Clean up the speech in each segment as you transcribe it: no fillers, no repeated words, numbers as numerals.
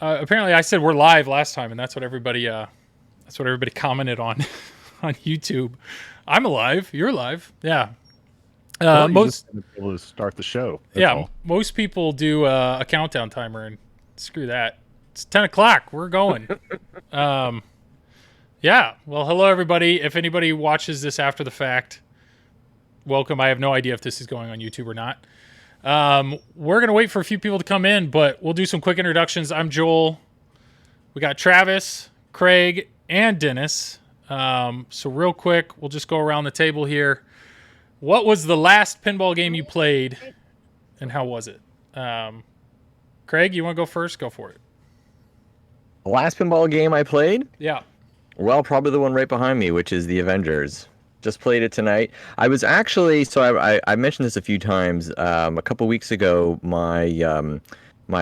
Apparently, I said we're live last time, and that's what everybody commented on on YouTube. I'm alive. You're alive. Yeah. Well, you just Most want to be able to start the show. That's yeah, all. most people do a countdown timer, and screw that. It's 10 o'clock. We're going. Um, yeah. Well, hello everybody. If anybody watches this after the fact, welcome. I have no idea if this is going on YouTube or not. We're gonna wait for a few people to come in, but we'll do some quick introductions. I'm Joel. We got Travis, Craig, and Dennis. So real quick, we'll just go around the table here. What was the last pinball game you played, and how was it? Craig, you want to go first? Go for it. The last pinball game I played? Yeah. Well, probably the one right behind me, which is the Avengers. Just played it tonight. I was actually, I mentioned this a few times. A couple weeks ago, my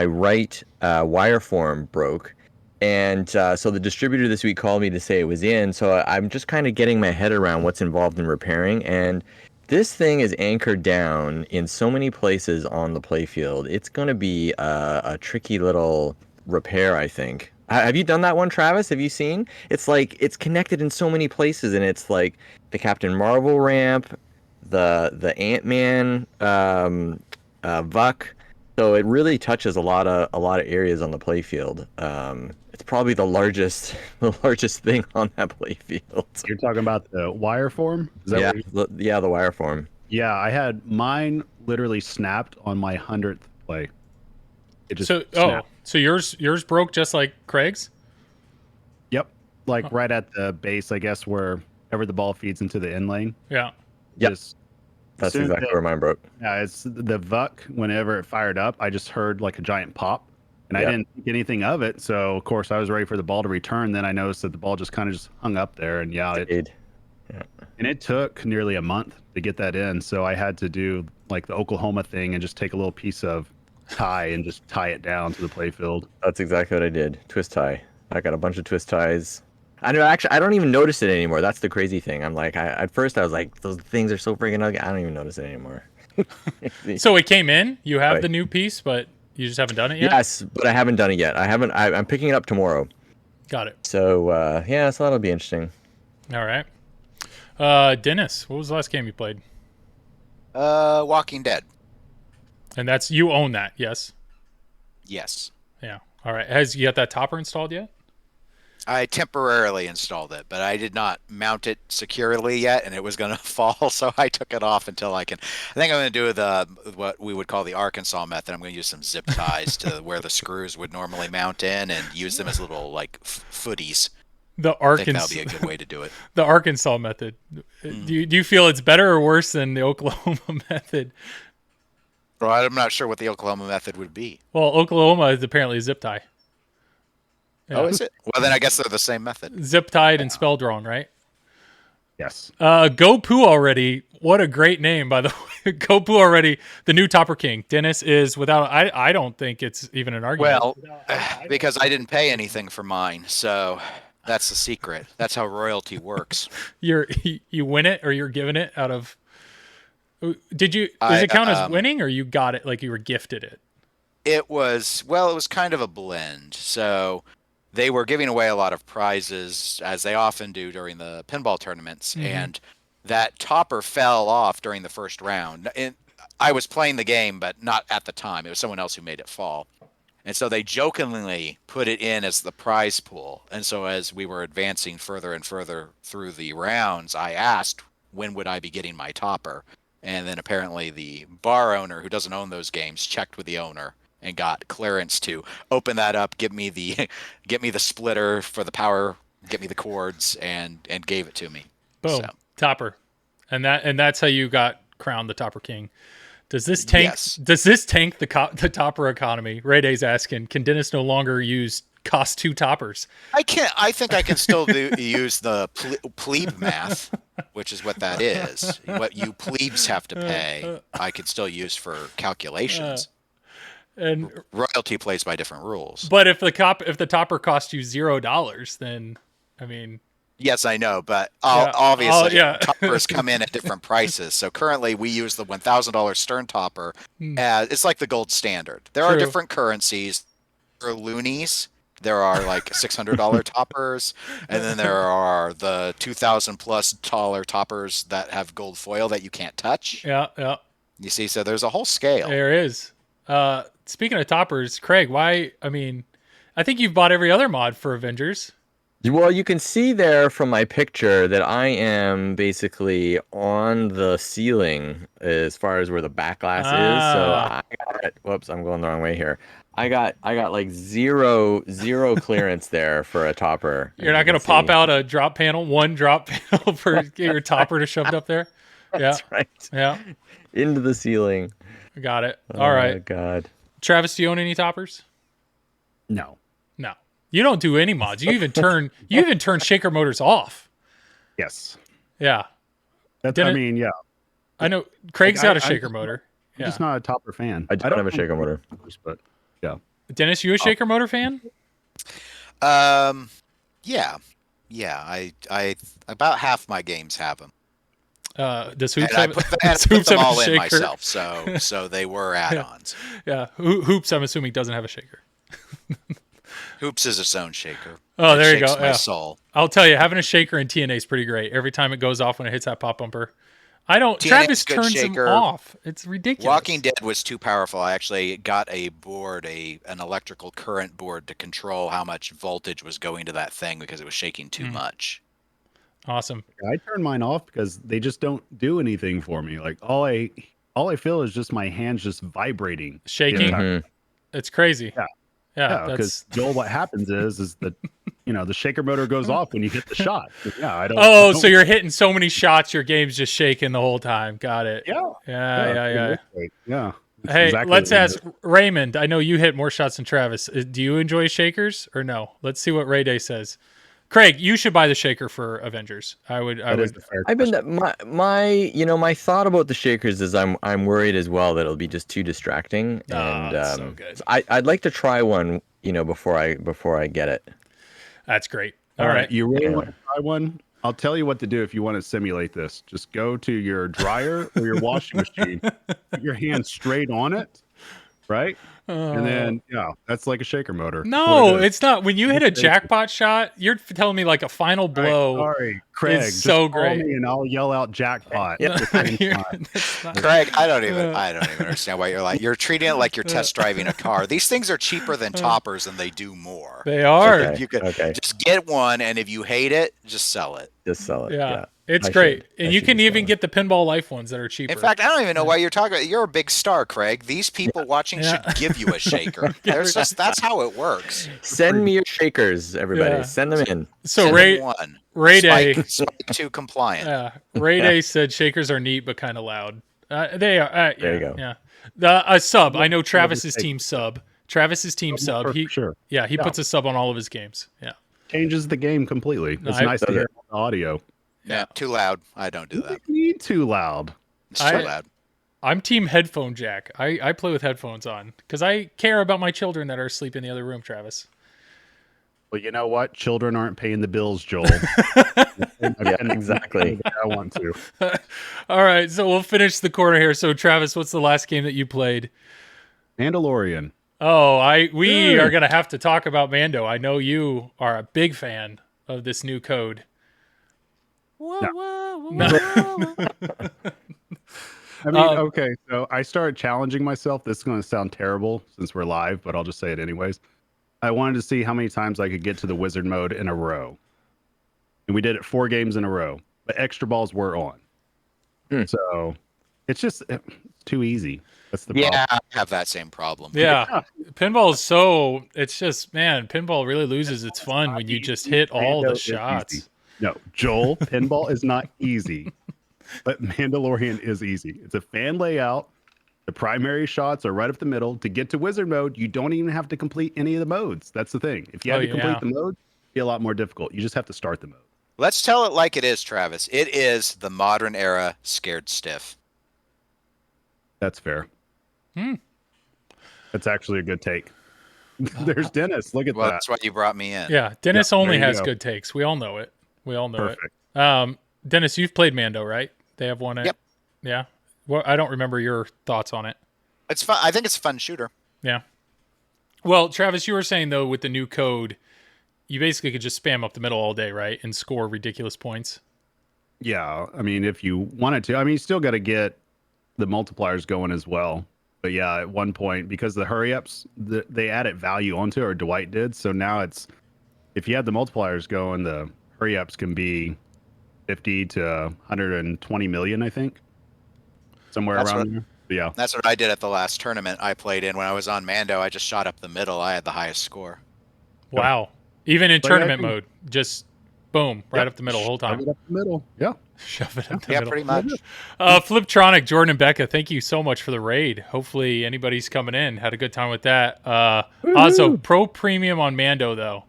right wire form broke. And so the distributor this week called me to say it was in. So I'm just kind of getting my head around what's involved in repairing. And this thing is anchored down in so many places on the playfield. It's going to be a tricky little repair, I think. Have you done that one, Travis? Have you seen? It's like it's connected in so many places, and it's like the Captain Marvel ramp, the Ant-Man Vuck. So it really touches a lot of areas on the playfield. It's probably the largest thing on that playfield. You're talking about the wire form? Is that Yeah, the wire form. Yeah, I had mine literally snapped on my 100th play. It just snapped. So yours broke just like Craig's? Yep. Like right at the base, I guess, wherever the ball feeds into the in lane. Yeah. Yep. Just That's exactly where mine broke. Yeah, it's the Vuck. Whenever it fired up, I just heard like a giant pop, and I didn't think anything of it. So of course I was ready for the ball to return. Then I noticed that the ball just kind of just hung up there, and and it took nearly a month to get that in. So I had to do like the Oklahoma thing and just take a little piece of tie and just tie it down to the playfield. That's exactly what I did. Twist tie. I got a bunch of twist ties. I know. Actually, I don't even notice it anymore. That's the crazy thing. I'm like, at first I was like, those things are so freaking ugly. I don't even notice it anymore. So it came in. You have the new piece, but you just haven't done it yet. Yes, but I haven't done it yet. I'm picking it up tomorrow. Got it. So yeah, so that'll be interesting. All right. Dennis, what was the last game you played? Walking Dead. And that's you own that, yes? Yes. Yeah. All right. Has you got that topper installed yet? I temporarily installed it, but I did not mount it securely yet, and it was going to fall, so I took it off until I can. I think I'm going to do what we would call the Arkansas method. I'm going to use some zip ties to where the screws would normally mount in, and use them as little like footies. The I think that'll be a good way to do it. The Arkansas method. Do you feel it's better or worse than the Oklahoma method? Well, I'm not sure what the Oklahoma method would be. Well, Oklahoma is apparently a zip tie. Yeah. Oh, is it? Well, then I guess they're the same method. Zip tied and spelled wrong, right? Yes. Go Poo Already. What a great name, by the way. Go Poo Already, the new Topper King. Dennis is without. I don't think it's even an argument. Well, because I didn't pay anything for mine, so that's the secret. That's how royalty works. You win it, or you're giving it out of. Does it count as winning, or you got it like you were gifted it? It was kind of a blend. So they were giving away a lot of prizes, as they often do during the pinball tournaments, and that topper fell off during the first round. And I was playing the game, but not at the time. It was someone else who made it fall. And so they jokingly put it in as the prize pool. And so as we were advancing further and further through the rounds, I asked, when would I be getting my topper? And then apparently the bar owner, who doesn't own those games, checked with the owner and got clearance to open that up, get me the splitter for the power, get me the cords, and gave it to me. Boom, so. Topper, and that's how you got crowned the Topper King. Does this tank? Yes. Does this tank the topper economy? Ray Day's asking. Can Dennis no longer cost 2 toppers? I can't. I think I can still use the plebe math, which is what that is. What you plebes have to pay, I could still use for calculations. And royalty plays by different rules. But if the topper cost you $0, then I mean. Yes, I know, but obviously toppers come in at different prices. So currently we use the $1,000 Stern topper as it's like the gold standard. There are different currencies. loonies. There are like $600 toppers, and then there are the $2,000+ toppers that have gold foil that you can't touch. Yeah, yeah. You see, so there's a whole scale. There is. Speaking of toppers, Craig, why? I mean, I think you've bought every other mod for Avengers. Well, you can see there from my picture that I am basically on the ceiling as far as where the back glass is. So I got, whoops, I'm going the wrong way here. I got like zero clearance there for a topper. You're not going to pop out a drop panel, one drop panel for your topper to shove it up there? That's right. Yeah. Into the ceiling. Got it. All right. Oh, God. Travis, do you own any toppers? No. No. You don't do any mods. You even turn shaker motors off. Yes. Yeah. That's. Didn't- I mean, yeah. I know Craig's got a I shaker motor. I'm just not a topper fan. I don't have a shaker motor. But yeah. Dennis, you a shaker motor fan? Yeah. I about half my games have them. Does And Hoops I have, put, and does I put Hoops them have a all in shaker? myself, so they were add-ons. Yeah. Hoops, I'm assuming, doesn't have a shaker. Hoops is its own shaker. Oh, It there you shakes go. My Yeah. soul. I'll tell you, having a shaker in TNA is pretty great. Every time it goes off when it hits that pop bumper. TNA's Travis good turns shaker. them off. It's ridiculous. Walking Dead was too powerful. I actually got a board, an electrical current board to control how much voltage was going to that thing because it was shaking too much. Awesome. I turn mine off because they just don't do anything for me. Like all I feel is just my hands just vibrating, Shaking. Mm-hmm. It's crazy. Yeah. Yeah. Yeah, because Joel, what happens is that the shaker motor goes off when you hit the shot. Yeah, I don't. Oh, so you're hitting so many shots, your game's just shaking the whole time. Got it. Yeah. Yeah. Yeah. That's Hey, exactly let's what it ask is. Raymond. I know you hit more shots than Travis. Do you enjoy shakers or no? Let's see what Ray Day says. Craig, you should buy the shaker for Avengers. I would. That is the fair I've been question. my thought about the shakers is I'm worried as well that it'll be just too distracting, and it's so good. I'd like to try one before I get it. That's great. All right. right. You really want to try one? I'll tell you what to do if you want to simulate this. Just go to your dryer or your washing machine, put your hand straight on it, right? And then, that's like a shaker motor. That's No, what it is. it's not. When you hit a jackpot shot, you're telling me like a final All right, blow. sorry, Craig. is just so call great. me and I'll yell out jackpot. Yeah. at the same You're- time. that's not- Craig, I don't even understand why you're like you're treating it like you're test driving a car. These things are cheaper than toppers and they do more. They are. Okay. You could Okay. just get one, and if you hate it, just sell it. Just sell it. Yeah. Yeah. It's I great. should. And I you should can just even sell it. get the Pinball Life ones that are cheaper. In fact, I don't even know why you're talking about. You're a big star, Craig. These people watching Yeah. should give you a shaker. That's how it works. Send me your shakers, everybody. Yeah. Send them in. so Send Ray them one. Ray Day, Spike 2 compliant. Ray Day said shakers are neat but kind of loud. They are. Yeah, There you go. Yeah. The sub. I know Travis's team sub. Travis's team sub. For He sure. he Yeah. puts a sub on all of his games. Yeah. Changes the game completely. It's I- nice to hear the audio. Yeah, too loud. I don't do that. You need too loud. It's too I- loud. I'm team headphone jack. I play with headphones on because I care about my children that are asleep in the other room, Travis. Well, you know what? Children aren't paying the bills, Joel. Yeah, exactly. I want to. All right, so we'll finish the corner here. So Travis, what's the last game that you played? Mandalorian. Oh, we are gonna have to talk about Mando. I know you are a big fan of this new code. I mean, okay, so I started challenging myself. This is going to sound terrible since we're live, but I'll just say it anyways. I wanted to see how many times I could get to the wizard mode in a row. And we did it 4 games in a row, but extra balls were on. So it's just too easy. That's the problem. Yeah, I have that same problem. Yeah, pinball is so. It's just pinball really loses its fun when you just hit all Mando the is shots. easy. No, Joel, pinball is not easy, but Mandalorian is easy. It's a fan layout. The primary shots are right up the middle. To get to wizard mode, you don't even have to complete any of the modes. That's the thing. If you had to complete the mode, it'd be a lot more difficult. You just have to start the mode. Let's tell it like it is, Travis. It is the modern era scared stiff. That's fair. That's actually a good take. There's Dennis. Look at Well, that. that's why you brought me in. Yeah, Dennis Yeah, only there you has go. good takes. We all know it. We all know Perfect. it. Dennis, you've played Mando, right? They have one. Yep. Yeah. Well, I don't remember your thoughts on it. It's fun. I think it's a fun shooter. Yeah. Well, Travis, you were saying though with the new code, you basically could just spam up the middle all day, right, and score ridiculous points. Yeah, I mean, if you wanted to, I mean, you still got to get the multipliers going as well. But yeah, at one point, because the hurry ups, they added value onto it, or Dwight did. So now it's, if you have the multipliers going, the hurry ups can be 50 to 120 million, I think, somewhere around there. But yeah, That's what I did at the last tournament I played in. When I was on Mando, I just shot up the middle. I had the highest score. Wow. Even in But tournament mode, just boom, right Yep. up the middle the whole time. Shove it up the middle. Yeah. Shove it up the Yeah, middle. pretty much. Fliptronic, Jordan and Becca, thank you so much for the raid. Hopefully anybody's coming in. Had a good time with that. Also, Pro Premium on Mando, though.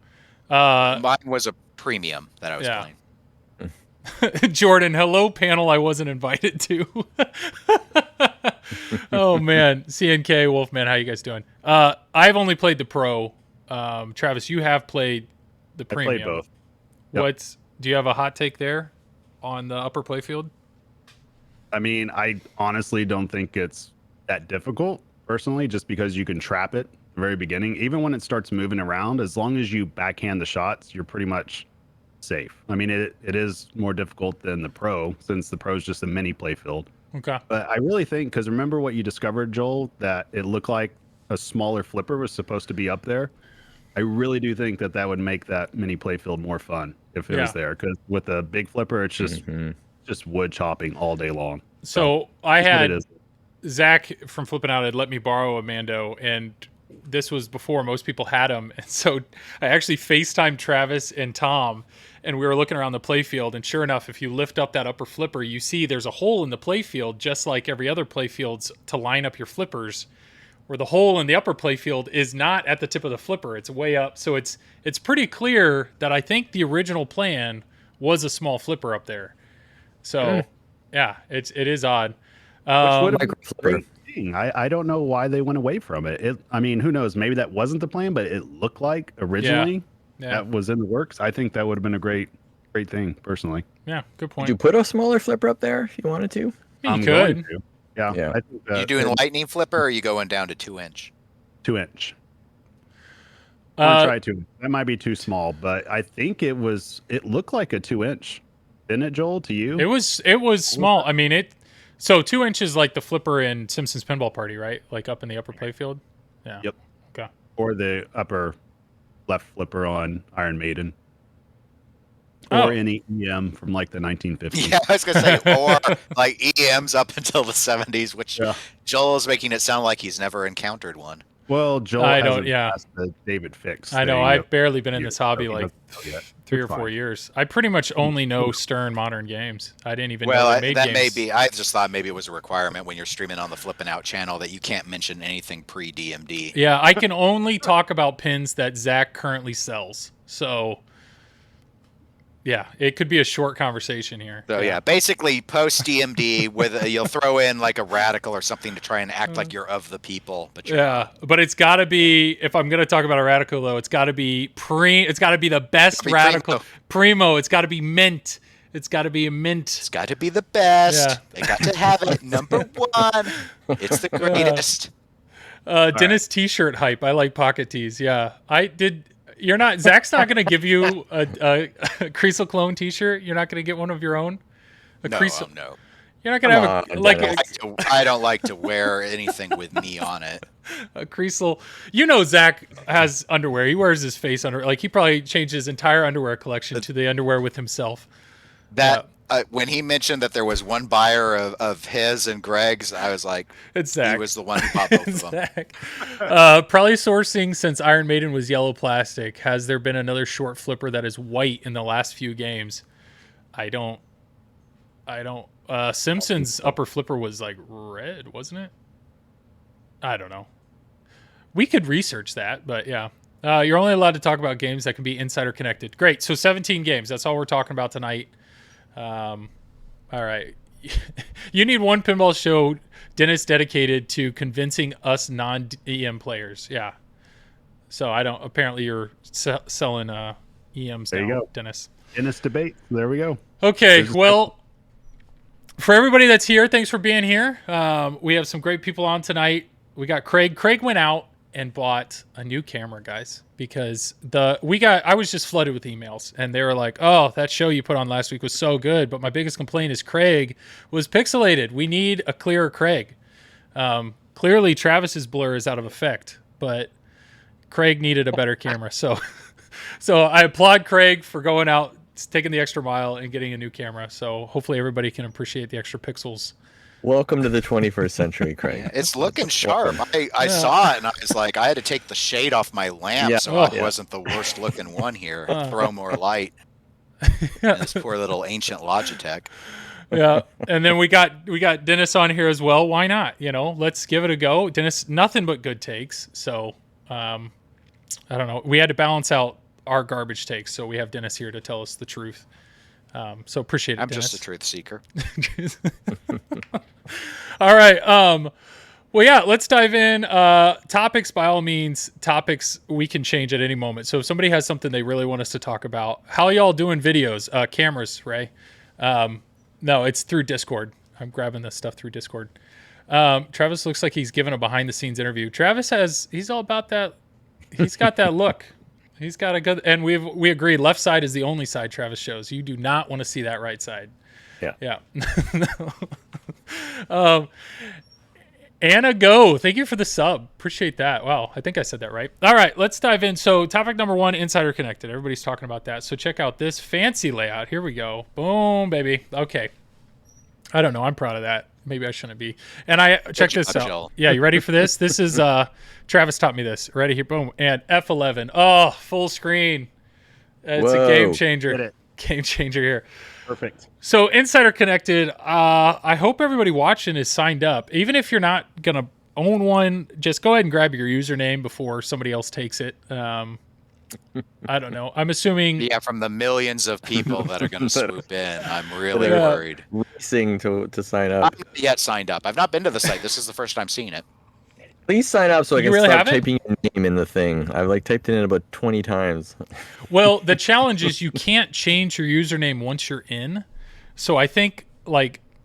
Mine was a premium that I was playing. Jordan, hello panel I wasn't invited to. Oh, man. CNK, Wolfman, how you guys doing? I've only played the Pro. Travis, you have played the Premium. I played both. Yep. Do you have a hot take there on the upper playfield? I mean, I honestly don't think it's that difficult, personally, just because you can trap it at the very beginning. Even when it starts moving around, as long as you backhand the shots, you're pretty much safe. I mean, it is more difficult than the Pro, since the Pro is just a mini playfield. Okay. But I really think, because remember what you discovered, Joel, that it looked like a smaller flipper was supposed to be up there. I really do think that would make that mini playfield more fun if it was there. Because with a big flipper, it's just wood chopping all day long. So I had Zach from Flipping Out had let me borrow a Mando, and this was before most people had them. And so I actually FaceTimed Travis and Tom, and we were looking around the playfield. And sure enough, if you lift up that upper flipper, you see there's a hole in the playfield, just like every other playfields, to line up your flippers, where the hole in the upper playfield is not at the tip of the flipper. It's way up. So it's pretty clear that I think the original plan was a small flipper up there. So yeah, it is odd. Which would have been thing. I don't know why they went away from it. I mean, who knows? Maybe that wasn't the plan, but it looked like originally that was in the works. I think that would have been a great thing, personally. Yeah, good point. Did you put a smaller flipper up there if you wanted to? You could. Yeah. I think you doing lightning flipper, or are you going down to 2-inch? 2-inch. Try 2. That might be too small, but I think it looked like a 2-inch. Didn't it, Joel, to you? It was small. I mean, so 2 inches like the flipper in Simpsons Pinball Party, right? Like up in the upper playfield? Yeah. Yep. Okay. Or the upper left flipper on Iron Maiden. Or any EM from like the 1950s. Yeah, I was going to say, or like EMs up until the 70s, which Joel is making it sound like he's never encountered one. Well, Joel hasn't passed the David Fix. I know. I've barely been in this hobby like 3 or 4 years. I pretty much only know Stern modern games. I didn't even know they made that games. may be. I just thought maybe it was a requirement when you're streaming on the Flippin' Out channel that you can't mention anything pre-DMD. Yeah, I can only talk about pins that Zach currently sells. So, yeah, it could be a short conversation here. So yeah, basically post DMD with you'll throw in like a radical or something to try and act like you're of the people. But but it's got to be. If I'm going to talk about a radical, though, it's got to be It's got to be the best radical. Primo. It's got to be mint. It's got to be a mint. It's got to be the best. Yeah. They got to have it. Number 1. It's the greatest. Dennis T-shirt hype. I like pocket tees. Yeah, I did. You're not. Zach's not going to give you a Kriesel clone T-shirt. You're not going to get one of your own. No. You're not going to have I don't like to wear anything with me on it. A Kriesel. You know, Zach has underwear. He wears his face under. Like he probably changed his entire underwear collection to the underwear with himself. When he mentioned that there was one buyer of his and Greg's, I was like, it's Zach. He was the one who bought both of them. Zach. Probably sourcing since Iron Maiden was yellow plastic. Has there been another short flipper that is white in the last few games? I don't. Simpsons upper flipper was like red, wasn't it? I don't know. We could research that, but yeah. You're only allowed to talk about games that can be insider connected. Great. So 17 games. That's all we're talking about tonight. All right. You need one pinball show, Dennis, dedicated to convincing us non-EM players. Yeah. So apparently you're selling EMs there now, you go. Dennis. Dennis debate. There we go. Okay. Well, for everybody that's here, thanks for being here. We have some great people on tonight. We got Craig. Craig went out. and bought a new camera, guys, because I was just flooded with emails, and they were like, "Oh, that show you put on last week was so good, but my biggest complaint is Craig was pixelated. We need a clearer Craig." Clearly, Travis's blur is out of effect, but Craig needed a better camera. So I applaud Craig for going out, taking the extra mile, and getting a new camera. So hopefully everybody can appreciate the extra pixels. Welcome to the 21st century, Craig. It's looking sharp. I saw it and I was like, I had to take the shade off my lamp so I wasn't the worst looking one here. Throw more light. This poor little ancient Logitech. Yeah, and then we got Dennis on here as well. Why not? Let's give it a go. Dennis, nothing but good takes. So I don't know. We had to balance out our garbage takes, so we have Dennis here to tell us the truth. So appreciate it, I'm Dennis. just a truth seeker. All right. Well, yeah, let's dive in. Topics, by all means, topics we can change at any moment. So if somebody has something they really want us to talk about, how y'all doing videos? Cameras, Ray? No, it's through Discord. I'm grabbing this stuff through Discord. Travis looks like he's giving a behind-the-scenes interview. Travis he's all about that. He's got that look. He's got a good, and we agree. Left side is the only side Travis shows. You do not want to see that right side. Yeah. Anna Go, thank you for the sub. Appreciate that. Wow, I think I said that right. All right, let's dive in. So topic number 1, Insider Connected. Everybody's talking about that. So check out this fancy layout. Here we go. Boom, baby. Okay. I don't know. I'm proud of that. Maybe I shouldn't be. And check this out. Jill. Yeah, you ready for this? This is Travis taught me this. Ready here? Boom. And F11. Oh, full screen. It's a game changer. Game changer here. Perfect. So Insider Connected, I hope everybody watching is signed up. Even if you're not going to own one, just go ahead and grab your username before somebody else takes it. I don't know. I'm assuming... Yeah, from the millions of people that are going to swoop in, I'm really worried. Racing to sign up. I'm not yet signed up. I've not been to the site. This is the first time seeing it. Please sign up so I can really start typing your name in the thing. I've typed it in about 20 times. Well, the challenge is you can't change your username once you're in. So I think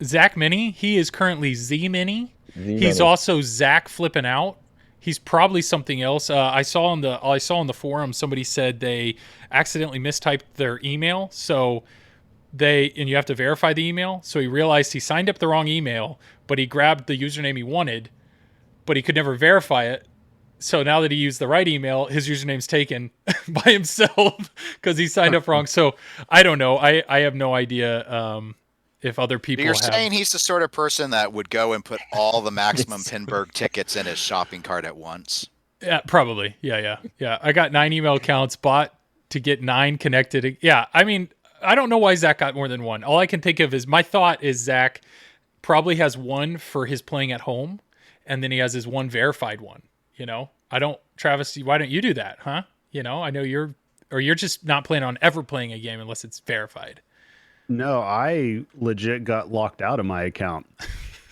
Zach Mini, he is currently Z Mini. He's also Zach flipping out. He's probably something else. I saw on the forum somebody said they accidentally mistyped their email. So and you have to verify the email. So he realized he signed up the wrong email, but he grabbed the username he wanted, but he could never verify it. So now that he used the right email, his username's taken by himself because he signed up wrong. So I don't know. I have no idea if other people You're saying he's the sort of person that would go and put all the maximum Pinburg tickets in his shopping cart at once? Yeah, probably. Yeah. I got 9 email accounts, bought to get 9 connected. Yeah, I mean, I don't know why Zach got more than one. All I can think of is my thought is Zach probably has one for his playing at home, and then he has his one verified one. Travis, why don't you do that, huh? I know you're just not planning on ever playing a game unless it's verified. No, I legit got locked out of my account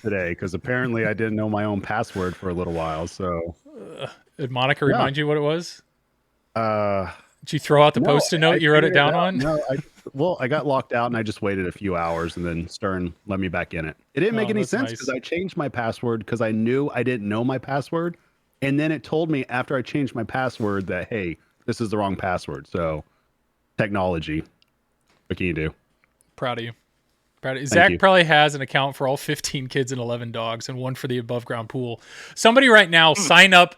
today because apparently I didn't know my own password for a little while. So, did Monica remind you what it was? Did you throw out the no, Post-it note you wrote it down on? No, I got locked out and I just waited a few hours and then Stern let me back in it. It didn't make any sense because I changed my password because I knew I didn't know my password. And then it told me after I changed my password that, hey, this is the wrong password. So technology, what can you do? Proud of you. Zach probably has an account for all 15 kids and 11 dogs and one for the above ground pool. Somebody right now sign up.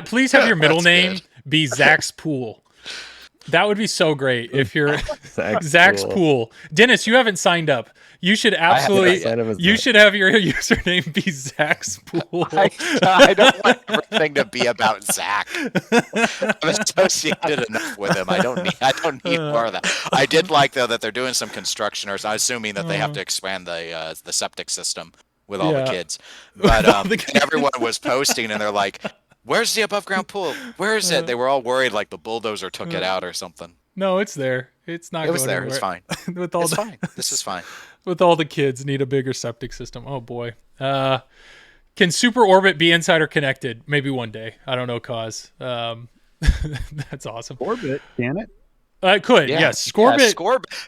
Please have your middle name be Zach's Pool. That would be so great if you're Zach's Pool. Dennis, you haven't signed up. You should absolutely. You should have your username be Zach's Pool. I don't want everything to be about Zach. I'm associated enough with him. I don't need more of that. I did like though that they're doing some construction, or I'm assuming that they have to expand the septic system with all the kids. But everyone was posting, and they're like, "Where's the above ground pool? Where is it?" They were all worried like the bulldozer took it out or something. No, it's there. It's not. It was there. Anywhere. It's fine. It's fine. This is fine. With all the kids, need a bigger septic system. Oh boy. Can Super Orbit be Insider Connected? Maybe one day. I don't know, cause that's awesome. Orbit, can it? It could. Yes. Scorbit.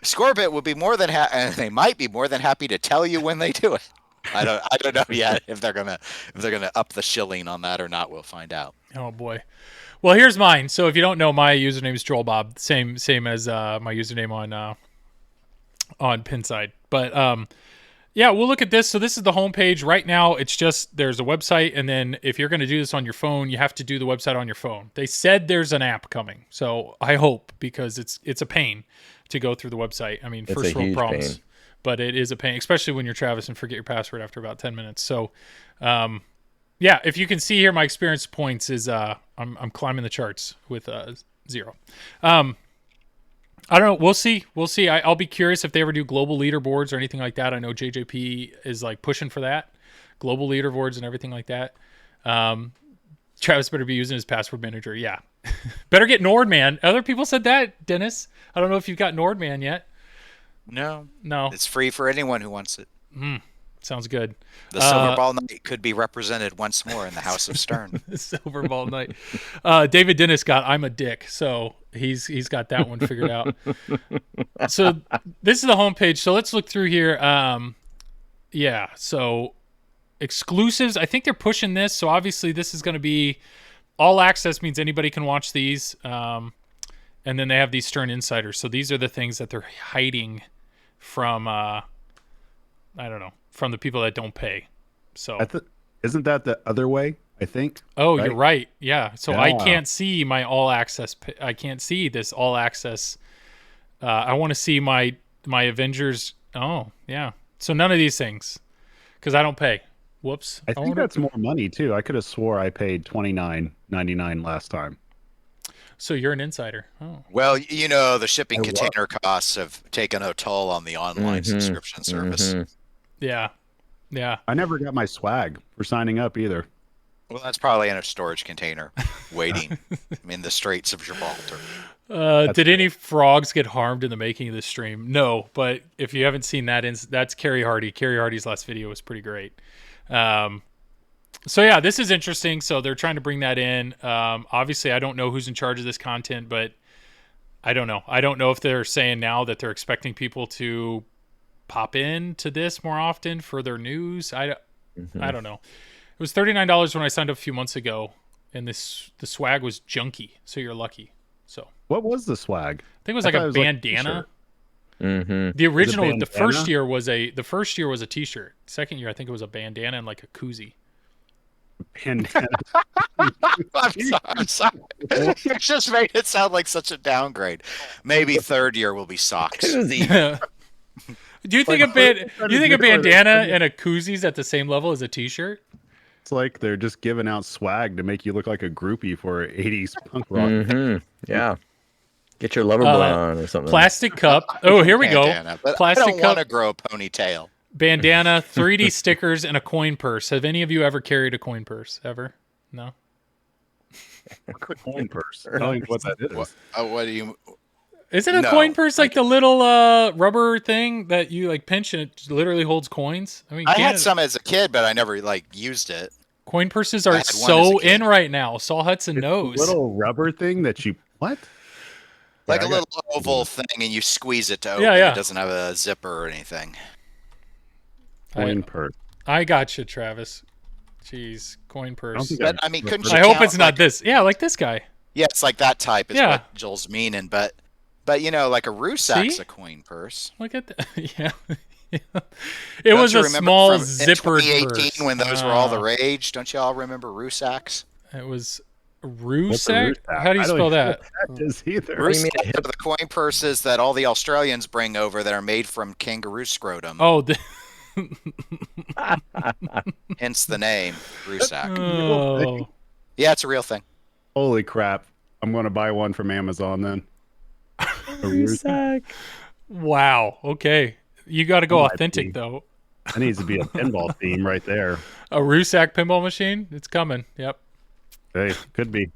Scorbit would be more than they might be more than happy to tell you when they do it. I don't know yet if they're gonna up the shilling on that or not. We'll find out. Oh boy. Well, here's mine. So if you don't know, my username is Joel Bob, same as my username on Pinside. But yeah, we'll look at this. So this is the homepage right now. It's just there's a website, and then if you're going to do this on your phone, you have to do the website on your phone. They said there's an app coming, so I hope, because it's a pain to go through the website. I mean, first world problems, but it is a pain, especially when you're Travis and forget your password after about 10 minutes. So, yeah, if you can see here, my experience points is I'm climbing the charts with 0. I don't know. We'll see. I'll be curious if they ever do global leaderboards or anything like that. I know JJP is like pushing for that, global leaderboards and everything like that. Travis better be using his password manager. Yeah, better get Nordman. Other people said that. Dennis, I don't know if you've got Nordman yet. No, It's free for anyone who wants it. Sounds good. The Silver Ball Knight could be represented once more in the House of Stern. Silver Ball Knight. David Dennis got I'm a dick, so he's got that one figured out. So this is the homepage. So let's look through here. Yeah, so exclusives. I think they're pushing this. So obviously this is going to be all access, means anybody can watch these. And then they have these Stern Insiders. So these are the things that they're hiding from, I don't know, from the people that don't pay. So isn't that the other way? I think. Oh, right? You're right. Yeah. So I can't see my all access. I can't see this all access. I want to see my Avengers. Oh, yeah. So none of these things, because I don't pay. Whoops. I think that's more money too. I could have swore I paid $29.99 last time. So you're an insider. Oh. Well, you know, the shipping container costs have taken a toll on the online subscription service. Yeah. I never got my swag for signing up either. Well, that's probably in a storage container waiting in the Straits of Gibraltar. Did any frogs get harmed in the making of this stream? No, but if you haven't seen that, that's Carrie Hardy. Carrie Hardy's last video was pretty great. So yeah, this is interesting. So they're trying to bring that in. Obviously, I don't know who's in charge of this content, but I don't know. I don't know if they're saying now that they're expecting people to pop in to this more often for their news. I don't know. It was $39 when I signed up a few months ago, and the swag was junky. So you're lucky. So what was the swag? I think it was like a bandana. The original, the first year was a t-shirt. Second year, I think it was a bandana and like a koozie. Bandana. I'm sorry. You just made it sound like such a downgrade. Maybe third year will be socks. Do you think a bandana and a koozie's at the same level as a t-shirt? It's like they're just giving out swag to make you look like a groupie for 80s punk rock. Yeah. Get your lover boy on or something. Plastic cup. Oh, here we go. Plastic I don't want to grow a ponytail. Bandana, 3D stickers, and a coin purse. Have any of you ever carried a coin purse? Ever? No? Coin purse. Tell me what that is. What do you... Isn't a coin purse like the little rubber thing that you like pinch and it literally holds coins? I mean, I had some as a kid, but I never used it. Coin purses are so in right now. Saul Hudson knows. Little rubber thing that you what? Like a little oval thing, and you squeeze it to open. Yeah. It doesn't have a zipper or anything. Coin purse. I got you, Travis. Jeez, coin purse. But I mean, couldn't you I hope it's not this. Yeah, like this guy. Yeah, it's like that type is what Joel's meaning, but you know, like a Rusak's a coin purse. Look at that. Yeah. It was a small zippered purse. When those were all the rage. Don't you all remember Rusak's? It was Rusak? How do you spell that? Rusaks are the coin purses that all the Australians bring over that are made from kangaroo scrotum. Oh, hence the name Rusak. Oh. Yeah, it's a real thing. Holy crap. I'm going to buy one from Amazon then. Rusak. Wow. Okay. You got to go authentic, though. That needs to be a pinball theme right there. A Rusak pinball machine? It's coming. Yep. Hey, could be.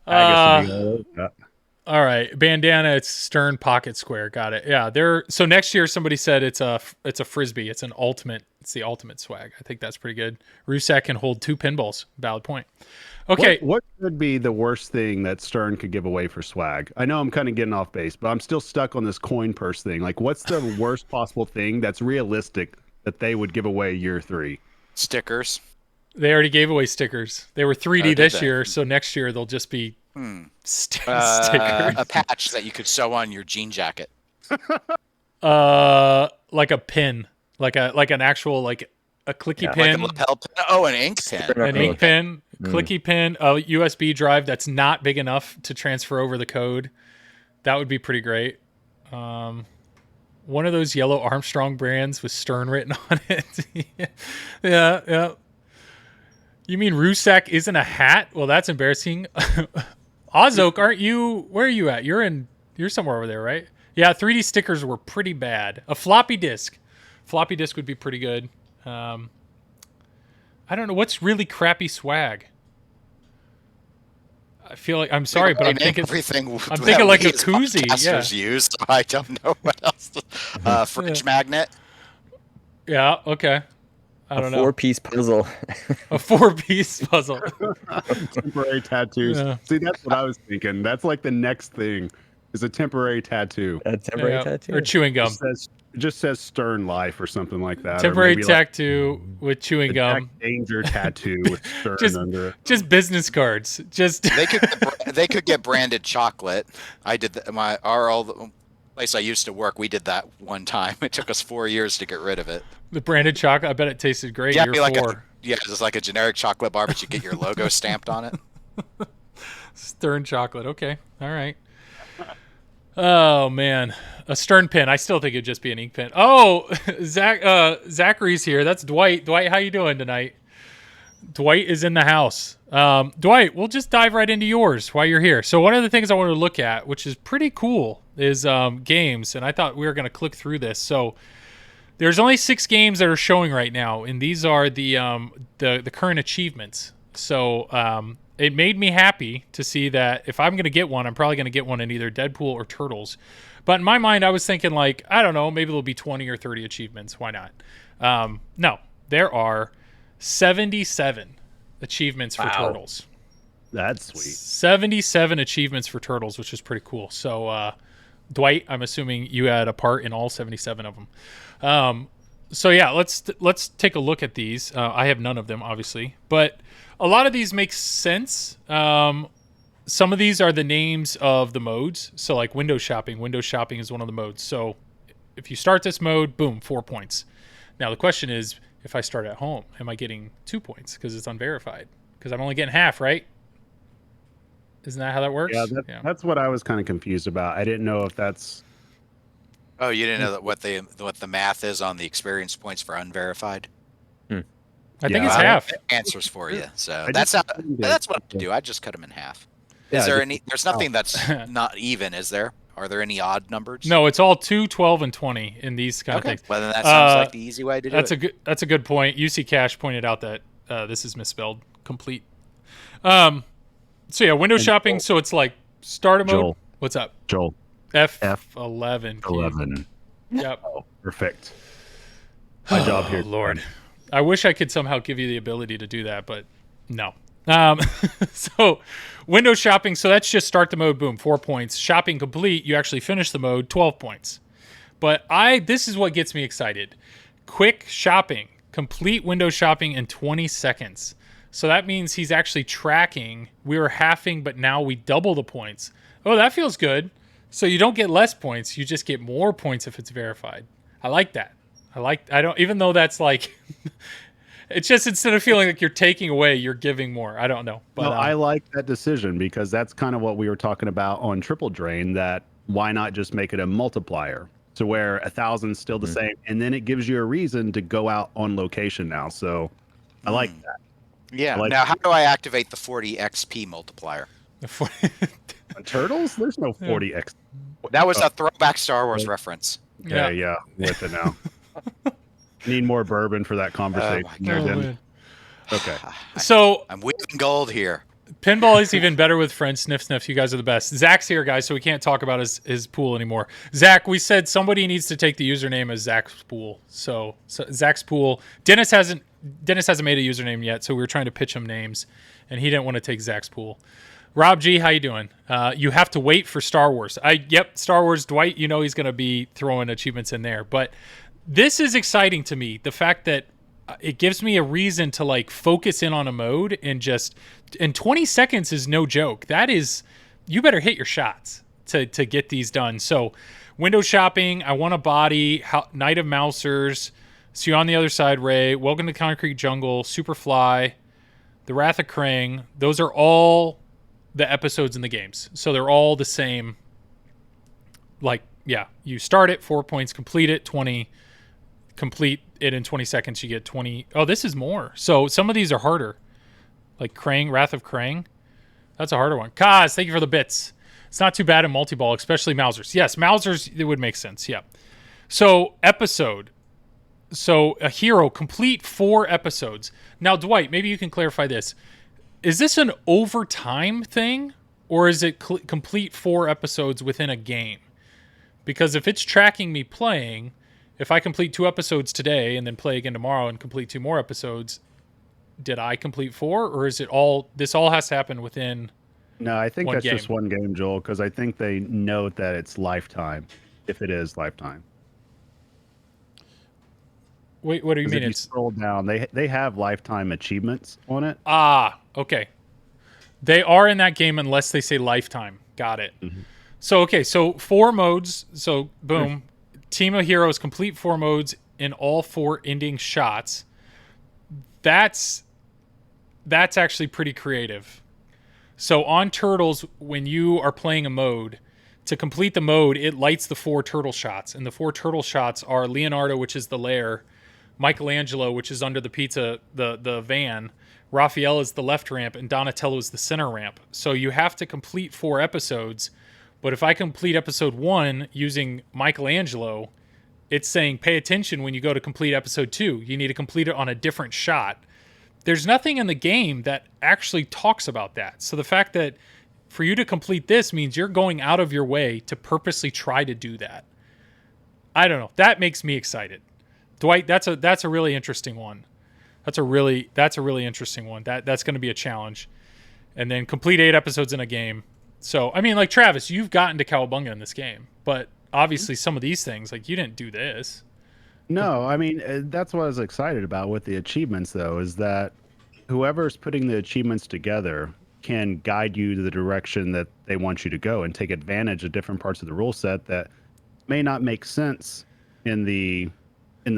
All right, bandana. It's Stern pocket square. Got it. Yeah, so next year somebody said it's a frisbee. It's an ultimate. It's the ultimate swag. I think that's pretty good. Rusak can hold 2 pinballs. Valid point. Okay. What could be the worst thing that Stern could give away for swag? I know I'm kind of getting off base, but I'm still stuck on this coin purse thing. Like, what's the worst possible thing that's realistic that they would give away year 3? Stickers. They already gave away stickers. They were 3D did this they? year, so next year they'll just be stickers. A patch that you could sew on your jean jacket. Like a pin, like an actual like a clicky pin. Like a lapel pin. Oh, an ink pen. An ink pen, clicky pin, a USB drive that's not big enough to transfer over the code. That would be pretty great. One of those yellow Armstrong brands with Stern written on it. Yeah. You mean Rusak isn't a hat? Well, that's embarrassing. Ozoke, aren't you? Where are you at? You're somewhere over there, right? Yeah, 3D stickers were pretty bad. A floppy disk. Floppy disk would be pretty good. I don't know what's really crappy swag. I feel like I'm sorry, but I'm thinking everything. I'm thinking like a koozie. Yeah, use. I don't know what else. Fridge magnet. Yeah. Okay. I don't know. A 4-piece puzzle. A 4-piece puzzle. Temporary tattoos. Yeah. See, that's what I was thinking. That's like the next thing is a temporary tattoo. A temporary tattoo. Or chewing gum. It just says Stern Life or something like that. Temporary tattoo with chewing gum. Jack Danger tattoo with Stern under it. Just business cards. Just they could get branded chocolate. I did the place I used to work. We did that one time. It took us 4 years to get rid of it. The branded chocolate. I bet it tasted great. Yeah, Year 4. Just like a generic chocolate bar, but you get your logo stamped on it. Stern chocolate. Okay. All right. Oh man, a Stern pen. I still think it'd just be an ink pen. Oh, Zachary's here. That's Dwight. Dwight, how you doing tonight? Dwight is in the house. Dwight, we'll just dive right into yours while you're here. So one of the things I wanted to look at, which is pretty cool, is games, and I thought we were going to click through this. So there's only 6 games that are showing right now, and these are the current achievements. So it made me happy to see that if I'm going to get one, I'm probably going to get one in either Deadpool or Turtles. But in my mind, I was thinking like, I don't know, maybe there'll be 20 or 30 achievements. Why not? No, there are 77 achievements for Turtles. That's sweet. 77 achievements for Turtles, which is pretty cool. So, Dwight, I'm assuming you had a part in all 77 of them. So yeah, let's take a look at these. I have none of them, obviously, but a lot of these make sense. Some of these are the names of the modes. So like window shopping. Window shopping is one of the modes. So if you start this mode, boom, 4 points. Now the question is, if I start at home, am I getting 2 points because it's unverified? Because I'm only getting half, right? Isn't that how that works? Yeah, that's what I was kind of confused about. I didn't know if that's. Oh, you didn't know that what the math is on the experience points for unverified? I think it's half. Answers for you. So that's what I do. I just cut them in half. Is there any? There's nothing that's not even, is there? Are there any odd numbers? No, it's all 2, 12, and 20 in these kind of things. Well, then that sounds like the easy way to do it. That's a good point. UC Cash pointed out that this is misspelled. Complete. So yeah, window shopping. So it's like starter mode. Joel. What's up? Joel. F11. 11. Yep. Oh, perfect. My job here. Lord. I wish I could somehow give you the ability to do that, but no. So window shopping. So that's just start the mode. Boom. 4 points. Shopping complete. You actually finish the mode. 12 points. But this is what gets me excited. Quick shopping. Complete window shopping in 20 seconds. So that means he's actually tracking. We were halving, but now we double the points. Oh, that feels good. So you don't get less points. You just get more points if it's verified. I like that. Even though that's like, it's just instead of feeling like you're taking away, you're giving more. I don't know. But I like that decision because that's kind of what we were talking about on Triple Drain, that why not just make it a multiplier to where 1,000 is still the same. And then it gives you a reason to go out on location now. So I like that. Yeah. Now, how do I activate the 40 XP multiplier? On Turtles? There's no 40x. That was a throwback Star Wars reference. Okay, yeah. With it now. Need more bourbon for that conversation. Okay. So I'm weaving gold here. Pinball is even better with friends. Sniff, sniff. You guys are the best. Zach's here, guys, so we can't talk about his pool anymore. Zach, we said somebody needs to take the username as Zach's pool. So Zach's pool. Dennis hasn't made a username yet, so we were trying to pitch him names, and he didn't want to take Zach's pool. Rob G, how you doing? You have to wait for Star Wars. Star Wars. Dwight, you know he's going to be throwing achievements in there. But This is exciting to me. The fact that it gives me a reason to like focus in on a mode and 20 seconds is no joke. That is, you better hit your shots to get these done. So window shopping, I want a body, Night of Mousers, See You on the Other Side, Ray, Welcome to Concrete Jungle, Superfly, The Wrath of Krang. Those are all the episodes in the games. So they're all the same. Like, yeah, you start it, 4 points, complete it, 20, complete it in 20 seconds, you get 20. Oh, this is more. So some of these are harder. Like Krang, Wrath of Krang. That's a harder one. Kaz, thank you for the bits. It's not too bad in multi-ball, especially Mousers. Yes, Mousers, it would make sense. Yeah. So episode. So a hero, complete 4 episodes. Now, Dwight, maybe you can clarify this. Is this an overtime thing, or is it complete 4 episodes within a game? Because if it's tracking me playing, if I complete 2 episodes today and then play again tomorrow and complete 2 more episodes, did I complete 4, or is it all? This all has to happen within. No, I think that's game. just one game, Joel, because I think they note that it's lifetime, if it is lifetime. Wait, what do you mean? If you scroll down, they have lifetime achievements on it. Ah, okay. They are in that game unless they say lifetime. Got it. Mm-hmm. So, okay, so 4 modes. So, boom. Team of Heroes, complete 4 modes in all 4 ending shots. That's actually pretty creative. So, on Turtles, when you are playing a mode, to complete the mode, it lights the 4 turtle shots. And the 4 turtle shots are Leonardo, which is the lair, Michelangelo, which is under the pizza, the van, Raphael is the left ramp, and Donatello is the center ramp. So you have to complete 4 episodes. But if I complete episode 1 using Michelangelo, it's saying pay attention when you go to complete episode 2. You need to complete it on a different shot. There's nothing in the game that actually talks about that. So the fact that for you to complete this means you're going out of your way to purposely try to do that. I don't know. That makes me excited. Dwight, that's a really interesting one. That's a really interesting one. That's going to be a challenge. And then complete 8 episodes in a game. So, I mean, like Travis, you've gotten to Cowabunga in this game, but obviously some of these things, like you didn't do this. No, I mean, that's what I was excited about with the achievements, though, is that whoever's putting the achievements together can guide you to the direction that they want you to go and take advantage of different parts of the rule set that may not make sense in the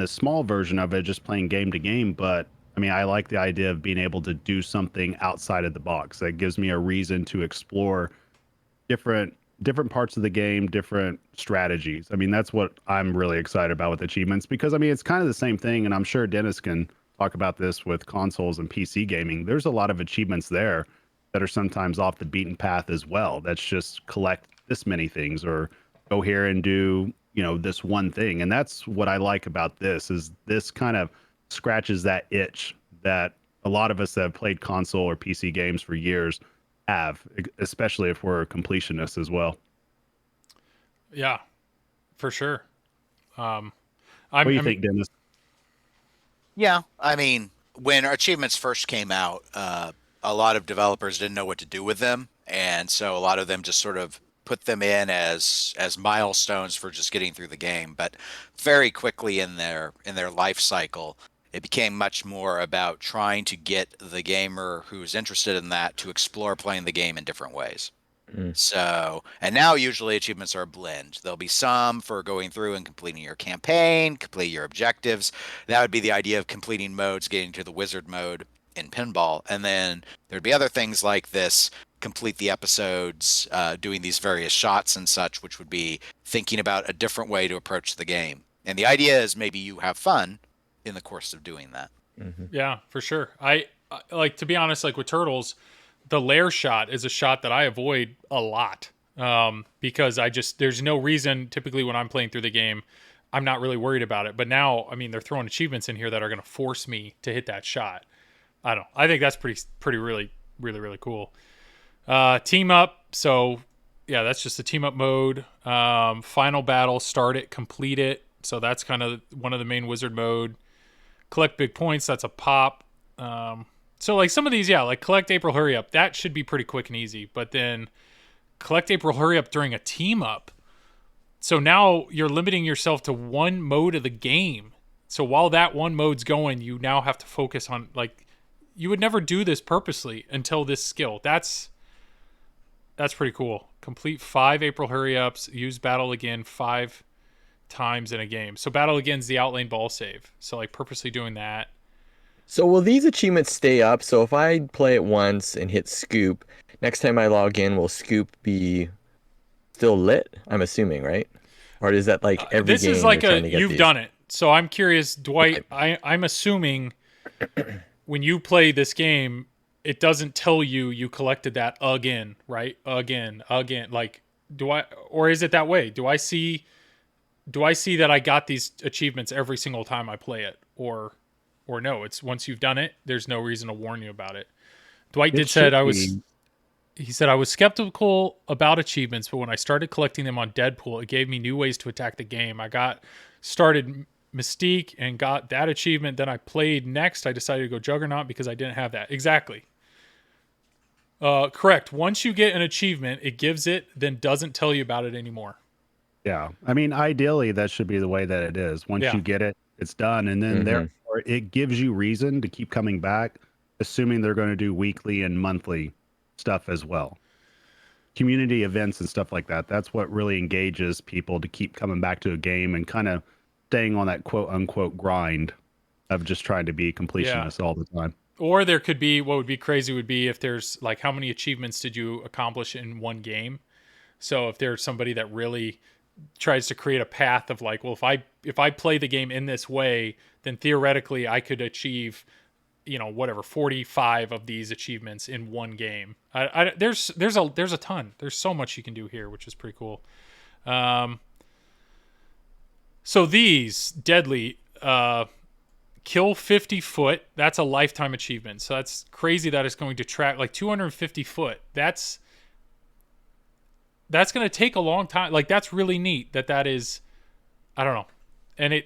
small version of it, just playing game to game. But I mean, I like the idea of being able to do something outside of the box. That gives me a reason to explore different parts of the game, different strategies. I mean, that's what I'm really excited about with achievements, because I mean, it's kind of the same thing. And I'm sure Dennis can talk about this with consoles and PC gaming. There's a lot of achievements there that are sometimes off the beaten path as well. That's just collect this many things or go here and do, this one thing. And that's what I like about this, is this kind of scratches that itch that a lot of us that have played console or PC games for years have, especially if we're completionists as well. Yeah, for sure. What do you think, Dennis? Yeah, I mean, when achievements first came out, a lot of developers didn't know what to do with them, and so a lot of them just sort of put them in as milestones for just getting through the game. But very quickly in their life cycle, it became much more about trying to get the gamer who's interested in that to explore playing the game in different ways. So, and now usually achievements are a blend. There'll be some for going through and completing your campaign, complete your objectives. That would be the idea of completing modes, getting to the wizard mode in pinball. And then there'd be other things like this, complete the episodes, doing these various shots and such, which would be thinking about a different way to approach the game. And the idea is maybe you have fun in the course of doing that. Mm-hmm. Yeah, for sure. I like, to be honest, like with Turtles, the lair shot is a shot that I avoid a lot, because there's no reason. Typically when I'm playing through the game, I'm not really worried about it. But now, I mean, they're throwing achievements in here that are going to force me to hit that shot. I don't know. I think that's pretty really, really, really cool. Team up. So yeah, that's just the team up mode. Final battle, start it, complete it. So that's kind of one of the main wizard mode. Collect big points. That's a pop. So like some of these, yeah, like collect April hurry up. That should be pretty quick and easy. But then collect April hurry up during a team up. So now you're limiting yourself to one mode of the game. So while that one mode's going, you now have to focus on, like, you would never do this purposely until this skill. That's pretty cool. Complete 5 April hurry-ups. Use Battle Again 5 times in a game. So Battle Again's the outlane ball save. So, like, purposely doing that. So will these achievements stay up? So if I play it once and hit scoop, next time I log in, will scoop be still lit? I'm assuming, right? Or is that like every this game is like you've these? done it. So I'm curious, Dwight. I'm assuming when you play this game, it doesn't tell you collected that again, right? Again. Like, or is it that way? Do I see that I got these achievements every single time I play it, or no? It's once you've done it, there's no reason to warn you about it. Dwight He said I was skeptical about achievements, but when I started collecting them on Deadpool, it gave me new ways to attack the game. I got started Mystique and got that achievement. Then I played next. I decided to go Juggernaut because I didn't have that. Exactly. Correct. Once you get an achievement, it gives it, then doesn't tell you about it anymore. Yeah. I mean, ideally, that should be the way that it is. Once you get it, it's done. And then therefore, it gives you reason to keep coming back, assuming they're going to do weekly and monthly stuff as well. Community events and stuff like that. That's what really engages people to keep coming back to a game and kind of staying on that quote unquote grind of just trying to be completionist all the time. Or there could be, what would be crazy would be if there's like, how many achievements did you accomplish in one game? So if there's somebody that really tries to create a path of like, well, if I play the game in this way, then theoretically I could achieve, 45 of these achievements in one game. There's a ton. There's so much you can do here, which is pretty cool. So these Deadly, kill 50 foot. That's a lifetime achievement. So that's crazy that it's going to track like 250 foot. That's going to take a long time. Like, that's really neat that is, I don't know. And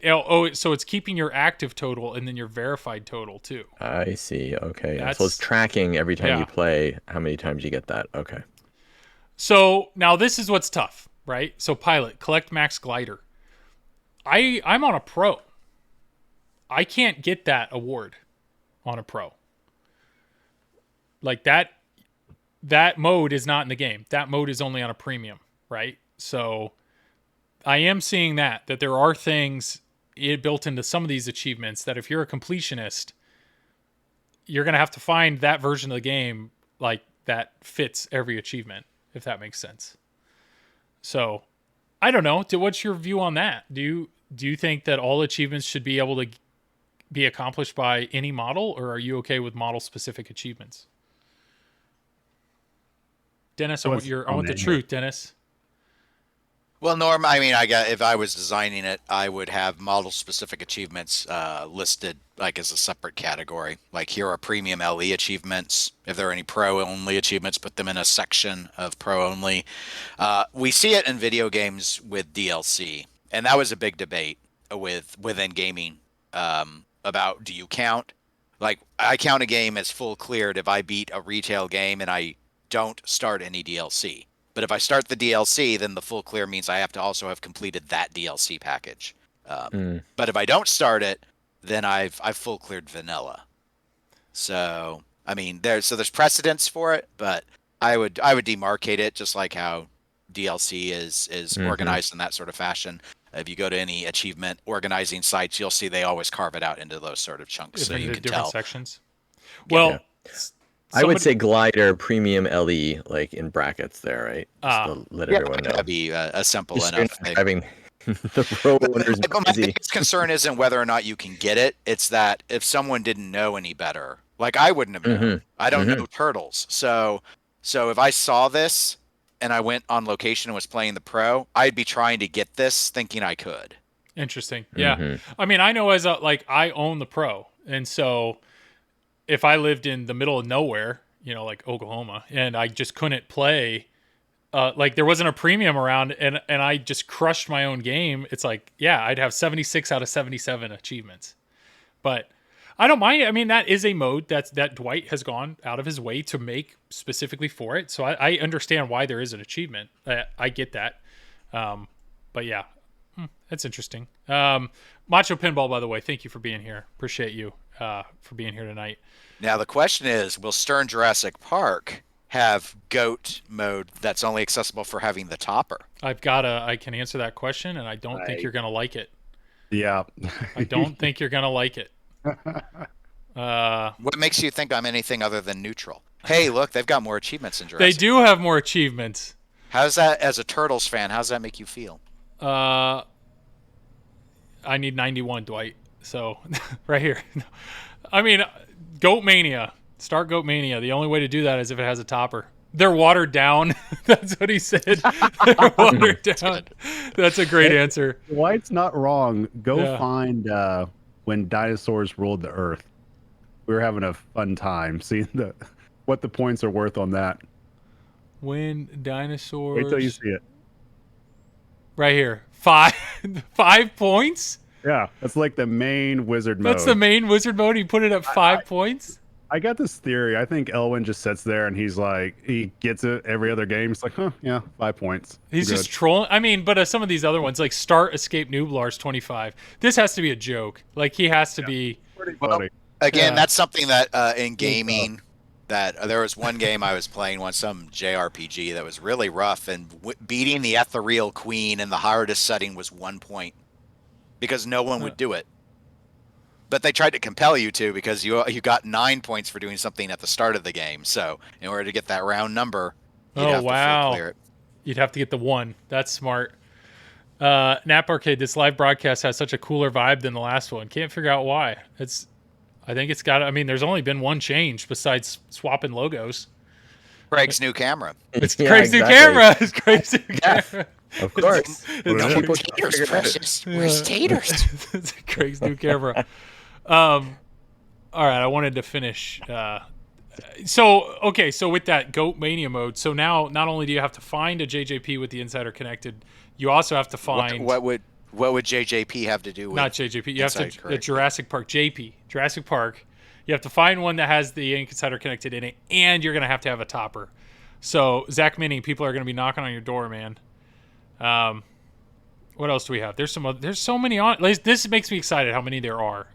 so it's keeping your active total and then your verified total too. I see. Okay. So it's tracking every time you play how many times you get that. Okay. So now this is what's tough, right? So Pilot, collect max glider. I'm on a pro. I can't get that award on a pro. Like that mode is not in the game. That mode is only on a premium, right? So I am seeing that there are things built into some of these achievements that if you're a completionist, you're going to have to find that version of the game like that fits every achievement, if that makes sense. So I don't know. What's your view on that? Do you think that all achievements should be able to be accomplished by any model, or are you okay with model specific achievements? Dennis, I want the truth, Dennis. Well, Norm, I mean, if I was designing it, I would have model-specific achievements listed like as a separate category. Like, here are premium LE achievements. If there are any pro-only achievements, put them in a section of pro-only. We see it in video games with DLC, and that was a big debate within gaming about, do you count? Like, I count a game as full cleared if I beat a retail game and I don't start any DLC. But if I start the DLC, then the full clear means I have to also have completed that DLC package. But if I don't start it, then I've full cleared vanilla. So I mean, there's precedence for it, but I would demarcate it just like how DLC is organized in that sort of fashion. If you go to any achievement organizing sites, you'll see they always carve it out into those sort of chunks, so you can different tell sections. Well. Yeah. I would say glider premium LE, like in brackets there, right? Just to let everyone know. That'd be a simple enough thing. Having the pro owners But my biggest concern isn't whether or not you can get it. It's that if someone didn't know any better, like I wouldn't have known. I don't know turtles. So if I saw this and I went on location and was playing the pro, I'd be trying to get this thinking I could. Interesting. Yeah. I mean, I know I own the pro. And so if I lived in the middle of nowhere, like Oklahoma, and I just couldn't play, like there wasn't a premium around, and I just crushed my own game, it's like, yeah, I'd have 76 out of 77 achievements. But I don't mind. I mean, that is a mode that Dwight has gone out of his way to make specifically for it. So I understand why there is an achievement. I get that. But yeah, that's interesting. Macho Pinball, by the way, thank you for being here. Appreciate you for being here tonight. Now the question is, will Stern Jurassic Park have GOAT mode that's only accessible for having the topper? I can answer that question, and I don't think you're gonna like it. Yeah. I don't think you're gonna like it. What makes you think I'm anything other than neutral? Hey, look, they've got more achievements in Jurassic. They do have more achievements. How's that, as a Turtles fan, how's that make you feel? I need 91, Dwight. So, right here. I mean, Goat Mania. Start Goat Mania. The only way to do that is if it has a topper. They're watered down. That's what he said. They're watered down. That's a great answer. Dwight's not wrong. Go find when dinosaurs ruled the earth. We were having a fun time seeing what the points are worth on that. When dinosaurs... Wait till you see it. Right here. 5 points? Yeah, that's like the main wizard mode. That's the main wizard mode? He put it at 5 points? I got this theory. I think Elwin just sits there and he's like, he gets it every other game. He's like, yeah, 5 points. He's just trolling. I mean, but some of these other ones, like Start, Escape, Nublar's 25. This has to be a joke. Like, he has to be... Pretty funny. Again, that's something that in gaming, that there was one game I was playing once, some JRPG that was really rough, and beating the ethereal queen in the hardest setting was 1 point because no one would do it. But they tried to compel you to, because you got 9 points for doing something at the start of the game. So in order to get that round number, you'd have to full clear it. You'd have to get the 1. That's smart. Nap Arcade, this live broadcast has such a cooler vibe than the last one. Can't figure out why. I think it's got. I mean, there's only been one change besides swapping logos. Craig's new camera. It's Craig's new camera. It's Craig's new camera. Of course. Taters, precious. Where's Taters? It's Craig's new camera. All right, I wanted to finish. So with that Goat Mania mode, so now not only do you have to find a JJP with the Insider connected, you also have to find what would JJP have to do with... Not JJP. You have to... Jurassic Park. JP. Jurassic Park. You have to find one that has the Insider connected in it, and you're going to have a topper. So, Zach Mini, people are going to be knocking on your door, man. What else do we have? There's so many on... This makes me excited how many there are.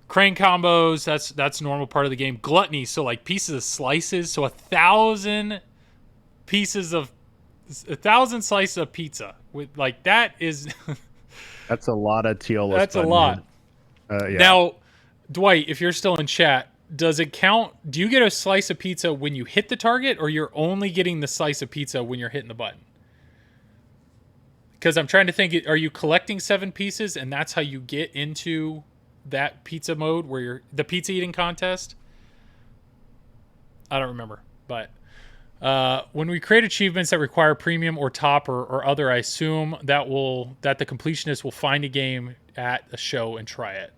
Crane combos, that's a normal part of the game. Gluttony, so like pieces of slices. So 1,000 pieces of... 1,000 slices of pizza with like that is that's a lot of TLS. That's a lot. Yeah. Now, Dwight, if you're still in chat, does it count? Do you get a slice of pizza when you hit the target, or you're only getting the slice of pizza when you're hitting the button? Because I'm trying to think, are you collecting 7 pieces and that's how you get into that pizza mode where you're the pizza eating contest? I don't remember, but when we create achievements that require premium or topper or other, I assume that the completionist will find a game at a show and try it.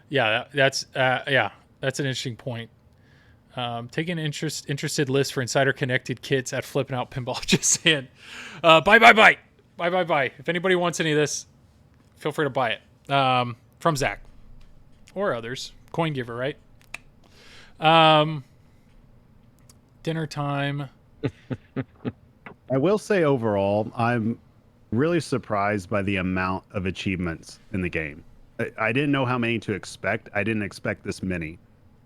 Yeah, that's an interesting point. Take an interested list for Insider connected kits at Flipping Out Pinball. Just saying. Bye. If anybody wants any of this, feel free to buy it. From Zach or others. Coin giver, right? Dinner time. I will say overall, I'm really surprised by the amount of achievements in the game. I didn't know how many to expect. I didn't expect this many.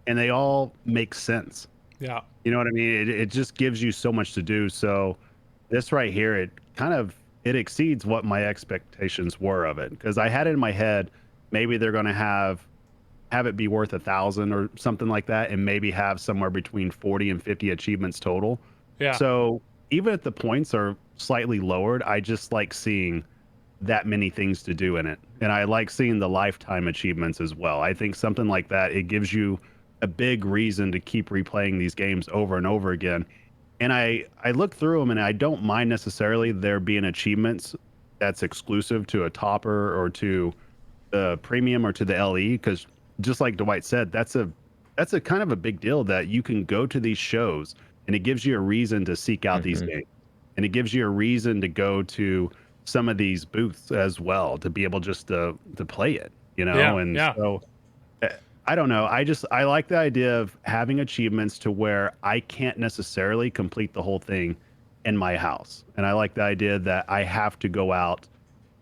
And they all make sense. Yeah. You know what I mean? It just gives you so much to do. So this right here, it exceeds what my expectations were of it. Because I had it in my head, maybe they're going to have it be worth 1,000 or something like that, and maybe have somewhere between 40 and 50 achievements total. Yeah. So even if the points are slightly lowered, I just like seeing that many things to do in it. And I like seeing the lifetime achievements as well. I think something like that, it gives you a big reason to keep replaying these games over and over again. And I look through them, and I don't mind necessarily there being achievements that's exclusive to a topper or to the premium or to the LE, because just like Dwight said, that's a kind of a big deal that you can go to these shows, and it gives you a reason to seek out these games, and it gives you a reason to go to some of these booths as well, to be able just to play it, you know. So I don't know, I like the idea of having achievements to where I can't necessarily complete the whole thing in my house. And I like the idea that I have to go out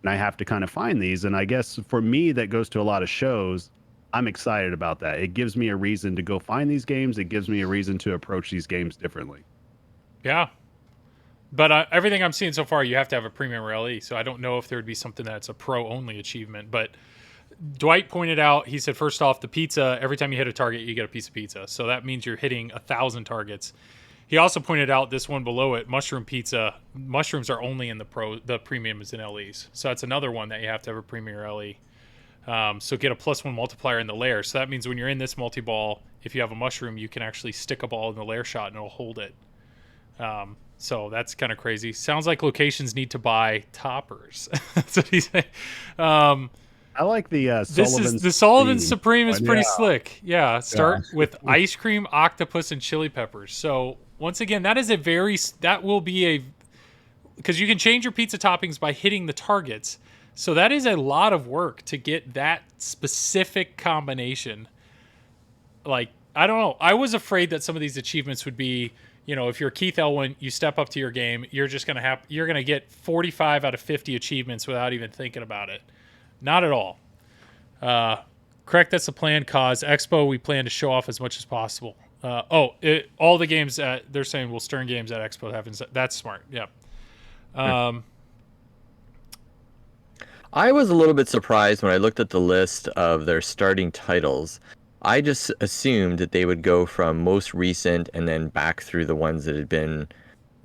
and I have to kind of find these. And I guess for me, that goes to a lot of shows. I'm excited about that. It gives me a reason to go find these games. It gives me a reason to approach these games differently. Yeah. But everything I'm seeing so far, you have to have a premium rally. So I don't know if there would be something that's a pro-only achievement. But Dwight pointed out, he said, first off, the pizza, every time you hit a target, you get a piece of pizza. So that means you're hitting 1,000 targets. He also pointed out this one below it, mushroom pizza. Mushrooms are only in the premium is in LEs. So that's another one that you have to have a premium LE. So get a +1 multiplier in the lair. So that means when you're in this multi-ball, if you have a mushroom, you can actually stick a ball in the lair shot and it'll hold it. So that's kind of crazy. Sounds like locations need to buy toppers. That's what he's saying. I like the Sullivan Supreme is pretty slick. Yeah, start with ice cream, octopus, and chili peppers. So once again, because you can change your pizza toppings by hitting the targets. So that is a lot of work to get that specific combination. Like, I don't know. I was afraid that some of these achievements would be, if you're Keith Elwin, you step up to your game, you're going to get 45 out of 50 achievements without even thinking about it. Not at all. Correct, that's the plan, cause Expo, we plan to show off as much as possible. All the games they're saying will Stern games at Expo happens. That's smart. Yep. I was a little bit surprised when I looked at the list of their starting titles. I just assumed that they would go from most recent and then back through the ones that had been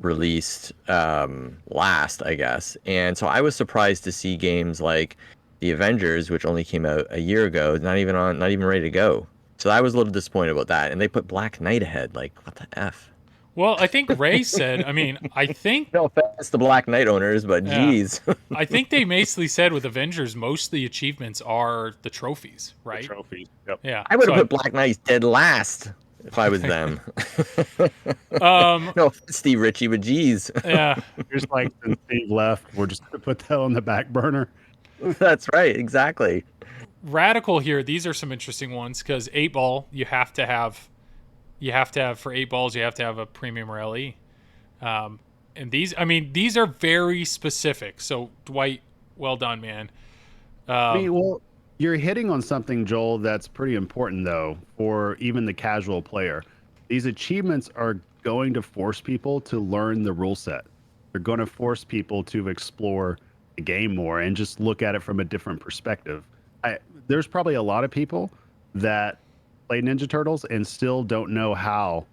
released last, I guess. And so I was surprised to see games like The Avengers, which only came out a year ago, not even ready to go. So I was a little disappointed about that. And they put Black Knight ahead. Like, what the F? Well, I think Ray said, I think... No offense to Black Knight owners, but geez. I think they basically said with Avengers, most of the achievements are the trophies, right? The trophies, yep. Yeah. I would have put Black Knight dead last if I was them. No offense, Steve Ritchie, but geez. Yeah. Just like since Steve left, we're just going to put that on the back burner. That's right, exactly. Radical here, these are some interesting ones, because 8-ball, you have to have for 8 balls, you have to have a premium rally. And these are very specific. So Dwight, well done, man. Well, you're hitting on something, Joel, that's pretty important though, for even the casual player. These achievements are going to force people to learn the rule set. They're going to force people to explore the game more and just look at it from a different perspective. There's probably a lot of people that play Ninja Turtles and still don't know how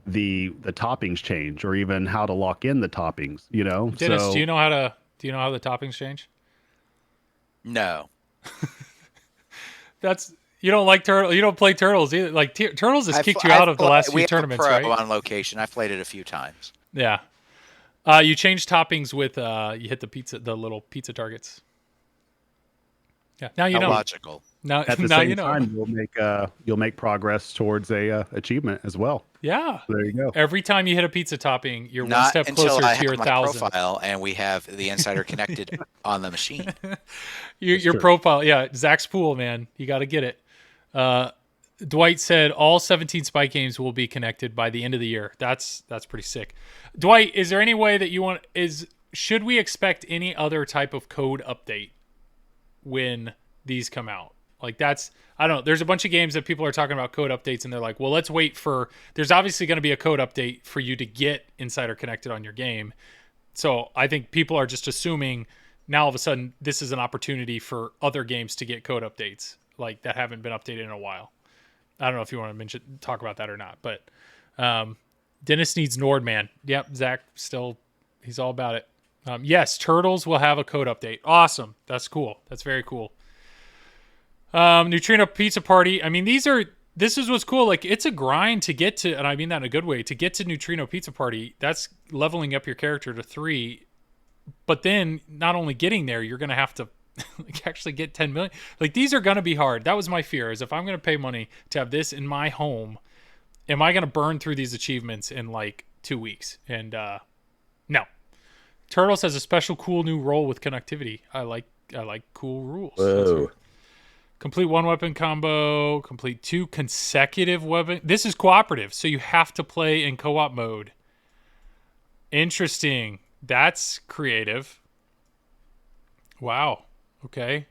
the toppings change or even how to lock in the toppings, Dennis, do you know how the toppings change? No. You don't like turtle. You don't play Turtles either. Like Turtles has kicked you out of the last few tournaments, right? right? On location, I've played it a few times. Yeah. You change toppings with you hit the little pizza targets. Yeah. Now you know. Logical. Now, at the same time, you'll make progress towards a achievement as well. Yeah. So there you go. Every time you hit a pizza topping, you're Not one step closer to your 1,000. Profile, and we have the insider connected on the machine. Your profile, yeah. Zach's pool, man. You got to get it. Dwight said all 17 Spike games will be connected by the end of the year. That's pretty sick. Dwight, is there any way that should we expect any other type of code update when these come out? Like I don't know. There's a bunch of games that people are talking about code updates and they're like, well, let's wait there's obviously going to be a code update for you to get Insider connected on your game. So I think people are just assuming now all of a sudden this is an opportunity for other games to get code updates like that haven't been updated in a while. I don't know if you want to talk about that or not, but Dennis needs Nordman. Yep. Zach he's all about it. Yes, Turtles will have a code update. Awesome. That's cool. That's very cool. Neutrino Pizza Party. This is what's cool. Like, it's a grind to get to, and I mean that in a good way, to get to Neutrino Pizza Party. That's leveling up your character to 3. But then, not only getting there, you're going to have to actually get 10 million. Like, these are going to be hard. That was my fear, is if I'm going to pay money to have this in my home, am I going to burn through these achievements in, 2 weeks? And, no. Turtles has a special cool new role with connectivity. I like cool rules. Whoa. Complete 1 weapon combo. Complete 2 consecutive weapon. This is cooperative, so you have to play in co-op mode. Interesting. That's creative. Wow. Okay.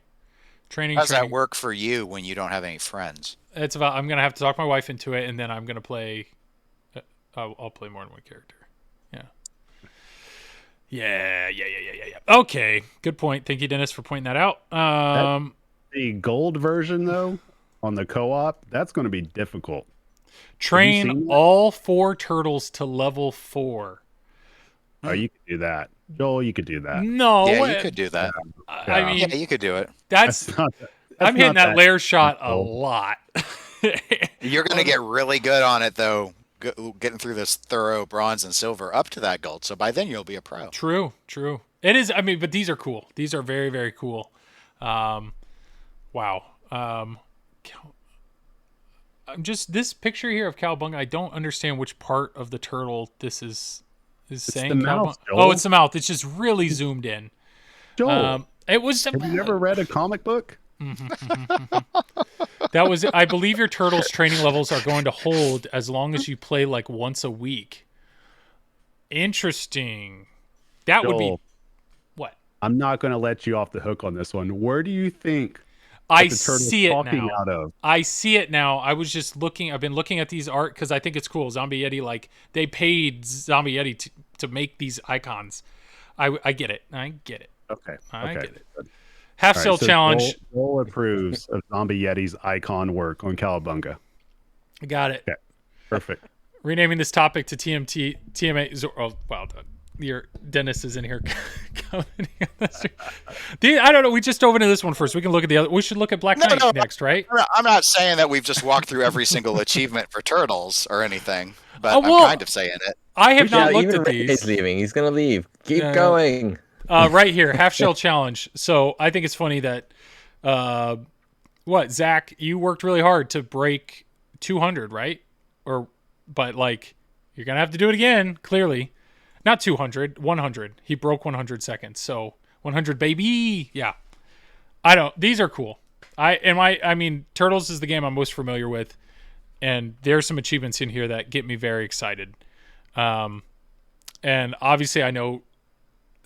Training. How does that work for you when you don't have any friends? It's about. I'm gonna have to talk my wife into it, and then I'm gonna play. I'll play more than one character. Yeah. Okay. Good point. Thank you, Dennis, for pointing that out. The gold version, though, on the co-op, that's going to be difficult. Train all 4 turtles to level 4. Oh, you could do that. Joel, you could do that. No. Yeah, you could do that. I mean, yeah, you could do it. I'm hitting that lair shot a lot. You're going to get really good on it, though, getting through this thorough bronze and silver up to that gold. So by then you'll be a pro. True. It is. I mean, but these are cool. These are very, very cool. Wow. I'm just this picture here of Cowabunga. I don't understand which part of the turtle this is saying. The mouth, oh, it's the mouth. It's just really zoomed in. Joel, it was. Have you ever read a comic book? That was. I believe your turtle's training levels are going to hold as long as you play like once a week. Interesting. That Joel, would be what? I'm not going to let you off the hook on this one. Where do you think I the turtle's see it talking now. out of? I see it now. I was just looking. I've been looking at these art because I think it's cool. Zombie Yeti, like they paid Zombie Yeti to make these icons. I get it. I get it. Okay. I okay. get it. Half All Cell right, so Challenge. Joel approves of Zombie Yeti's icon work on Cowabunga. Got it. Okay. Perfect. Renaming this topic to TMA. Oh, wow. Your Dennis is in here. I don't know. We just dove into this one first. We can look at the other. We should look at Black Knight next, right? I'm not saying that we've just walked through every single achievement for turtles or anything, but Oh, well, I'm kind of saying it. I have not looked at Ray these. is leaving. He's gonna leave. Keep going. Right here, Half Shell Challenge. So I think it's funny that, Zach, you worked really hard to break 200, right? But like, you're gonna have to do it again. Clearly, not 200, 100. He broke 100 seconds. So 100, baby. Yeah. These are cool. I mean, Turtles is the game I'm most familiar with, and there's some achievements in here that get me very excited. And obviously, I know.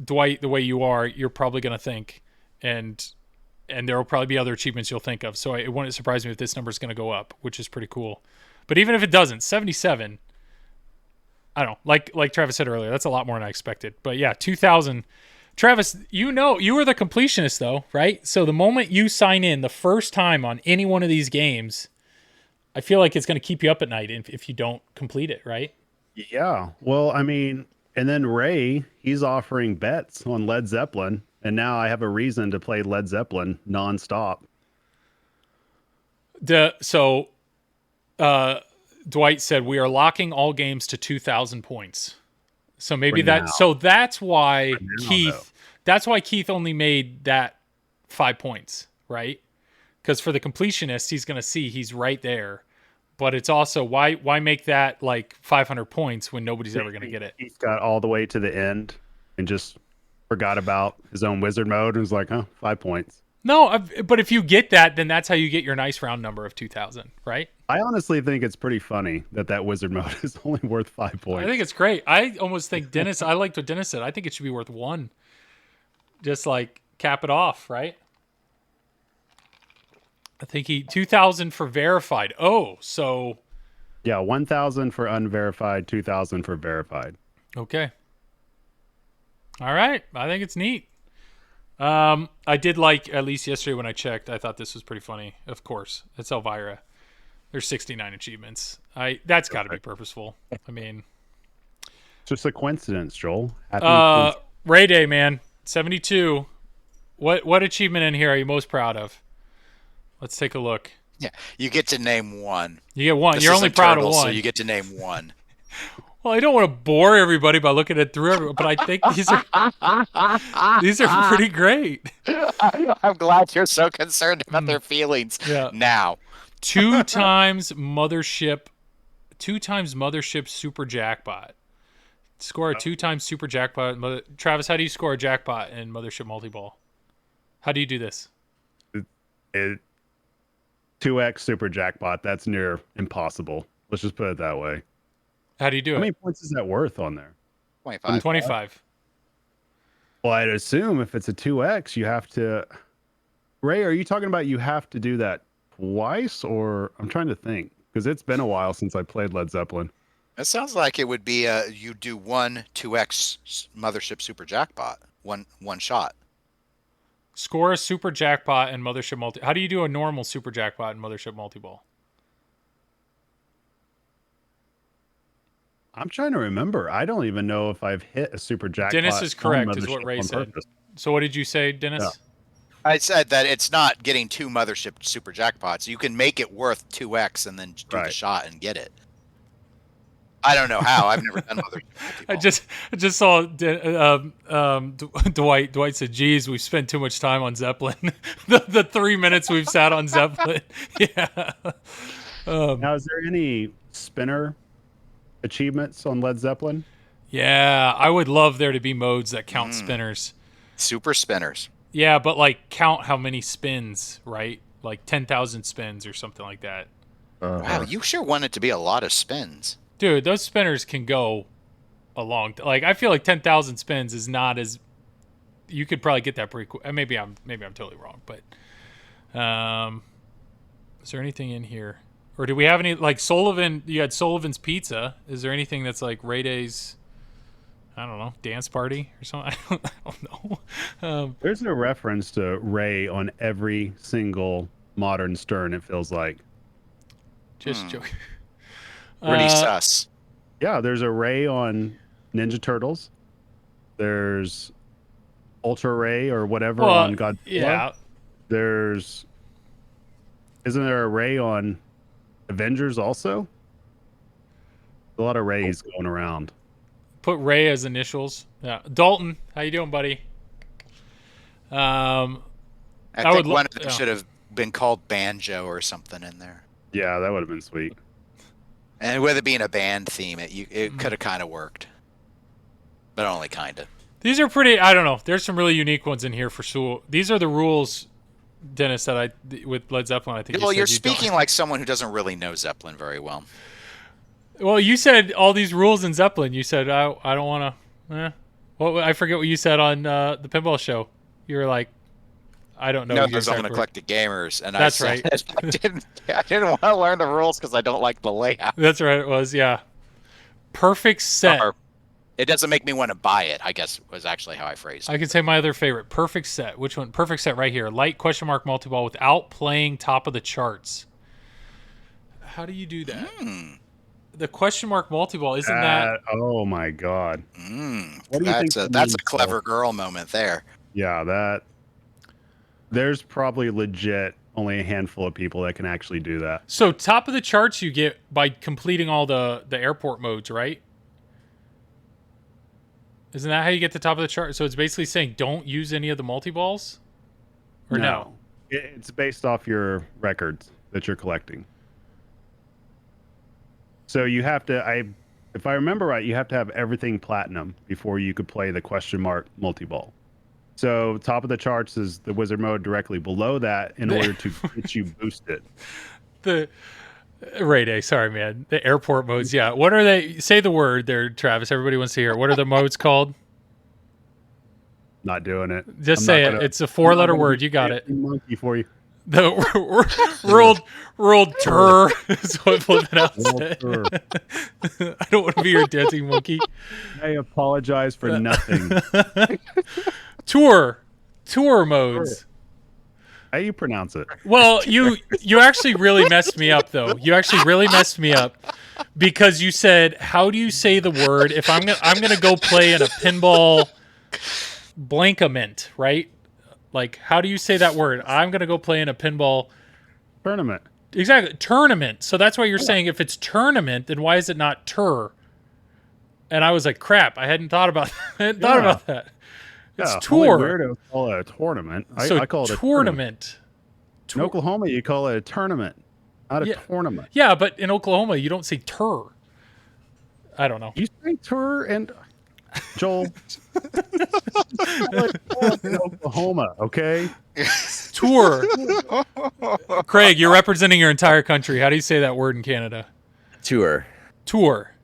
Dwight, the way you are, you're probably going to think, and there will probably be other achievements you'll think of. So it wouldn't surprise me if this number is going to go up, which is pretty cool. But even if it doesn't, 77, I don't know. Like Travis said earlier, that's a lot more than I expected. But yeah, 2,000. Travis, you were the completionist though, right? So the moment you sign in the first time on any one of these games, I feel like it's going to keep you up at night if you don't complete it, right? Yeah. Well, I mean, and then Ray, he's offering bets on Led Zeppelin, and now I have a reason to play Led Zeppelin nonstop. Dwight said we are locking all games to 2,000 points. So maybe that's why Keith only made that 5 points, right? Because for the completionist, he's going to see he's right there. But it's also why make that like 500 points when nobody's ever going to get it? He's got all the way to the end and just forgot about his own wizard mode and was like, 5 points. No, but if you get that, then that's how you get your nice round number of 2,000, right? I honestly think it's pretty funny that wizard mode is only worth 5 points. I think it's great. I almost think Dennis, I liked what Dennis said. I think it should be worth 1. Just like cap it off, right? I think 2,000 for verified. Oh, so. Yeah, 1,000 for unverified, 2,000 for verified. Okay. All right. I think it's neat. I did like, at least yesterday when I checked, I thought this was pretty funny. Of course, it's Elvira. There's 69 achievements. That's got to be purposeful. I mean, it's just a coincidence, Joel. Happy Ray Day, man, 72. What achievement in here are you most proud of? Let's take a look. Yeah, you get to name one. You get one. This You're only proud of Turtles, one. so you get to name one. Well, I don't want to bore everybody by looking at through everyone, but I think these are pretty great. I'm glad you're so concerned about their feelings now. 2 times Mothership Super Jackpot. Score a 2 times Super Jackpot. Travis, how do you score a jackpot in Mothership Multiball? How do you do this? 2x Super Jackpot. That's near impossible. Let's just put it that way. How do you do it? How many points is that worth on there? 25. 25. Well, I'd assume if it's a 2X, you have to. Ray, are you talking about you have to do that twice, or I'm trying to think because it's been a while since I played Led Zeppelin. It sounds like it would be you do one 2X Mothership Super Jackpot, one shot. Score a super jackpot and Mothership multi. How do you do a normal super jackpot and Mothership multi-ball? I'm trying to remember. I don't even know if I've hit a super jackpot. Dennis is on correct, is Mothership what Ray on said. purpose. So what did you say, Dennis? Yeah. I said that it's not getting 2 Mothership Super Jackpots. You can make it worth 2X and then do the Right. shot and get it. I don't know how. I've never done Mothership I multi-ball. just saw Dwight. Dwight said, "Geez, we've spent too much time on Zeppelin. the 3 minutes we've sat on Zeppelin." Yeah. Now, is there any spinner achievements on Led Zeppelin? Yeah, I would love there to be modes that count spinners. Super spinners. Yeah, but like count how many spins, right? Like 10,000 spins or something like that. Wow, you sure want it to be a lot of spins. Dude, those spinners can go a long like I feel like 10,000 spins is not as you could probably get that pretty quick. Maybe I'm totally wrong, but is there anything in here? Or do we have any like Sullivan, you had Sullivan's Pizza. Is there anything that's like Ray Day's I don't know, dance party or something? I don't know. There's a reference to Ray on every single modern Stern, it feels like. Just joking. Pretty sus. Yeah, there's a Ray on Ninja Turtles. There's Ultra Ray or whatever on Godzilla. Yeah. Isn't there a Ray on Avengers also? A lot of Rays going around. Put Ray as initials. Yeah. Dalton, how you doing, buddy? I think one of them should have been called Banjo or something in there. Yeah, that would have been sweet. And with it being a band theme, it could have kind of worked. But only kind of. These are pretty, I don't know. There's some really unique ones in here for sure. These are the rules, Dennis, that with Led Zeppelin, I think. Well, you're speaking like someone who doesn't really know Zeppelin very well. Well, you said all these rules in Zeppelin. You said, I don't want to, well, I forget what you said on the Pinball Show. You were like, I don't know. No, there's on Eclectic Gamers. And That's I said, right. I didn't want to learn the rules because I don't like the layout. That's right, it was, yeah. Perfect set. Or, it doesn't make me want to buy it, I guess was actually how I phrased it. I can say my other favorite. Perfect set. Which one? Perfect set right here. Light question mark multi-ball without playing top of the charts. How do you do that? The question mark multi-ball, isn't that... Oh, my God. What do you think that's a clever girl moment there. Yeah, there's probably legit only a handful of people that can actually do that. So top of the charts you get by completing all the airport modes, right? Isn't that how you get to top of the chart? So it's basically saying don't use any of the multi-balls? Or no? It's based off your records that you're collecting. So you have to, if I remember right, you have to have everything platinum before you could play the question mark multi-ball. So top of the charts is the wizard mode directly below that in order to get you boosted. The Ray Day, sorry man. The airport modes, yeah. What are they? Say the word there, Travis. Everybody wants to hear it. What are the modes called? Not doing it. Just say it. It's a 4-letter word. You got it. Monkey for you. The world tour is what flipping out said. I don't want to be your dancing monkey. I apologize for nothing. Tour modes. How you pronounce it? Well, you actually really messed me up though. You actually really messed me up because you said, "How do you say the word?" If I'm gonna go play in a pinball blankament, right? Like, how do you say that word? I'm gonna go play in a pinball tournament. Exactly, tournament. So that's why you're saying if it's tournament, then why is it not tour? And I was like, crap, I hadn't thought about that. It's tour. Weirdos call it a tournament. So I call it a tournament. In Oklahoma, you call it a tournament, not a tournament. Yeah, but in Oklahoma, you don't say tour. I don't know. You say tour and Joel. In Oklahoma, okay? Tour. Craig, you're representing your entire country. How do you say that word in Canada? Tour. Tour.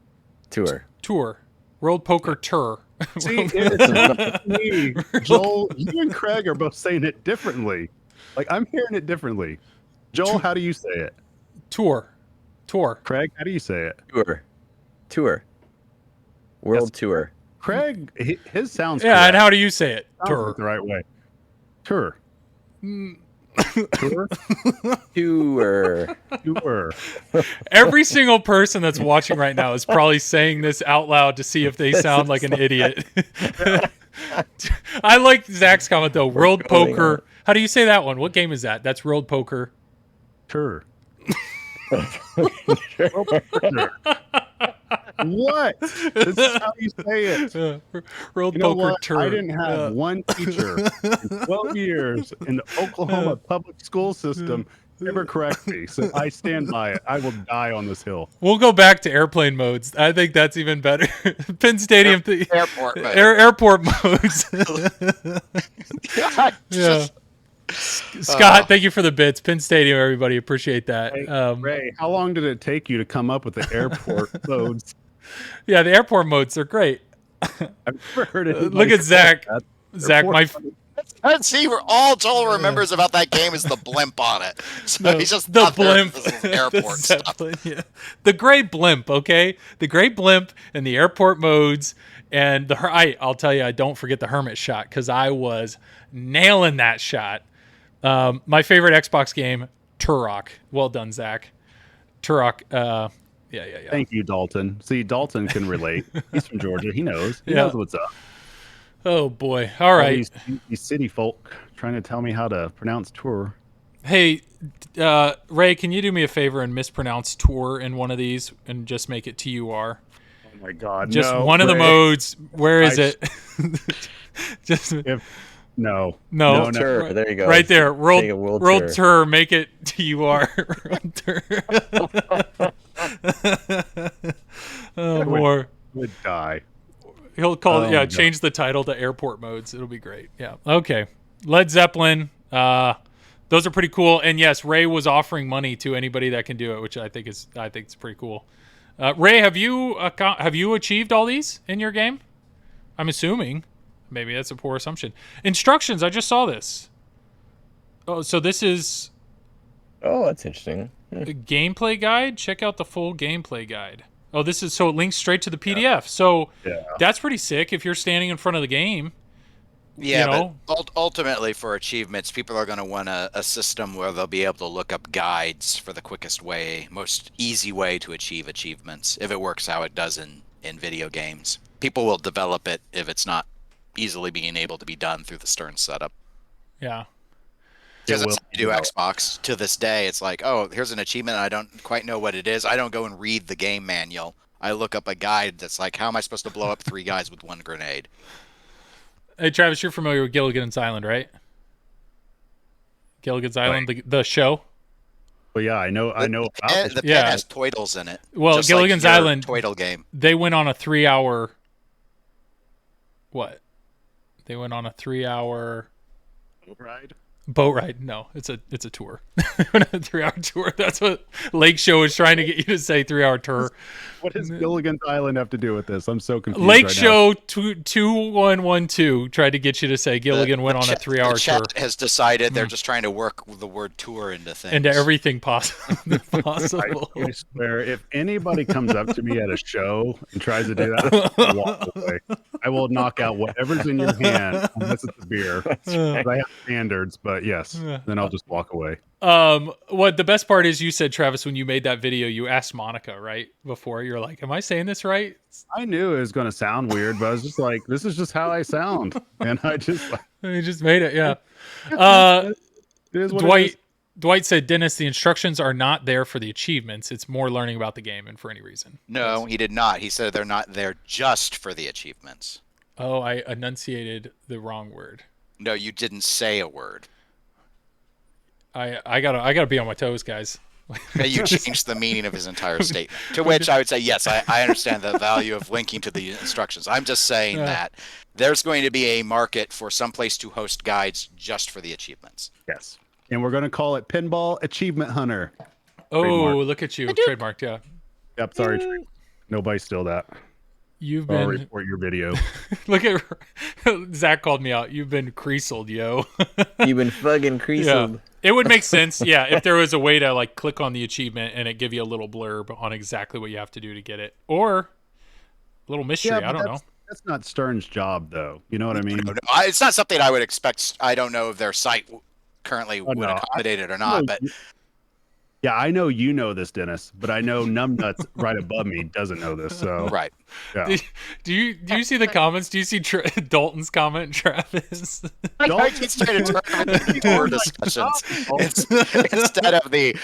Tour. Tour. World Poker Tour. See, it's me, Joel. You and Craig are both saying it differently. Like I'm hearing it differently. Joel, how do you say it? Tour. Craig, how do you say it? Tour. World Tour. Craig, his sounds. Yeah, correct. and how do you say it? Sounds Tour. like the right way. Tour. Tour. Every single person that's watching right now is probably saying this out loud to see if they sound like an idiot. I like Zach's comment though. World Poker. How do you say that one? What game is that? That's World Poker. Tour. What? This is how you say it. World You know Poker what? Tour. I didn't have one teacher in 12 years in the Oklahoma public school system ever correct me. So I stand by it. I will die on this hill. We'll go back to airplane modes. I think that's even better. Penn Stadium. Airport mode. Airport modes. Yeah. Scott, thank you for the bits. Penn Stadium, everybody. Appreciate that. Hey, Ray, how long did it take you to come up with the airport modes? Yeah, the airport modes are great. I've never heard it. Look at Zach. Zach, See, all Joel remembers about that game is the blimp on it. So he's just the out there blimp, with this airport stuff. Yeah. The gray blimp, okay, the gray blimp and the airport modes, and I'll tell you, I don't forget the hermit shot because I was nailing that shot. My favorite Xbox game, Turok. Well done, Zach. Turok. Yeah. Thank you, Dalton. See, Dalton can relate. He's from Georgia. He knows. He knows what's up. Oh boy. All right. These city folk trying to tell me how to pronounce tour. Hey, Ray, can you do me a favor and mispronounce tour in one of these and just make it TUR? Oh my God! Just no, one of the Ray. modes. Where is it? Just no. Tour. There you go. right there. Take a World Tour. Make it TUR. World Tour. Oh, more. Would die. He'll call it. Yeah, God. change the title to airport modes. It'll be great. Yeah. Okay. Led Zeppelin. Those are pretty cool. And yes, Ray was offering money to anybody that can do it, which I think it's pretty cool. Ray, have you achieved all these in your game? I'm assuming. Maybe that's a poor assumption. Instructions. I just saw this. Oh, so this is Oh, that's interesting. a gameplay guide. Check out the full gameplay guide. Oh, this is so it links straight to the PDF. So that's pretty sick if you're standing in front of the game. Yeah, you know? but ultimately for achievements, people are going to want a system where they'll be able to look up guides for the quickest way, most easy way to achieve achievements, if it works how it does in video games. People will develop it if it's not easily being able to be done through the Stern setup. Yeah. Because that's how you do Xbox to this day. It's like, oh, here's an achievement. I don't quite know what it is. I don't go and read the game manual. I look up a guide that's like, how am I supposed to blow up 3 guys with 1 grenade? Hey, Travis, you're familiar with Gilligan's Island, right? Gilligan's Island, the show? Well, yeah, I know. The pen has toidles in it. Well, just Gilligan's like your Island toidle game. They went on a 3-hour. What? They went on a 3-hour Ride. boat ride. No, it's a tour. They went on a 3-hour tour. That's what Lake Show is trying to get you to say. 3-hour tour. What does Gilligan's Island have to do with this? I'm so confused. Lake right Show 2112 tried to get you to say Gilligan went on a 3-hour the tour. chat has decided they're just trying to work the word tour into things. Into everything possible. I swear, if anybody comes up to me at a show and tries to do that, I'll walk away. I will knock out whatever's in your hand, unless it's a beer. I have standards, but yes, then I'll just walk away. What the best part is, you said, Travis, when you made that video, you asked Monica, right? Before, you're like, am I saying this right? I knew it was going to sound weird, but I was just like, this is just how I sound. And I just You just made it, yeah. it is what it is. Dwight said, Dennis, the instructions are not there for the achievements. It's more learning about the game and for any reason. No, he did not. He said they're not there just for the achievements. Oh, I enunciated the wrong word. No, you didn't say a word. I gotta be on my toes, guys. You changed the meaning of his entire statement. To which I would say, yes, I understand the value of linking to the instructions. I'm just saying that there's going to be a market for some place to host guides just for the achievements. Yes. And we're going to call it Pinball Achievement Hunter. Oh, Trademark. look at you. Trademarked, yeah. Yep, sorry. Nobody steal that. You've I'll been report your video. look at Zach called me out. You've been creaseled, yo. You've been fucking creaseled. Yeah. It would make sense, yeah, if there was a way to like click on the achievement and it give you a little blurb on exactly what you have to do to get it, or a little mystery. I don't know. That's not Stern's job, though. You know what I mean? No, it's not something I would expect. I don't know if their site currently would accommodate it or not, but yeah, I know you know this, Dennis, but I know Numbnuts right above me doesn't know this. So right. Yeah. Do you see the comments? Do you see Dalton's comment, Travis? I keep trying to turn it into more discussions instead of the.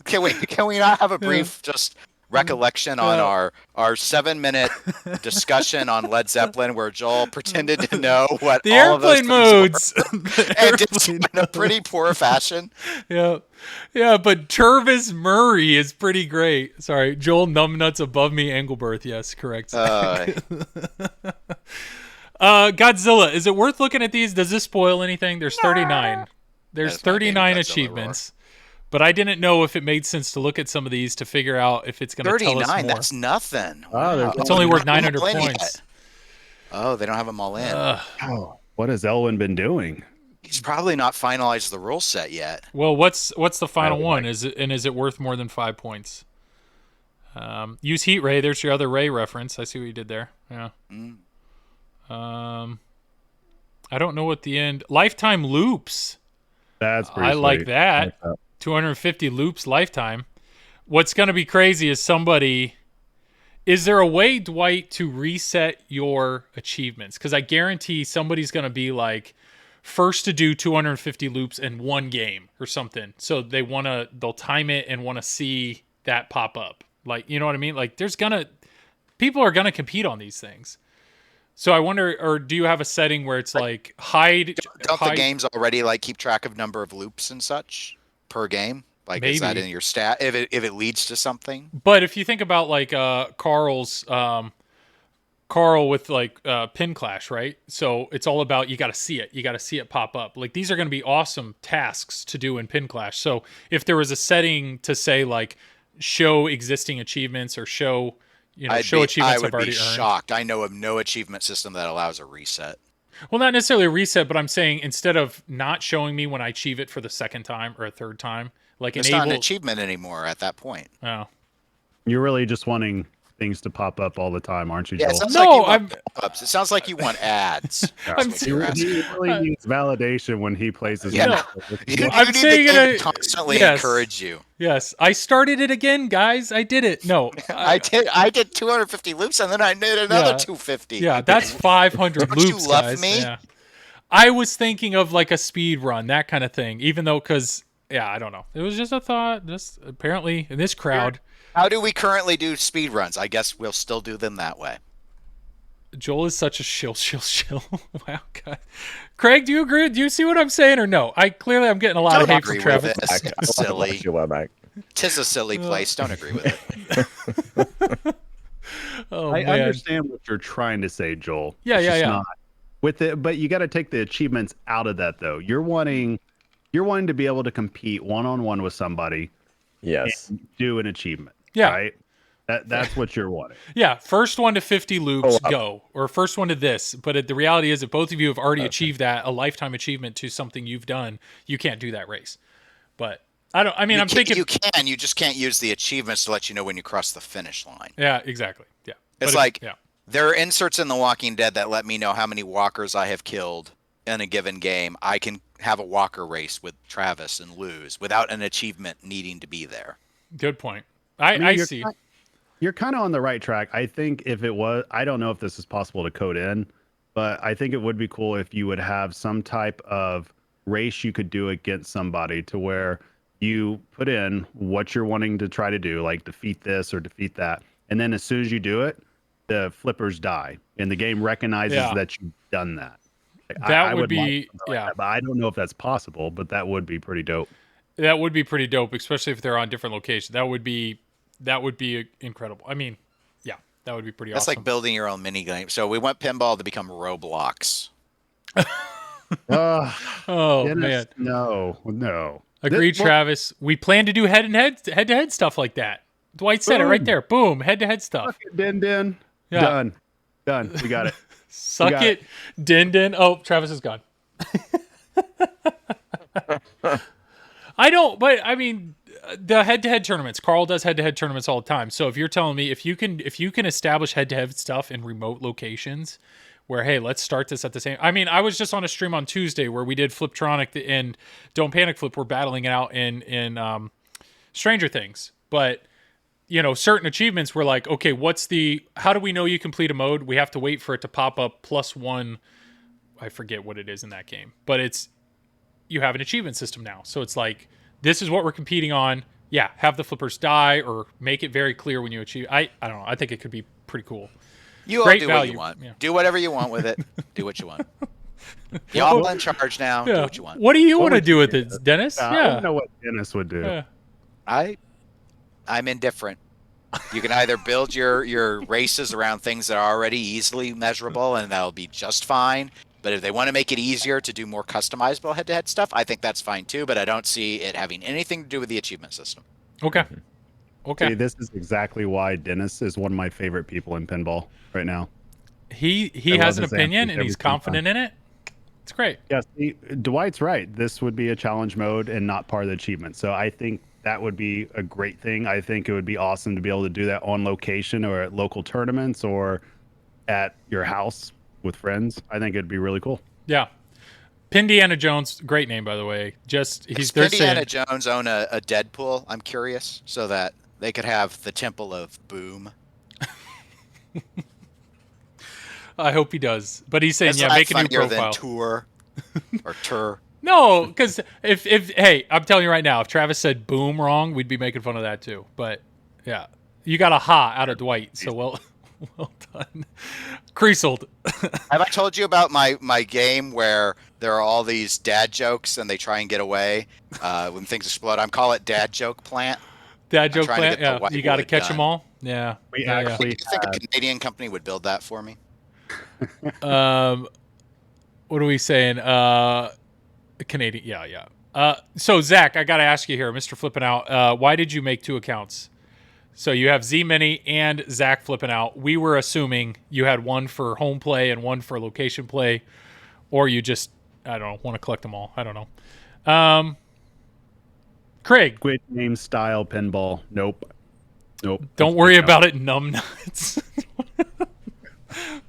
Can we not have a brief just recollection on our 7-minute discussion on Led Zeppelin where Joel pretended to know what the all of those airplane modes and did so in a pretty poor fashion. Yeah, but Tervis Murie is pretty great. Sorry, Joel Numbnuts above me, Engelberth. Yes, correct. Godzilla. Is it worth looking at these? Does this spoil anything? There's 39. There's 39 achievements. But I didn't know if it made sense to look at some of these to figure out if it's going to tell us more. 39, that's nothing. Wow. It's only worth 900 points. Oh, they don't have them all in. What has Elwin been doing? He's probably not finalized the rule set yet. Well, what's the final one? Is it worth more than 5 points? Use Heat Ray. There's your other Ray reference. I see what you did there. Yeah. I don't know what the end. Lifetime loops. That's pretty sweet. like that. 250 loops lifetime. What's going to be crazy is is there a way, Dwight, to reset your achievements? Because I guarantee somebody's going to be like first to do 250 loops in one game or something. So they'll time it and want to see that pop up. Like, you know what I mean? Like people are going to compete on these things. So I wonder, or do you have a setting where it's like hide? Don't the games already like keep track of number of loops and such per game? Like, maybe. Is that in your stat if it leads to something? But if you think about like Carl with like Pin Clash, right? So it's all about you got to see it. You got to see it pop up. Like these are going to be awesome tasks to do in Pin Clash. So if there was a setting to say like show existing achievements or show achievements I've already earned. I would be shocked. I know of no achievement system that allows a reset. Well, not necessarily a reset, but I'm saying instead of not showing me when I achieve it for the second time or a third time, like it's not an achievement anymore at that point. Oh, you're really just wanting things to pop up all the time, aren't you, Joel? Yeah, it sounds like you want ads. He really needs validation when he plays this. Yeah. I'm saying it constantly encourage you. Yes, I started it again, guys. I did it. No, I did 250 loops and then I did another 250. Yeah, that's 500 loops. You love guys. me? Yeah. I was thinking of like a speed run, that kind of thing. Even though, I don't know. It was just a thought. Just apparently in this crowd. How do we currently do speed runs? I guess we'll still do them that way. Joel is such a shill. Wow, God. Craig, do you agree? Do you see what I'm saying or no? I'm getting a lot of hate from Travis. It's silly. Tis a silly place. Don't agree with it. I understand what you're trying to say, Joel. Yeah. Not with it, but you got to take the achievements out of that, though. You're wanting to be able to compete one-on-one with somebody. Yes. And do an achievement. Yeah. Right? That's what you're wanting. Yeah. First one to 50 loops, go. Or first one to this. But the reality is, if both of you have already achieved a lifetime achievement to something you've done, you can't do that race. But I'm thinking. You can. You just can't use the achievements to let you know when you cross the finish line. Yeah, exactly. Yeah. It's there are inserts in The Walking Dead that let me know how many walkers I have killed in a given game. I can have a walker race with Travis and lose without an achievement needing to be there. Good point. I see. You're kind of on the right track. I think if it was, I don't know if this is possible to code in, but I think it would be cool if you would have some type of race you could do against somebody to where you put in what you're wanting to try to do, like defeat this or defeat that. And then as soon as you do it, the flippers die and the game recognizes that you've done that. That would be, but I don't know if that's possible, but that would be pretty dope. That would be pretty dope, especially if they're on different locations. That would be incredible. I mean, that would be pretty awesome. That's like building your own mini game. So we want pinball to become Roblox. Man. No. Agreed, Travis. We plan to do head-to-head stuff like that. Dwight said it right there. Boom, head-to-head stuff. Den. Yeah. Done. Done. We got it. Suck it, Din Din. Oh, Travis is gone. I don't, but I mean, the head-to-head tournaments. Carl does head-to-head tournaments all the time. So if you're telling me if you can establish head-to-head stuff in remote locations, where hey, let's start this at the same. I mean, I was just on a stream on Tuesday where we did Fliptronic and Don't Panic Flip. We're battling it out in Stranger Things, but certain achievements were like, okay, how do we know you complete a mode? We have to wait for it to pop up +1. I forget what it is in that game, but you have an achievement system now. So it's like, this is what we're competing on. Yeah. Have the flippers die or make it very clear when you achieve. I don't know. I think it could be pretty cool. You all do what you want. Yeah. Do whatever you want with it. Do what you want. Y'all in charge now. Yeah. Do what you want. What do you want to do with it, Dennis? I don't know what Dennis would do. Yeah. I'm indifferent. You can either build your races around things that are already easily measurable, and that'll be just fine. But if they want to make it easier to do more customizable head-to-head stuff, I think that's fine too. But I don't see it having anything to do with the achievement system. Okay. Okay. See, this is exactly why Dennis is one of my favorite people in pinball right now. He has an opinion and he's confident in it. It's great. Yeah, see, Dwight's right. This would be a challenge mode and not part of the achievement. So I think that would be a great thing. I think it would be awesome to be able to do that on location or at local tournaments or at your house with friends. I think it'd be really cool. Yeah. Pindiana Jones, great name, by the way. Does Pindiana Jones own a Deadpool? I'm curious, so that they could have the Temple of Boom. I hope he does. But he's saying, make a new profile. Than Tour or Tur. No, because if hey, I'm telling you right now, if Travis said boom wrong, we'd be making fun of that too. But yeah, you got a ha out of Dwight, so well done. Kriesel. Have I told you about my game where there are all these dad jokes and they try and get away when things explode? I call it Dad Joke Plant. Dad Joke Plant, yeah. You got to catch them all. Yeah. Do you think a Canadian company would build that for me? What are we saying? Canadian, yeah. So Zach, I got to ask you here, Mr. Flipping Out. Why did you make 2 accounts? So you have Z Mini and Zach Flipping Out. We were assuming you had one for home play and one for location play, or you just, I don't know, want to collect them all. I don't know. Craig. Squid Game style pinball. Nope. Don't worry about it, numbnuts.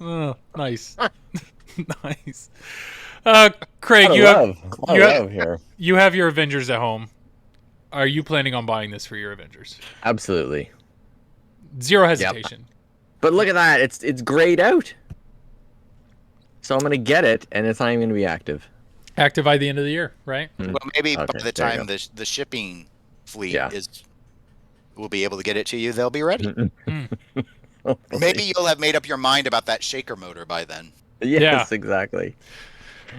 Oh, nice. Nice. Craig, you have your Avengers at home. Are you planning on buying this for your Avengers? Absolutely. Zero hesitation. Yep. But look at that. It's grayed out. So I'm going to get it, and it's not even going to be active. Active by the end of the year, right? Well, maybe by the time the shipping fleet will be able to get it to you, they'll be ready. Maybe you'll have made up your mind about that shaker motor by then. Yes, exactly.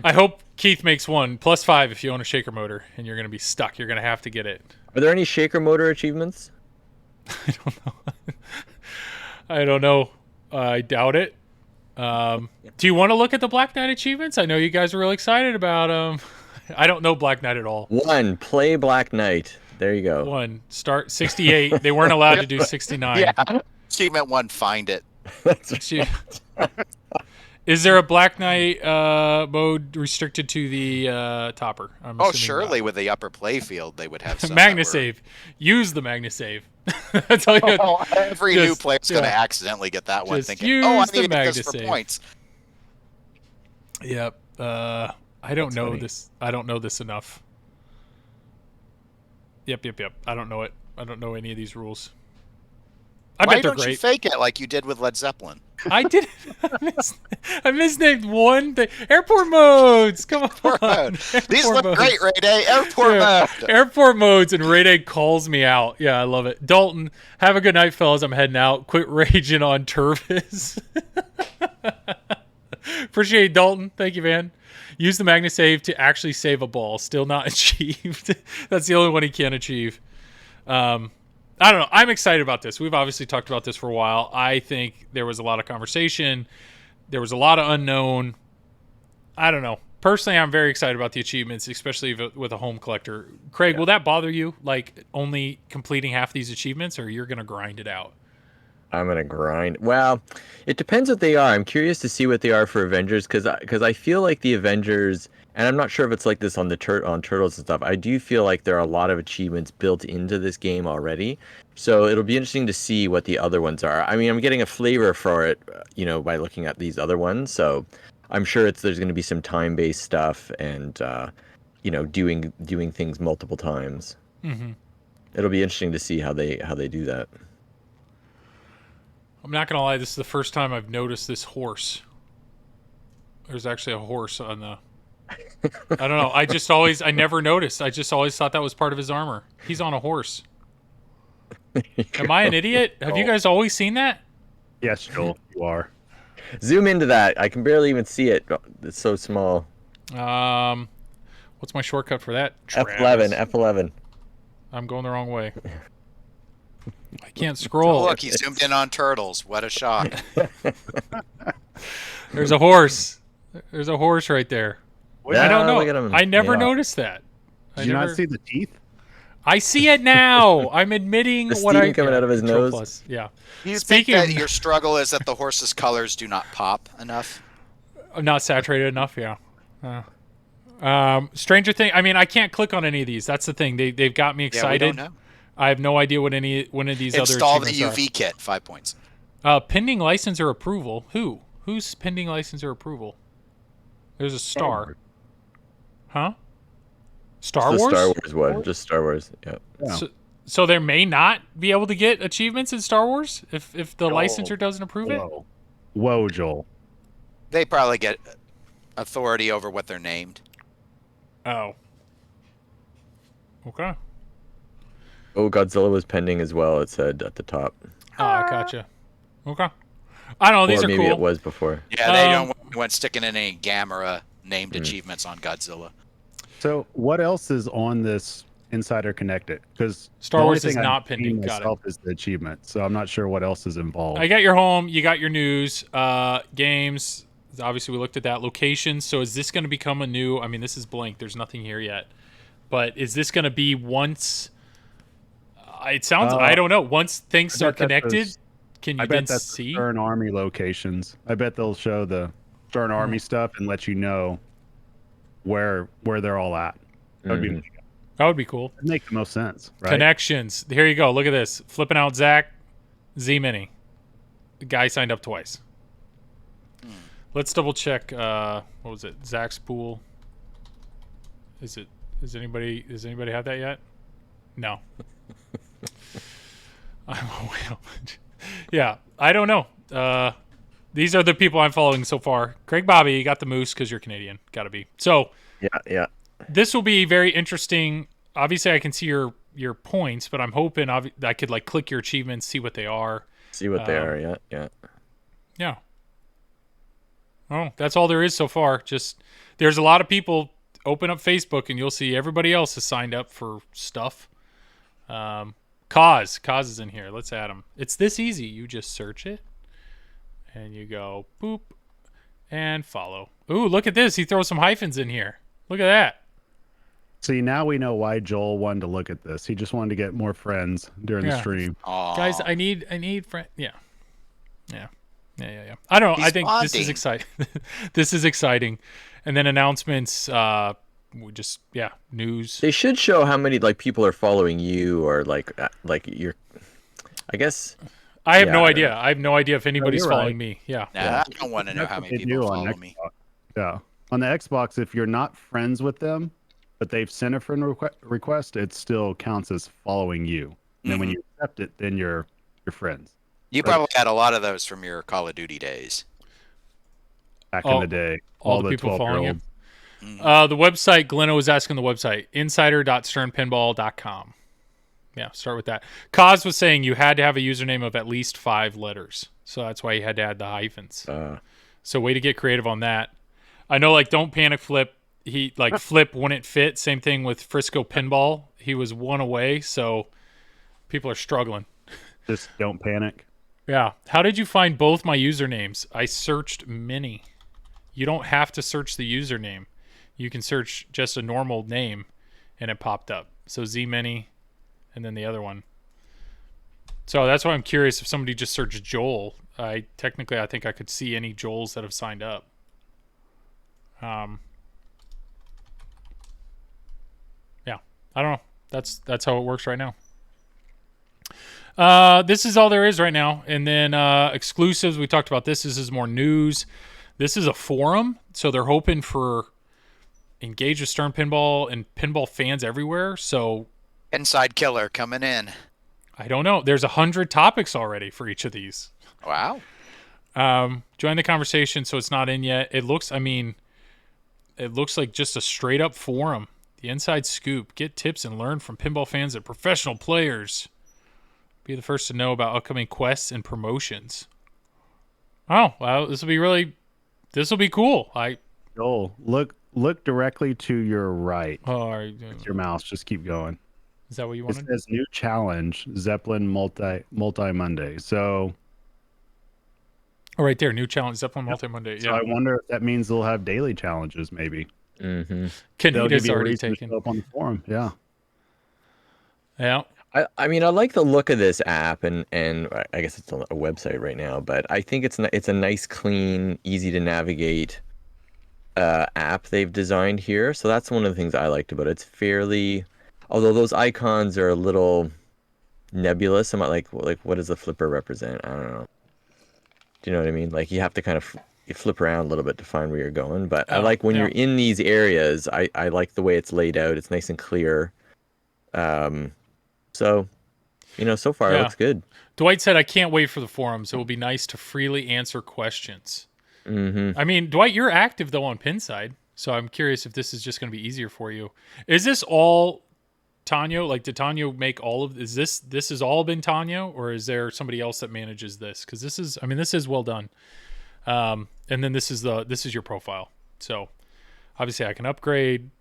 I hope Keith makes one. +5 if you own a shaker motor, and you're going to be stuck. You're going to have to get it. Are there any shaker motor achievements? I don't know. I don't know. I doubt it. Do you want to look at the Black Knight achievements? I know you guys are really excited about them. I don't know Black Knight at all. 1, play Black Knight. There you go. 1, start 68. They weren't allowed to do 69. Yeah. Achievement 1, find it. Is there a Black Knight mode restricted to the topper? Surely with the upper play field they would have some. MagnaSave. Use the MagnaSave. That's all you every new player's going to accidentally get that one thinking, I need to get this for points. Yep. I don't know this. I don't know this enough. Yep. I don't know it. I don't know any of these rules. Why don't you fake it like you did with Led Zeppelin? I did. I misnamed one thing. Airport modes. Come on. These look great, Ray Day. Airport mode. Airport modes, and Ray Day calls me out. Yeah, I love it. Dalton, have a good night, fellas. I'm heading out. Quit raging on Turvis. Appreciate it, Dalton. Thank you, man. Use the MagnaSave to actually save a ball. Still not achieved. That's the only one he can't achieve. I don't know. I'm excited about this. We've obviously talked about this for a while. I think there was a lot of conversation. There was a lot of unknown. I don't know. Personally, I'm very excited about the achievements, especially with a home collector. Craig, will that bother you? Like only completing half these achievements, or you're going to grind it out? I'm gonna grind. Well, it depends what they are. I'm curious to see what they are for Avengers, because I feel like the Avengers, and I'm not sure if it's like this on the on Turtles and stuff. I do feel like there are a lot of achievements built into this game already, so it'll be interesting to see what the other ones are. I mean, I'm getting a flavor for it, by looking at these other ones. So I'm sure there's going to be some time-based stuff and doing things multiple times. Mm-hmm. It'll be interesting to see how they do that. I'm not gonna lie, this is the first time I've noticed this horse. There's actually a horse on the... I don't know. I never noticed. I just always thought that was part of his armor. He's on a horse. Am I an idiot? Have you guys always seen that? Yes, Joel, you are. Zoom into that. I can barely even see it. It's so small. What's my shortcut for that? F11. F11. I'm going the wrong way. I can't scroll. Oh, look, he zoomed in on turtles. What a shock. There's a horse. There's a horse right there. Yeah, I don't know. look at him. I never Yeah. noticed that. Did you not see the teeth? I see it now. I'm admitting The what steam coming out of his Control nose. Plus. Yeah. You Speaking think that of- your struggle is that the horse's colors do not pop enough? Not saturated enough. Yeah. Stranger Thing. I mean, I can't click on any of these. That's the thing. They've got me excited. Yeah, we don't know. I have no idea what any one of these Install other the achievements UV kit. 5 points. are. Pending license or approval. Who's pending license or approval? There's a star. Huh? Star The Wars? Star Wars one. Just Star Wars. Yeah. Yeah. So there may not be able to get achievements in Star Wars if the licensor doesn't approve it? Whoa, Joel. They probably get authority over what they're named. Oh. Okay. Oh, Godzilla was pending as well. It said at the top. Oh, gotcha. Okay. I don't know. These Or are maybe cool. it was before. Yeah, they don't want sticking in any Gamera named achievements on Godzilla. So what else is on this Insider Connected? Because Star Wars is not pending. Got it. Myself is the achievement, so I'm not sure what else is involved. I got your home. You got your news. Games. Obviously, we looked at that. Locations. So is this going to become a new... I mean, this is blank. There's nothing here yet. But is this going to be once... it sounds... I don't know. Once things are connected, can you I then bet that's see? the Stern Army locations. I bet they'll show the Stern Army stuff and let you know where they're all at. That would be That would be cool. that'd make the most sense, right? Connections. Here you go. Look at this. Flipping out Zach. Z-Mini. The guy signed up twice. Let's double check. What was it? Zach's pool. Does anybody have that yet? No. Yeah, I don't know. These are the people I'm following so far. Craig Bobbie, you got the moose because you're Canadian. Gotta be. So Yeah. this will be very interesting. Obviously, I can see your points, but I'm hoping I could like click your achievements, see what they are. See what they are. Yeah. Yeah. Oh, that's all there is so far. Just there's a lot of people. Open up Facebook and you'll see everybody else has signed up for stuff. Cause is in here. Let's add him. It's this easy. You just search it and you go boop and follow. Ooh, look at this. He throws some hyphens in here. Look at that. See, now we know why Joel wanted to look at this. He just wanted to get more friends during the stream. Aw. Guys, I need friend. Yeah. I don't know. I He's think this is bonding. exciting. This is exciting. And then announcements, news. They should show how many people are following you, or like your. I guess. I have Yeah, no I idea. I have no idea if anybody's you're following right. me. Yeah. Nah, I don't want to know That's how what many they people do on follow me. Xbox. Yeah, on the Xbox, if you're not friends with them, but they've sent a friend request, it still counts as following you. And then when you accept it, then you're friends. You probably had a lot of those from your Call of Duty days. Back in the day, all the people following you. 12-year-olds. The website, Gleno was asking the website, insider.sternpinball.com. Yeah, start with that. Kaz was saying you had to have a username of at least 5 letters. So that's why you had to add the hyphens. So way to get creative on that. I know, Don't Panic Flip. He, Flip wouldn't fit. Same thing with Frisco Pinball. He was 1 away, so people are struggling. Just don't panic. Yeah. How did you find both my usernames? I searched Mini. You don't have to search the username. You can search just a normal name, and it popped up. So Z-Mini, and then the other one. So that's why I'm curious if somebody just searched Joel. I think I could see any Joels that have signed up. Yeah, I don't know. That's how it works right now. This is all there is right now. And then exclusives, we talked about this. This is more news. This is a forum, so they're hoping for engage with Stern Pinball and pinball fans everywhere. So Inside Killer coming in. I don't know. There's 100 topics already for each of these. Wow. Join the conversation, so it's not in yet. It looks like just a straight up forum. The inside scoop. Get tips and learn from pinball fans and professional players. Be the first to know about upcoming quests and promotions. Oh, well, this will be cool. Joel, look directly to your right. Oh, With your mouse, just keep going. Is that what you It wanted? says new challenge, Zeppelin multi Monday. So Oh, right there, new challenge, Zeppelin Multi Monday. So Yeah, I wonder if that means they'll have daily challenges, maybe. Mm-hmm. They'll give Kanita's you a already reason to taken. show up on the forum. Yeah. Yeah, I mean, I like the look of this app, and I guess it's on a website right now, but I think it's a nice, clean, easy to navigate app they've designed here. So that's one of the things I liked about it. It's fairly, although those icons are a little nebulous. I'm not like what does the flipper represent? I don't know. Do you know what I mean? Like you have to kind of you flip around a little bit to find where you're going. But I like when you're in these areas. I like the way it's laid out. It's nice and clear. So, so far it looks good. Dwight said, I can't wait for the forums. It will be nice to freely answer questions. Mm-hmm. I mean, Dwight, you're active, though, on Pinside. So I'm curious if this is just going to be easier for you. Is this all Tanyo? Like, did Tanyo make all of this? This has all been Tanyo? Or is there somebody else that manages this? Because this is well done. And then this is your profile. So obviously I can upgrade.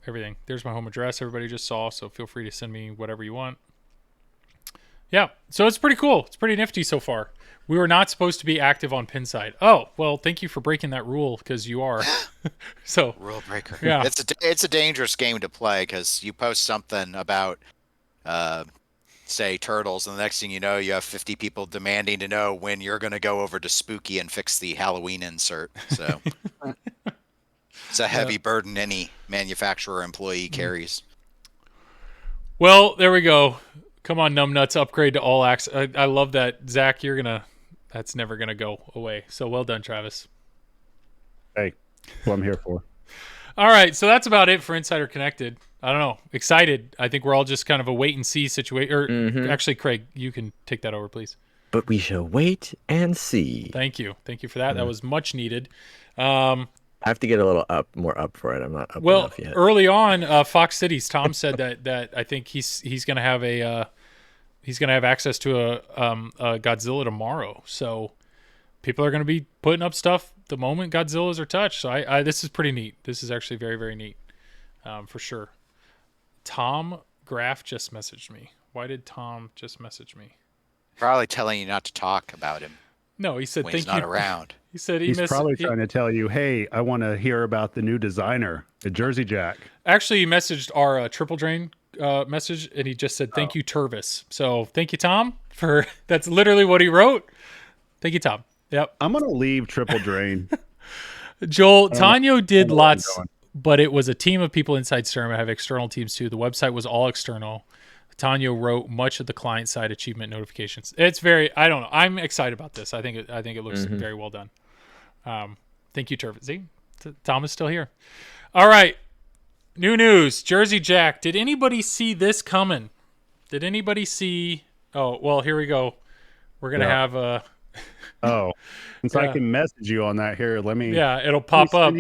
Everything. There's my home address everybody just saw, so feel free to send me whatever you want. Yeah, so it's pretty cool. It's pretty nifty so far. We were not supposed to be active on Pinside. Oh, well, thank you for breaking that rule, because you are. So Rule breaker. Yeah. It's a dangerous game to play because you post something about, say, turtles, and the next thing you know, you have 50 people demanding to know when you're going to go over to Spooky and fix the Halloween insert. So it's a heavy burden any manufacturer or employee carries. Well, there we go. Come on, numbnuts, upgrade to all access. I love that. Zach, that's never going to go away. So well done, Travis. Hey, that's what I'm here for. All right, so that's about it for Insider Connected. I don't know. Excited. I think we're all just kind of a wait and see situation. Or actually, Craig, you can take that over, please. But we shall wait and see. Thank you. Thank you for that. That was much needed. I have to get a little more up for it. I'm not up enough yet. Early on, Fox Cities, Tom said that I think he's going to have access to a Godzilla tomorrow. So people are going to be putting up stuff the moment Godzillas are touched. So this is pretty neat. This is actually very, very neat, for sure. Tom Graff just messaged me. Why did Tom just message me? Probably telling you not to talk about him. No, he said when thank he's not around. He said he's probably trying to tell you, hey, I want to hear about the new designer, the Jersey Jack. Actually, he messaged our Triple Drain message, and he just said, thank you, Turvis. So thank you, Tom, for that's literally what he wrote. Thank you, Tom. Yep. I'm going to leave Triple Drain. Joel, Tanyo did lots, but it was a team of people inside Stern. I have external teams too. The website was all external. Tanyo wrote much of the client side achievement notifications. It's I don't know. I'm excited about this. I think it looks very well done. Thank you, Turvis. See, Tom is still here. All right. New news. Jersey Jack. Did anybody see this coming? Did anybody see? Oh, well, here we go. We're going to have a. Since I can message you on that here, let me. Yeah, it'll pop up.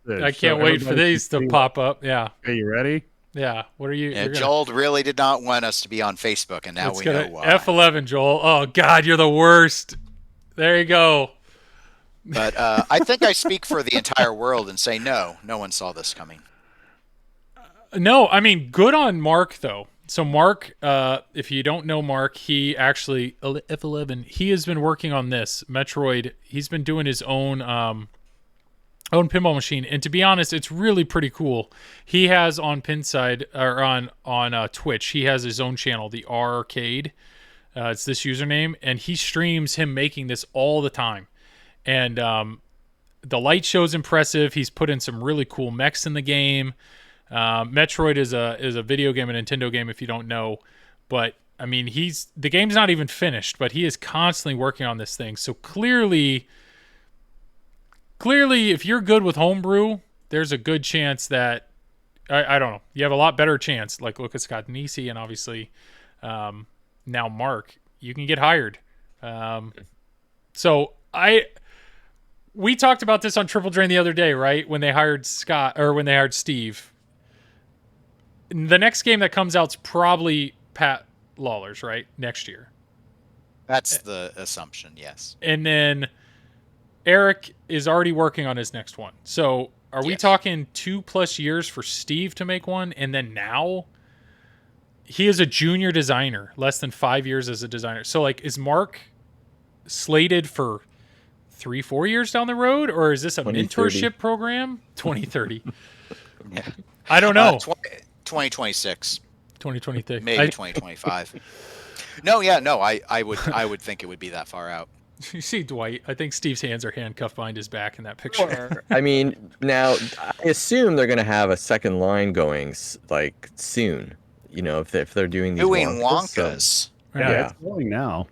I can't wait for these to pop up. Yeah. Are you ready? Yeah. What are you? Yeah, Joel really did not want us to be on Facebook, and now we know why. F11, Joel. Oh, God, you're the worst. There you go. But I think I speak for the entire world and say no one saw this coming. No, I mean, good on Mark, though. So Mark, if you don't know Mark, he actually, F11, he has been working on this, Metroid. He's been doing his own own pinball machine, and to be honest, it's really pretty cool. He has on Pinside or on Twitch, he has his own channel, the R Arcade. It's this username, and he streams him making this all the time. And the light show's impressive. He's put in some really cool mechs in the game. Metroid is a video game, a Nintendo game, if you don't know. But I mean, the game's not even finished, but he is constantly working on this thing. So clearly, if you're good with homebrew, there's a good chance that I don't know. You have a lot better chance. Like look at Scott Nisi and obviously now Mark. You can get hired. So we talked about this on Triple Drain the other day, right? When they hired Steve. The next game that comes out's probably Pat Lawler's, right? Next year. That's the assumption, yes. And then Eric is already working on his next one. So are we talking 2+ years for Steve to make one? And then now he is a junior designer, less than 5 years as a designer. So like, is Mark slated for 3-4 years down the road, or is this a mentorship program? 2030. Yeah. I don't know. 2026. 2023. Maybe 2025. I would think it would be that far out. You see Dwight, I think Steve's hands are handcuffed behind his back in that picture. I mean, now I assume they're going to have a second line going like soon. You know, if they're doing these Wonkas. So, yeah, it's going now.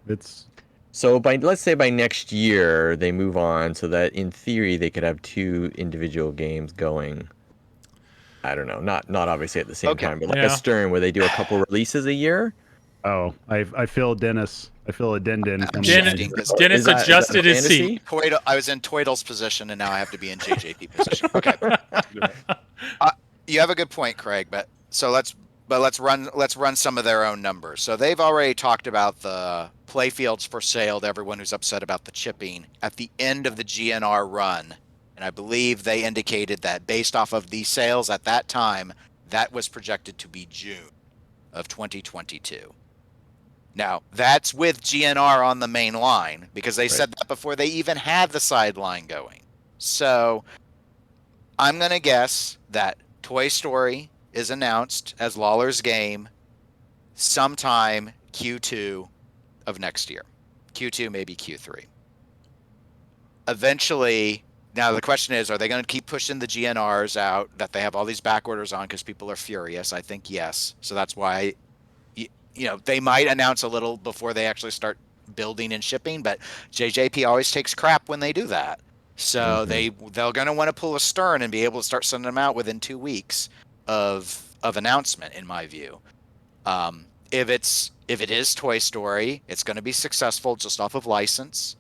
So let's say by next year they move on, so that in theory they could have 2 individual games going. I don't know, not obviously at the same time, but like a Stern where they do a couple releases a year. Oh, I feel Dennis. I feel a Dennis adjusted his seat. I was in Toidle's position, and now I have to be in JJP position. Okay. You have a good point, Craig. But let's run some of their own numbers. So they've already talked about the playfields for sale to everyone who's upset about the chipping at the end of the GNR run. And I believe they indicated that based off of these sales at that time, that was projected to be June of 2022. Now, that's with GNR on the main line, because they said that before they even had the sideline going. So I'm going to guess that Toy Story is announced as Lawler's game sometime Q2 of next year. Q2, maybe Q3. Eventually, now the question is, are they going to keep pushing the GNRs out that they have all these back orders on because people are furious? I think yes. So that's why, they might announce a little before they actually start building and shipping, but JJP always takes crap when they do that. So they're going to want to pull a Stern and be able to start sending them out within 2 weeks of announcement, in my view. If it is Toy Story, it's going to be successful just off of license.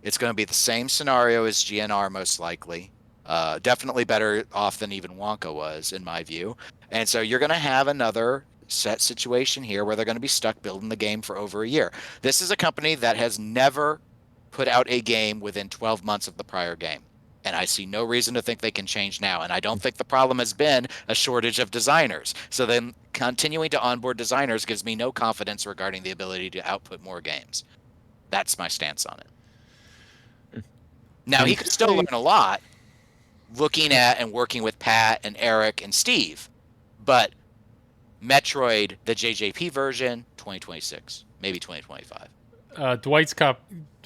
It's going to be the same scenario as GNR, most likely. Definitely better off than even Wonka was, in my view. And so you're going to have another set situation here where they're going to be stuck building the game for over a year. This is a company that has never put out a game within 12 months of the prior game. And I see no reason to think they can change now. And I don't think the problem has been a shortage of designers. So then continuing to onboard designers gives me no confidence regarding the ability to output more games. That's my stance on it. Now, he could still learn a lot looking at and working with Pat and Eric and Steve. But Metroid, the JJP version, 2026, maybe 2025. Dwight's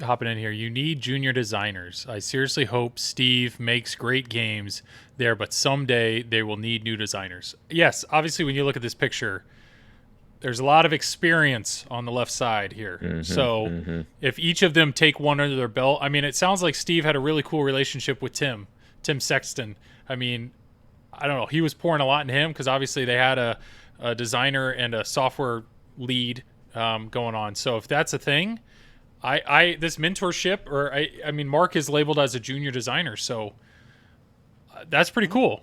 hopping in here. You need junior designers. I seriously hope Steve makes great games there, but someday they will need new designers. Yes, obviously, when you look at this picture, there's a lot of experience on the left side here. If each of them take one under their belt, I mean, it sounds like Steve had a really cool relationship with Tim Sexton. I mean, I don't know. He was pouring a lot in him because obviously they had a designer and a software lead going on. So if that's a thing, this mentorship, or I mean, Mark is labeled as a junior designer, so that's pretty cool.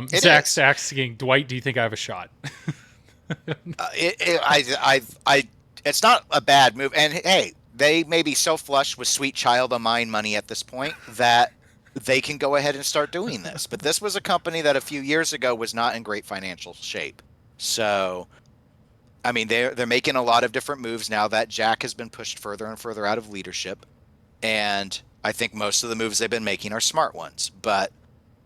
Zach's asking, Dwight, do you think I have a shot? It's not a bad move. And hey, they may be so flush with sweet child of mine money at this point that they can go ahead and start doing this. But this was a company that a few years ago was not in great financial shape. So, I mean, they're making a lot of different moves now that Jack has been pushed further and further out of leadership. And I think most of the moves they've been making are smart ones. But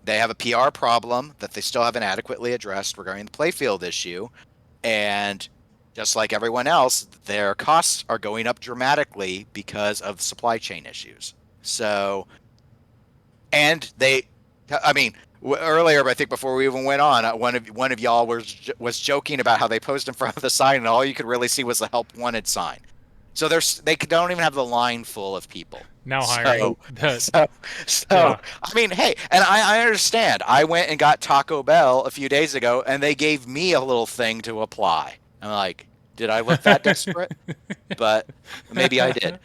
they have a PR problem that they still haven't adequately addressed regarding the playfield issue. And just like everyone else, their costs are going up dramatically because of supply chain issues. So, and earlier, I think before we even went on, one of y'all was joking about how they posed in front of the sign, and all you could really see was the help wanted sign. So they don't even have the line full of people now hiring. So I mean, hey, and I understand. I went and got Taco Bell a few days ago, and they gave me a little thing to apply. I'm like, did I look that desperate? But maybe I did.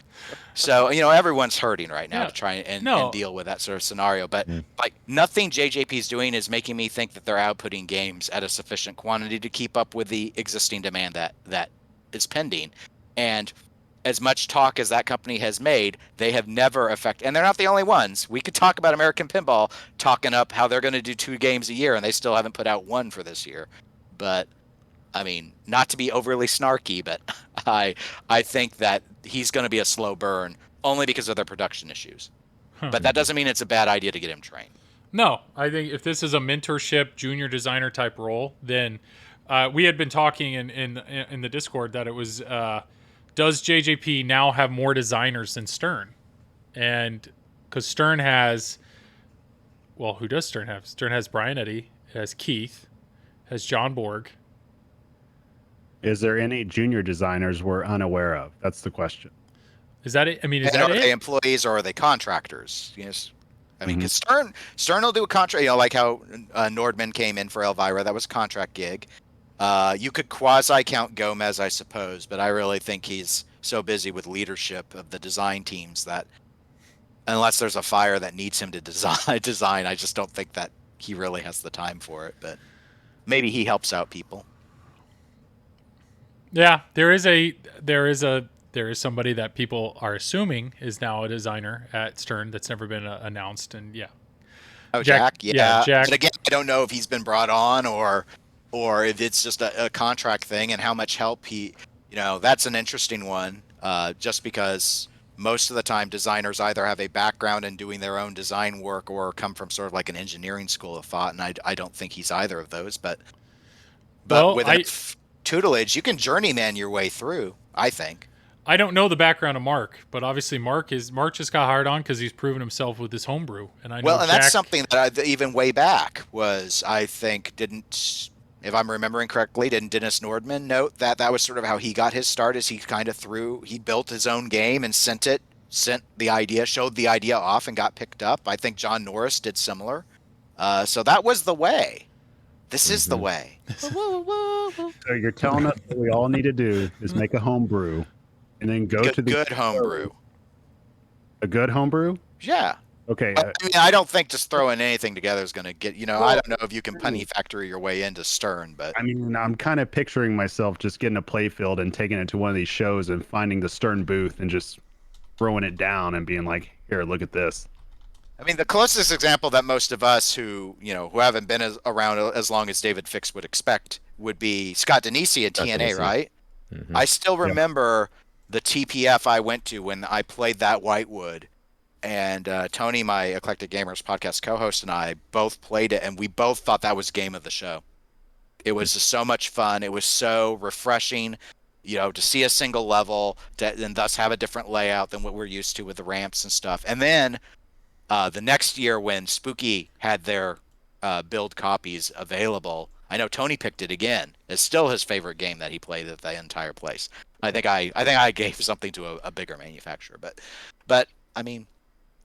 So, everyone's hurting right now to try and deal with that sort of scenario. But like nothing JJP is doing is making me think that they're outputting games at a sufficient quantity to keep up with the existing demand that is pending. And as much talk as that company has made, they have never affected, and they're not the only ones. We could talk about American Pinball talking up how they're going to do 2 games a year, and they still haven't put out 1 for this year. But I mean, not to be overly snarky, but I think that he's going to be a slow burn only because of their production issues. But that doesn't mean it's a bad idea to get him trained. No, I think if this is a mentorship junior designer type role, then we had been talking in the Discord that it was does JJP now have more designers than Stern? And because Stern has, well, who does Stern have? Stern has Brian Eddy, has Keith, has John Borg. Is there any junior designers we're unaware of? That's the question. Is that it? I mean, are they employees or are they contractors? Yes. I mean, because Stern will do a contract, like how Nordman came in for Elvira. That was a contract gig. You could quasi count Gomez, I suppose, but I really think he's so busy with leadership of the design teams that unless there's a fire that needs him to design, I just don't think that he really has the time for it. But maybe he helps out people. Yeah, there is somebody that people are assuming is now a designer at Stern that's never been announced, and yeah. Oh, Jack. Yeah, Jack. But again, I don't know if he's been brought on or if it's just a contract thing and how much help he, that's an interesting one. Just because most of the time designers either have a background in doing their own design work or come from sort of like an engineering school of thought, and I don't think he's either of those. But with tutelage, you can journeyman your way through, I think. I don't know the background of Mark, but obviously Mark just got hired on because he's proven himself with his homebrew. And I know that's something that even way back was, I think, if I'm remembering correctly, didn't Dennis Nordman note that was sort of how he got his start? Is he built his own game and showed the idea off and got picked up. I think John Norris did similar. So that was the way. This is the way. So you're telling us what we all need to do is make a homebrew and then go to the good homebrew. A good homebrew? Yeah. Okay. I mean, I don't think just throwing anything together is going to get, I don't know if you can punny factory your way into Stern, but I mean, I'm kind of picturing myself just getting a playfield and taking it to one of these shows and finding the Stern booth and just throwing it down and being like, here, look at this. I mean, the closest example that most of us who haven't been around as long as David Fix would expect would be Scott Denisi at TNA, right? Mm-hmm. I still remember the TPF I went to when I played that Whitewood, and Tony, my Eclectic Gamers podcast co-host, and I both played it, and we both thought that was game of the show. It was just so much fun. It was so refreshing, to see a single level and thus have a different layout than what we're used to with the ramps and stuff. And then the next year when Spooky had their build copies available, I know Tony picked it again. It's still his favorite game that he played at the entire place. I think I gave something to a bigger manufacturer, but I mean,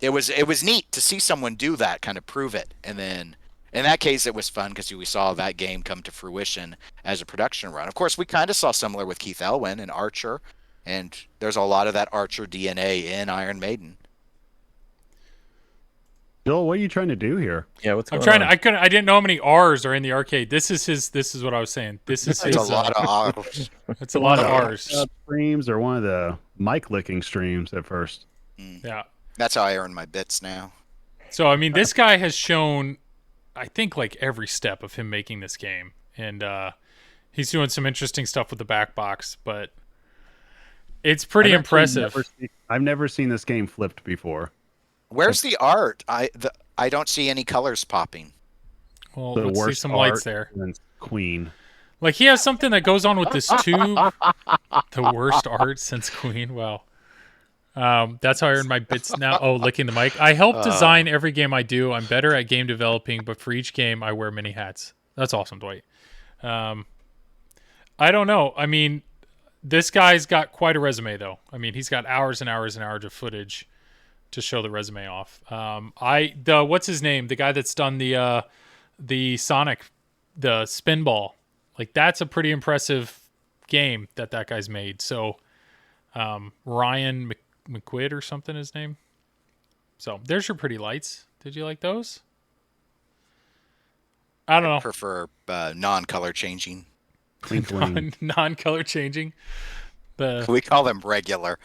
it was neat to see someone do that, kind of prove it, and then in that case it was fun because we saw that game come to fruition as a production run. Of course, we kind of saw similar with Keith Elwin and Archer, and there's a lot of that Archer DNA in Iron Maiden. Joel, what are you trying to do here? Yeah, what's going on? I didn't know how many R's are in the arcade. This is what I was saying. This is a lot of R's. It's a lot of R's. Streams or one of the mic licking streams at first. Yeah. That's how I earn my bits now. So, I mean, this guy has shown, I think, like every step of him making this game. And he's doing some interesting stuff with the back box, but it's pretty impressive. I've never seen this game flipped before. Where's the art? I don't see any colors popping. Well, The let's see worst some art lights there. since Queen. Like he has something that goes on with this tube. The worst art since Queen. Wow. That's how I earn my bits now. Oh, licking the mic. I help design every game I do. I'm better at game developing, but for each game, I wear many hats. That's awesome, Dwight. I don't know. I mean, this guy's got quite a resume, though. I mean, he's got hours and hours and hours of footage to show the resume off. What's his name? The guy that's done the Sonic, the Spinball. Like, that's a pretty impressive game that guy's made. So, Ryan McQuid or something, his name. So there's your pretty lights. Did you like those? I don't know. Prefer non-color changing. Non-color changing. We call them regular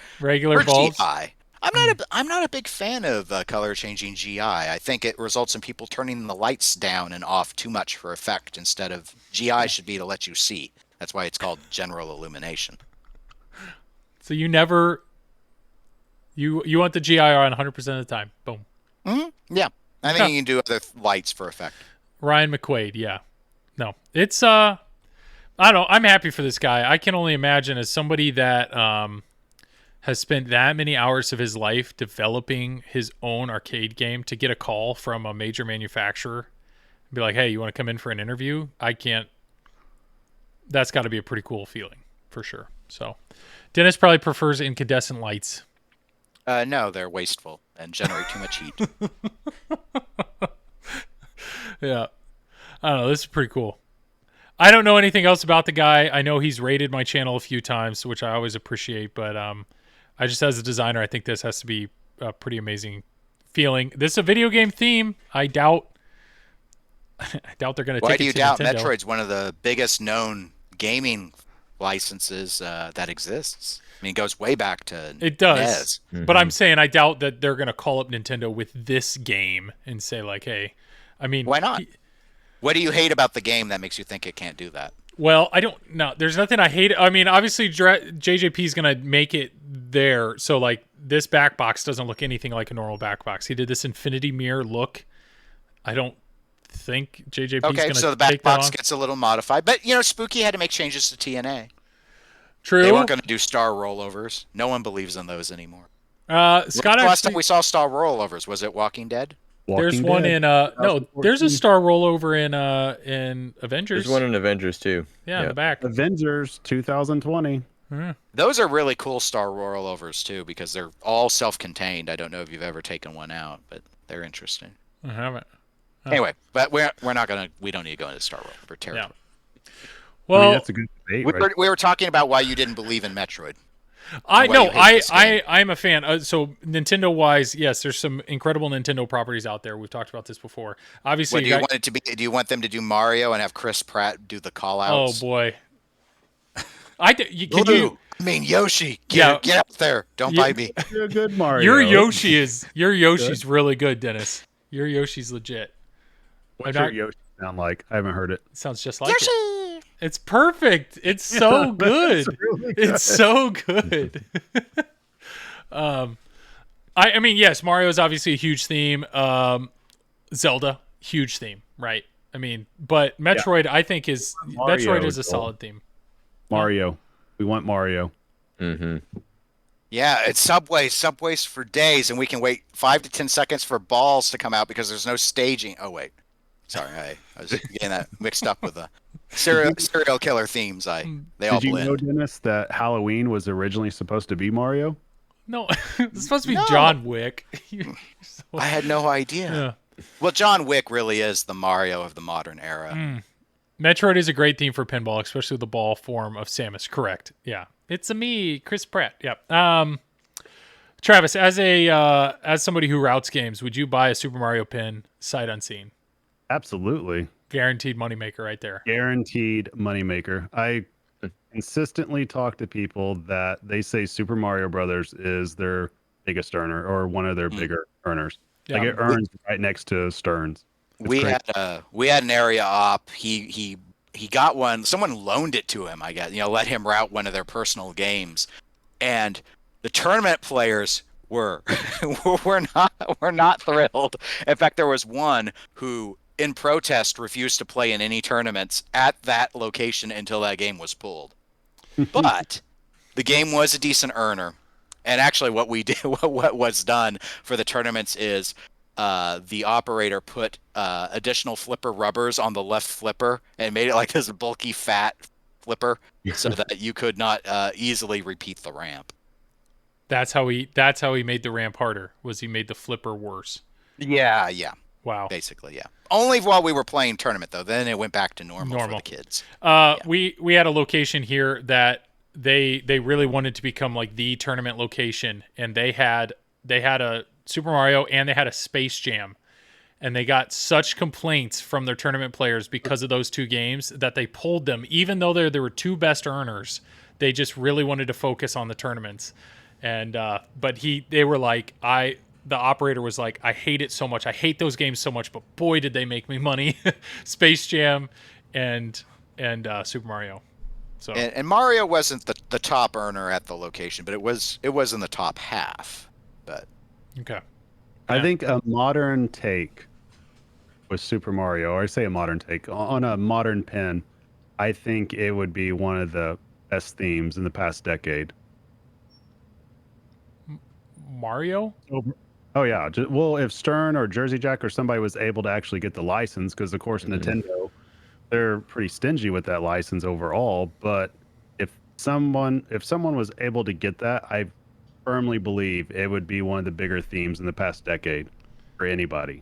bulbs. GI. I'm not a big fan of color changing GI. I think it results in people turning the lights down and off too much for effect instead of GI should be to let you see. That's why it's called general illumination. So you never you want the GI on 100% of the time. Boom. Mm-hmm. Yeah. I think you can do other lights for effect. Ryan McQuaid, yeah. No. It's I don't know. I'm happy for this guy. I can only imagine as somebody that has spent that many hours of his life developing his own arcade game to get a call from a major manufacturer and be like, "Hey, you want to come in for an interview?" That's got to be a pretty cool feeling for sure. So, Dennis probably prefers incandescent lights. No, they're wasteful and generate too much heat. Yeah. I don't know. This is pretty cool. I don't know anything else about the guy. I know he's rated my channel a few times, which I always appreciate. But I just, as a designer, I think this has to be a pretty amazing feeling. This is a video game theme. I doubt they're going to take it to Nintendo. Why do you doubt? Metroid's one of the biggest known gaming licenses that exists. I mean, it goes way back to it does. NES. Mm-hmm. But I'm saying I doubt that they're going to call up Nintendo with this game and say like, "Hey, I mean, why not? What do you hate about the game that makes you think it can't do that?" Well, I don't know. There's nothing I hate. I mean, obviously JJP is going to make it there. So like this back box doesn't look anything like a normal back box. He did this infinity mirror look. I don't think JJP is going to Okay, so the back box gets a little modified. But, you know, Spooky had to make changes to TNA. True. They weren't going to do star rollovers. No one believes in those anymore. Scott, last time we saw star rollovers, was it Walking Dead? There's one in no. There's a star rollover in Avengers. There's one in Avengers too. Yeah, in the back. Avengers 2020. Those are really cool star rollovers too because they're all self-contained. I don't know if you've ever taken one out, but they're interesting. I haven't. Oh. Anyway, but we don't need to go into star rollover territory. Yeah. Well, I mean, that's a good debate. We were talking about why you didn't believe in Metroid. I'm a fan. So Nintendo wise, yes, there's some incredible Nintendo properties out there. We've talked about this before. Obviously, do you want it to be? Do you want them to do Mario and have Chris Pratt do the call outs? Oh boy. Yoshi, get up there. Don't bite me. You're a good Mario. Your Yoshi's really good, Dennis. Your Yoshi's legit. What's your Yoshi sound like? I haven't heard it. Sounds just like it. It's perfect. It's so good. It's really good. It's so good. I mean, yes, Mario is obviously a huge theme. Zelda, huge theme, right? I mean, but Metroid, I think Metroid is a solid theme. Mario, we want Mario. Mm-hmm. Yeah, it's Subways for days, and we can wait 5 to 10 seconds for balls to come out because there's no staging. Oh wait, sorry, I was getting that mixed up with the serial killer themes. They all blend. Did you know, Dennis, that Halloween was originally supposed to be Mario? No, it's supposed to be John Wick. I had no idea. Yeah. Well, John Wick really is the Mario of the modern era. Metroid is a great theme for pinball, especially the ball form of Samus. Correct. Yeah. It's me, Chris Pratt. Yep. Travis, as somebody who routes games, would you buy a Super Mario pin sight unseen? Absolutely. Guaranteed moneymaker right there. Guaranteed moneymaker. I consistently talk to people that they say Super Mario Brothers is their biggest earner or one of their bigger earners. Yeah. Like it earns right next to Stearns. We had an area op. He got one. Someone loaned it to him. I guess let him route one of their personal games, and the tournament players were we're not thrilled. In fact, there was one who, in protest, refused to play in any tournaments at that location until that game was pulled. But the game was a decent earner, and actually, what we did, what was done for the tournaments is the operator put additional flipper rubbers on the left flipper and made it like this bulky, fat flipper, so that you could not easily repeat the ramp. That's how he made the ramp harder. Was he made the flipper worse? Yeah. Wow. Basically, yeah. Only while we were playing tournament though. Then it went back to normal. For the kids. We had a location here that they really wanted to become like the tournament location, and they had a Super Mario and they had a Space Jam, and they got such complaints from their tournament players because of those two games that they pulled them. Even though there were two best earners, they just really wanted to focus on the tournaments. And but they were like, the operator was like, I hate it so much. I hate those games so much, but boy, did they make me money. Space Jam and Super Mario. So and Mario wasn't the top earner at the location, but it was in the top half. But okay, I think a modern take with Super Mario, or I say a modern take on a modern pin, I think it would be one of the best themes in the past decade. Mario? Oh yeah. Well, if Stern or Jersey Jack or somebody was able to actually get the license, because of course Nintendo, they're pretty stingy with that license overall. But if someone was able to get that, I firmly believe it would be one of the bigger themes in the past decade for anybody.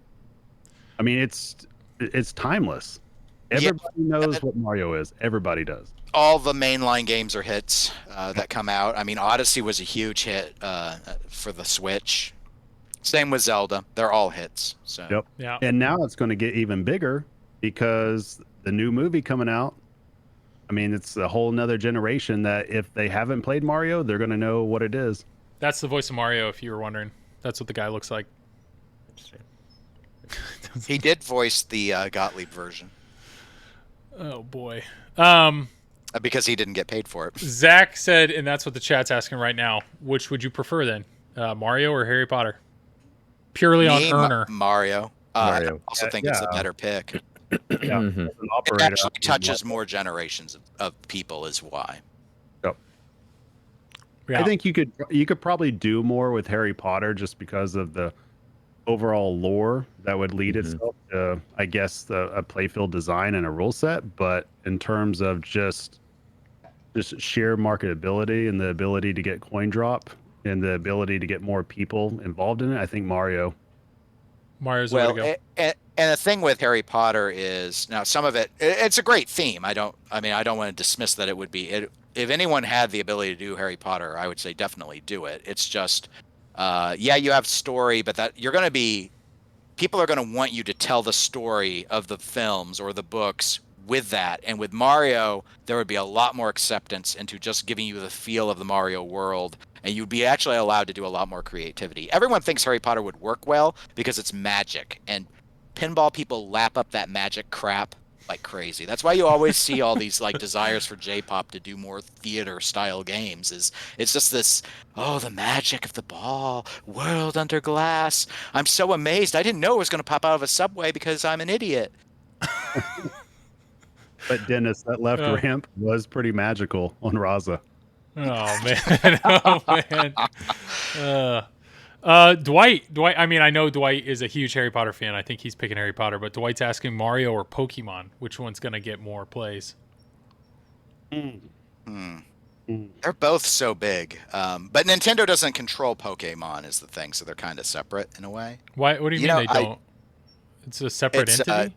I mean, it's timeless. Everybody knows what Mario is. Everybody does. All the mainline games are hits that come out. I mean, Odyssey was a huge hit for the Switch. Same with Zelda. They're all hits. So. Yep. Yeah. And now it's going to get even bigger because the new movie coming out. I mean, it's a whole nother generation that if they haven't played Mario, they're going to know what it is. That's the voice of Mario, if you were wondering. That's what the guy looks like. He did voice the Gottlieb version. Oh boy. Because he didn't get paid for it. Zach said, and that's what the chat's asking right now, which would you prefer then? Mario or Harry Potter? Purely on earner. Mario. I Mario. also think it's a better pick. Yeah. Mhm. It actually touches more generations of people is why. Yep. Yeah. I think you could probably do more with Harry Potter just because of the overall lore that would lead itself to, I guess, a playfield design and a rule set. But in terms of just sheer marketability and the ability to get coin drop and the ability to get more people involved in it, I think Mario's the way to go. And the thing with Harry Potter is now some of it's a great theme. I don't want to dismiss that it would be. If anyone had the ability to do Harry Potter, I would say definitely do it. It's just, you have story, but that people are going to want you to tell the story of the films or the books with that. And with Mario, there would be a lot more acceptance into just giving you the feel of the Mario world. And you'd be actually allowed to do a lot more creativity. Everyone thinks Harry Potter would work well because it's magic. And pinball people lap up that magic crap like crazy. That's why you always see all these like desires for J-pop to do more theater style games. It's just this, the magic of the ball, world under glass. I'm so amazed. I didn't know it was going to pop out of a subway because I'm an idiot. But Dennis, that left ramp was pretty magical on Raza. Oh man. Dwight. I mean, I know Dwight is a huge Harry Potter fan. I think he's picking Harry Potter, but Dwight's asking Mario or Pokemon, which one's going to get more plays? They're both so big. But Nintendo doesn't control Pokemon is the thing, so they're kind of separate in a way. Why? What do you mean they don't? It's a separate entity?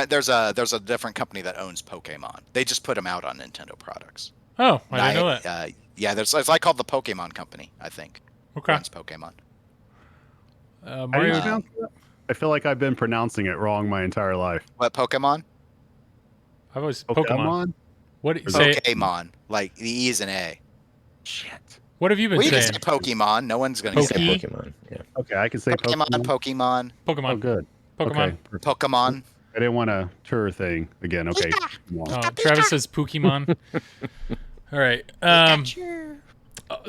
There's a different company that owns Pokemon. They just put them out on Nintendo products. Oh, I didn't know that. There's like called the Pokemon Company, I think. Okay. Runs Pokemon. Mario. I feel like I've been pronouncing it wrong my entire life. What, Pokemon? I've always Pokemon. What do you say? Pokemon, like the E is an A. Shit. What have you been saying? saying? You can say Pokemon. No one's going to say Pokemon. Yeah. Okay, I can say Pokemon. Oh, good. Pokemon. Okay. Pokemon. I didn't want a tour thing again. Okay. Travis says Pokemon. All right.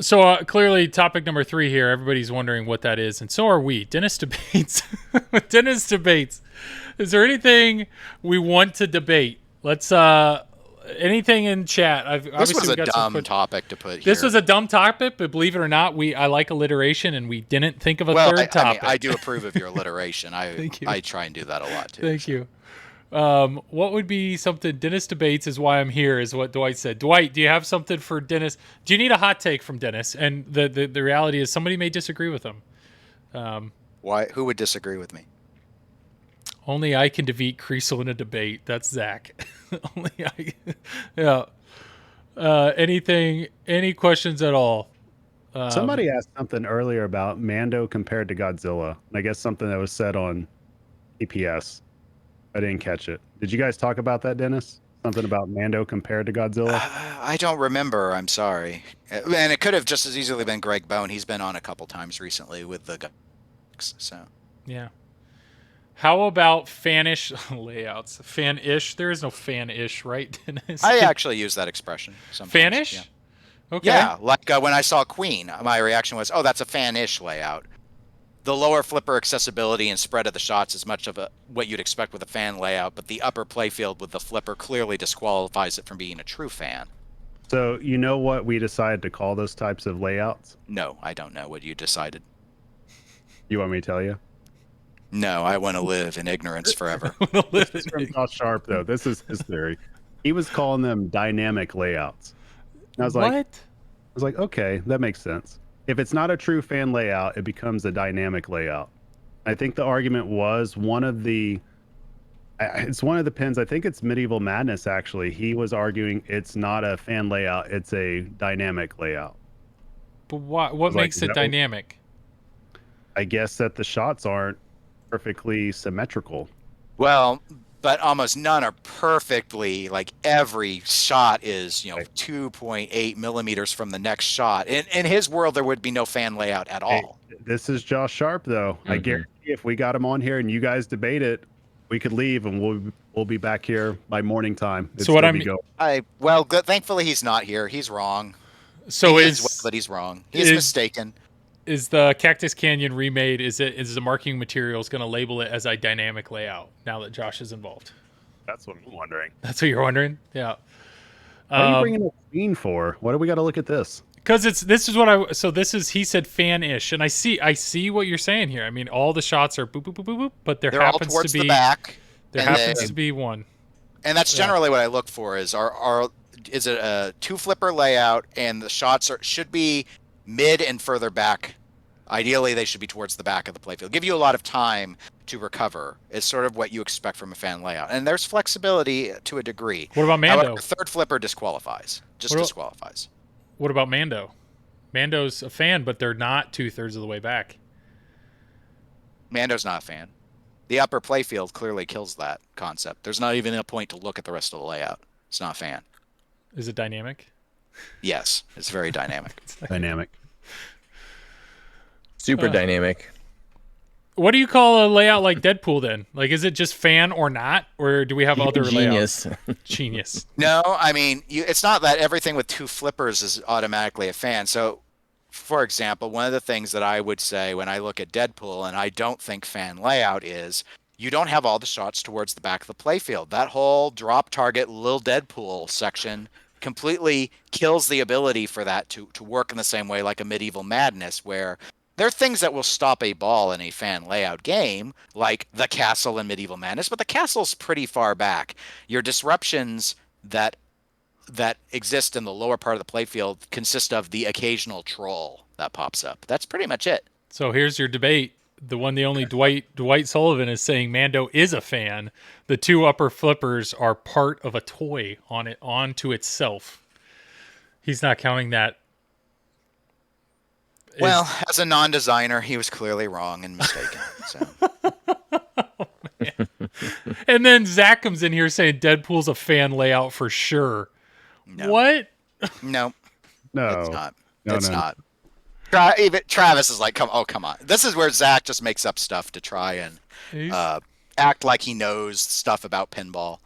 So clearly, topic number 3 here. Everybody's wondering what that is, and so are we. Dennis debates. Dennis debates. Is there anything we want to debate? Let's. Anything in chat? This was a dumb topic to put here. This was a dumb topic, but believe it or not, I like alliteration, and we didn't think of a third topic. I do approve of your alliteration. Thank you. I try and do that a lot too. Thank you. What would be something? Dennis debates is why I'm here, is what Dwight said. Dwight, do you have something for Dennis? Do you need a hot take from Dennis? And the reality is somebody may disagree with him. Why? Who would disagree with me? Only I can defeat Kriesel in a debate. That's Zach. Only I. Yeah. Any questions at all? Somebody asked something earlier about Mando compared to Godzilla. And I guess something that was said on EPS. I didn't catch it. Did you guys talk about that, Dennis? Something about Mando compared to Godzilla? I don't remember. I'm sorry. And it could have just as easily been Greg Bone. He's been on a couple times recently with the guys. So. Yeah. How about fanish layouts? Fan-ish? There is no fan-ish, right, Dennis? I actually use that expression sometimes. Fanish? Yeah. Okay. Yeah, like when I saw Queen, my reaction was, oh, that's a fan-ish layout. The lower flipper accessibility and spread of the shots is much of what you'd expect with a fan layout, but the upper playfield with the flipper clearly disqualifies it from being a true fan. So you know what we decided to call those types of layouts? No, I don't know what you decided. You want me to tell you? No, I want to live in ignorance forever. This is from Josh Sharp, though. This is his theory. He was calling them dynamic layouts. And I was like, okay, that makes sense. If it's not a true fan layout, it becomes a dynamic layout. I think the argument was it's one of the pins. I think it's Medieval Madness, actually. He was arguing it's not a fan layout, it's a dynamic layout. But what makes it dynamic? I guess that the shots aren't perfectly symmetrical. Well, but almost none are perfectly, like every shot is, 2.8 millimeters from the next shot. In his world, there would be no fan layout at all. This is Josh Sharp, though. Mm-hmm. I guarantee if we got him on here and you guys debate it, we could leave and we'll be back here by morning time. So what good. Thankfully, he's not here. He's wrong. So but he's wrong. He's mistaken. Is the Cactus Canyon remade? Is the marking materials going to label it as a dynamic layout now that Josh is involved? That's what I'm wondering. That's what you're wondering? Yeah. What are you bringing up Queen for? What do we got to look at this? Because he said fan-ish, and I see what you're saying here. I mean, all the shots are boop boop boop boop boop, but there happens all towards to be the back. There happens to be one. And that's generally what I look for is is it a 2-flipper layout and the shots should be mid and further back. Ideally, they should be towards the back of the playfield. Give you a lot of time to recover. Is sort of what you expect from a fan layout. And there's flexibility to a degree. What about Mando? However, third flipper disqualifies. Disqualifies. What about Mando? Mando's a fan, but they're not 2/3 of the way back. Mando's not a fan. The upper playfield clearly kills that concept. There's not even a point to look at the rest of the layout. It's not a fan. Is it dynamic? Yes, it's very dynamic. Dynamic. Super dynamic. What do you call a layout like Deadpool then? Like, is it just fan or not? Or do we have other Genius. layouts? Genius. No, I mean, it's not that everything with 2 flippers is automatically a fan. So, for example, one of the things that I would say when I look at Deadpool, and I don't think fan layout is, you don't have all the shots towards the back of the playfield. That whole drop target Lil Deadpool section completely kills the ability for that to work in the same way like a Medieval Madness, where there are things that will stop a ball in a fan layout game, like the castle in Medieval Madness, but the castle's pretty far back. Your disruptions that exist in the lower part of the playfield consist of the occasional troll that pops up. That's pretty much it. So here's your debate. The one, the only Dwight Sullivan is saying Mando is a fan. The 2 upper flippers are part of a toy onto itself. He's not counting that. Well, as a non-designer, he was clearly wrong and mistaken. So. Oh, and then Zach comes in here saying Deadpool's a fan layout for sure. No. What? No. No. It's not. No, it's no. not. Even Travis is like, come on. This is where Zach just makes up stuff to try and act like he knows stuff about pinball.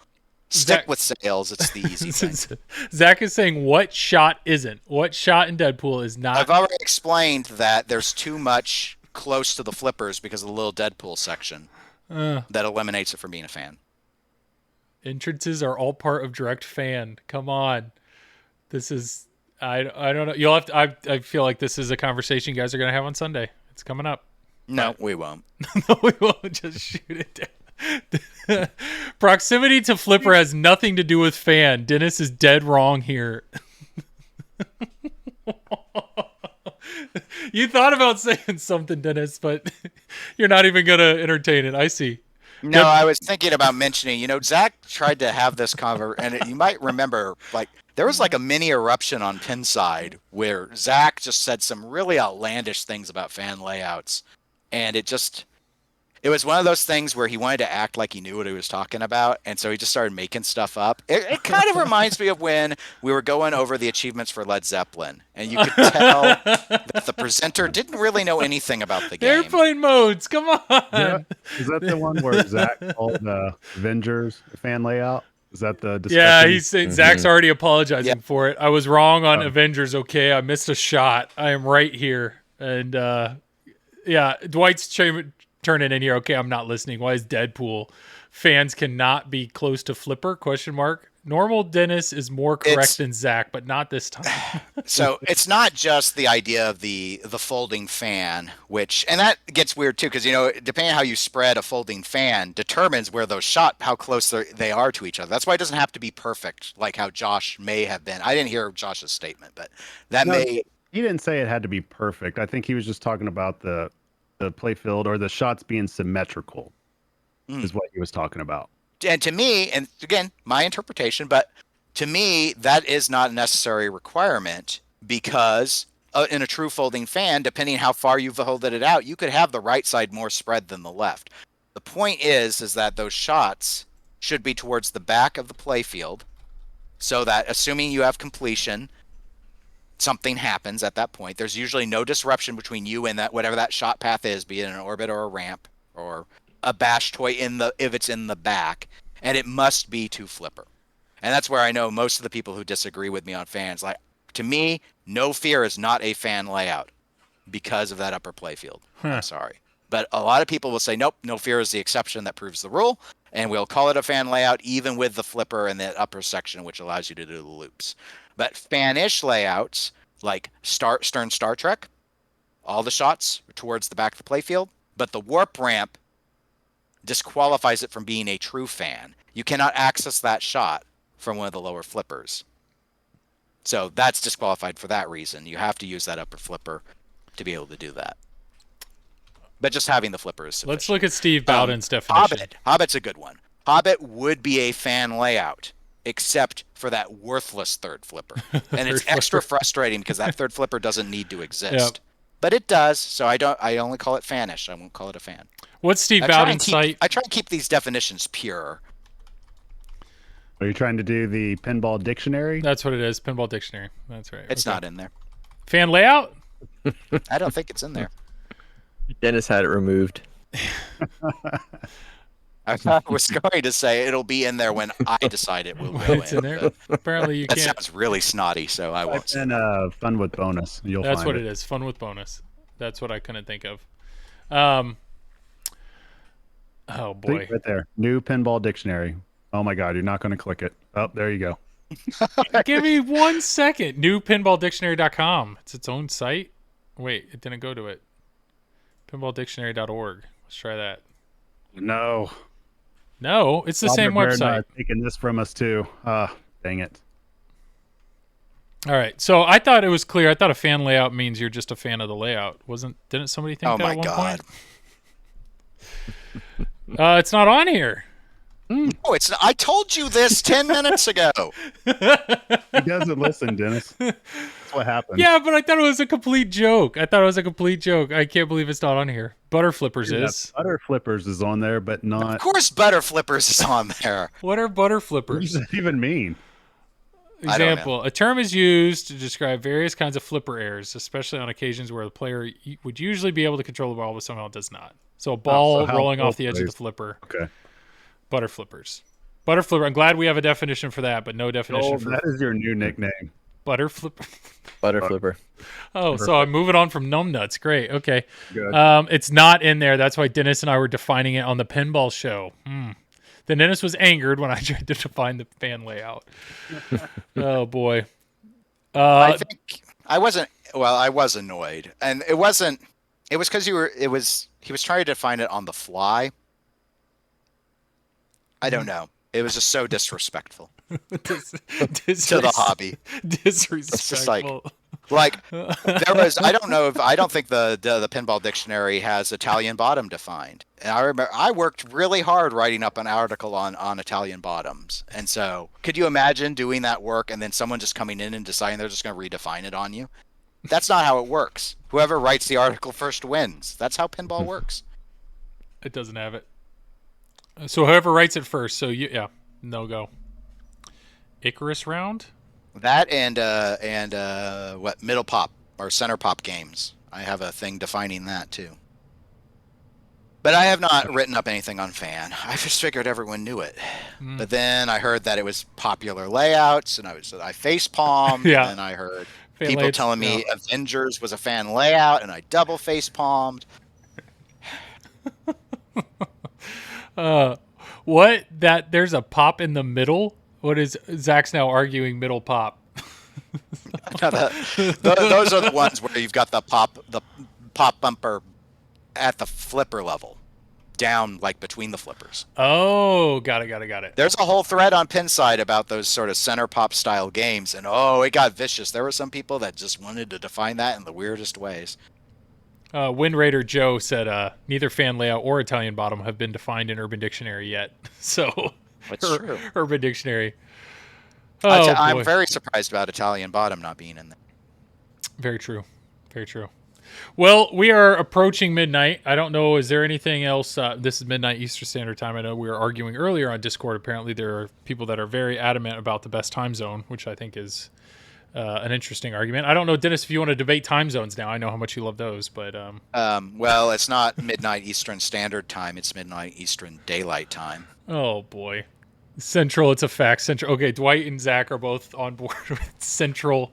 Stick with sales. It's the easy thing. Zach is saying what shot isn't. What shot in Deadpool is not. I've already explained that there's too much close to the flippers because of the little Deadpool section that eliminates it from being a fan. Entrances are all part of direct fan. Come on. This is I don't know. You'll have to, I feel like this is a conversation you guys are going to have on Sunday. It's coming up. No, we won't. No, we won't. Just shoot it down. Proximity to flipper has nothing to do with fan. Dennis is dead wrong here. You thought about saying something, Dennis, but you're not even going to entertain it. I see. No, I was thinking about mentioning, Zach tried to have this and you might remember, like, there was like a mini eruption on Pinside where Zach just said some really outlandish things about fan layouts. And it was one of those things where he wanted to act like he knew what he was talking about, and so he just started making stuff up. It kind of reminds me of when we were going over the achievements for Led Zeppelin, and you could tell that the presenter didn't really know anything about the game. Airplane modes, come on! Yeah. Is that the one where Zach called the Avengers fan layout? Is that the discussion? Yeah, he's saying Zach's already apologizing for it. I was wrong on Avengers, okay? I missed a shot. I am right here. And, yeah, Dwight's turning in here. Okay, I'm not listening. Why is Deadpool? Fans cannot be close to flipper? ? Normal Dennis is more correct than Zach, but not this time. So it's not just the idea of the folding fan, and that gets weird too, because depending on how you spread a folding fan determines where those how close they are to each other. That's why it doesn't have to be perfect, like how Josh may have been. I didn't hear Josh's statement, but he didn't say it had to be perfect. I think he was just talking about the play field or the shots being symmetrical is what he was talking about. And to me, and again, my interpretation, but to me, that is not a necessary requirement because in a true folding fan, depending how far you've folded it out, you could have the right side more spread than the left. The point is that those shots should be towards the back of the play field so that assuming you have completion, something happens at that point. There's usually no disruption between you and that whatever that shot path is, be it an orbit or a ramp or a bash toy if it's in the back, and it must be to flipper. And that's where I know most of the people who disagree with me on fans, like, to me, No Fear is not a fan layout because of that upper play field. I'm sorry. But a lot of people will say, nope, No Fear is the exception that proves the rule, and we'll call it a fan layout even with the flipper in the upper section, which allows you to do the loops. But fan-ish layouts, like Stern Star Trek, all the shots are towards the back of the playfield, but the warp ramp disqualifies it from being a true fan. You cannot access that shot from one of the lower flippers. So that's disqualified for that reason. You have to use that upper flipper to be able to do that. But just having the flipper is sufficient. Let's look at Steve Bowden's definition. Hobbit's a good one. Hobbit would be a fan layout, except for that worthless third flipper. And it's extra frustrating because that third flipper doesn't need to exist. Yep. But it does, so I only call it fanish. I won't call it a fan. What's Steve Bowden's site? I try to keep these definitions pure. Are you trying to do the Pinball Dictionary? That's what it is, Pinball Dictionary. That's right. It's not in there. Fan layout? I don't think it's in there. Dennis had it removed. I was going to say it'll be in there when I decide it will go in there. Apparently you can't. That sounds really snotty, so I won't. And fun with bonus. That's what it is. Fun with bonus. That's what I couldn't think of. Oh boy! Right there, new Pinball Dictionary. Oh my God, you're not going to click it. Oh, there you go. Give me 1 second. Newpinballdictionary.com. It's its own site. Wait, it didn't go to it. Pinballdictionary.org. Let's try that. No, it's the same website. Taking this from us too. Dang it. All right, so I thought it was clear. I thought a fan layout means you're just a fan of the layout. Didn't somebody think that at one point? It's not on here. Oh, it's not. I told you this 10 minutes ago. He doesn't listen, Dennis. That's what happened. Yeah, but I thought it was a complete joke. I can't believe it's not on here. Butter Flippers is. Butter Flippers is on there, but not. Of course, Butter Flippers is on there. What are Butter Flippers? What does that even mean? Example: a term is used to describe various kinds of flipper errors, especially on occasions where the player would usually be able to control the ball, but somehow it does not. So a ball rolling off the edge of the flipper. Okay. Butter Flippers. Butterflipper. I'm glad we have a definition for that, but no definition Oh, for that is your new nickname. Butterflipper. Butterflipper. Oh, so I'm moving on from numbnuts. Great. Okay. Good. It's not in there. That's why Dennis and I were defining it on the pinball show. Then Dennis was angered when I tried to define the fan layout. Oh boy. I think I wasn't. Well, I was annoyed, and it wasn't. It was because he was trying to define it on the fly. I don't know. It was just so disrespectful to the hobby. Disrespectful. It's just like there was. I don't think the pinball dictionary has Italian bottom defined. And I remember I worked really hard writing up an article on Italian bottoms. And so, could you imagine doing that work and then someone just coming in and deciding they're just going to redefine it on you? That's not how it works. Whoever writes the article first wins. That's how pinball works. It doesn't have it. So whoever writes it first. So no go. Icarus round. That and what middle pop or center pop games. I have a thing defining that too. But I have not written up anything on fan. I just figured everyone knew it. But then I heard that it was popular layouts, and I face palmed. Yeah. And I heard Fan people layouts, telling me Avengers was a fan layout, and I double face palmed. What? That there's a pop in the middle? What is Zach's now arguing middle pop? Those are the ones where you've got the pop bumper at the flipper level, down like between the flippers. Oh, got it. There's a whole thread on Pinside about those sort of center pop style games, and it got vicious. There were some people that just wanted to define that in the weirdest ways. Wind Raider Joe said neither fan layout or Italian bottom have been defined in Urban Dictionary yet. So, true. Urban Dictionary. I'm very surprised about Italian bottom not being in there. Very true. Well, we are approaching midnight. I don't know. Is there anything else? This is midnight Eastern Standard Time. I know we were arguing earlier on Discord. Apparently, there are people that are very adamant about the best time zone, which I think is an interesting argument. I don't know, Dennis, if you want to debate time zones now. I know how much you love those, but well, it's not midnight Eastern Standard Time. It's midnight Eastern Daylight Time. Oh boy, Central. It's a fact. Central. Okay, Dwight and Zach are both on board with Central.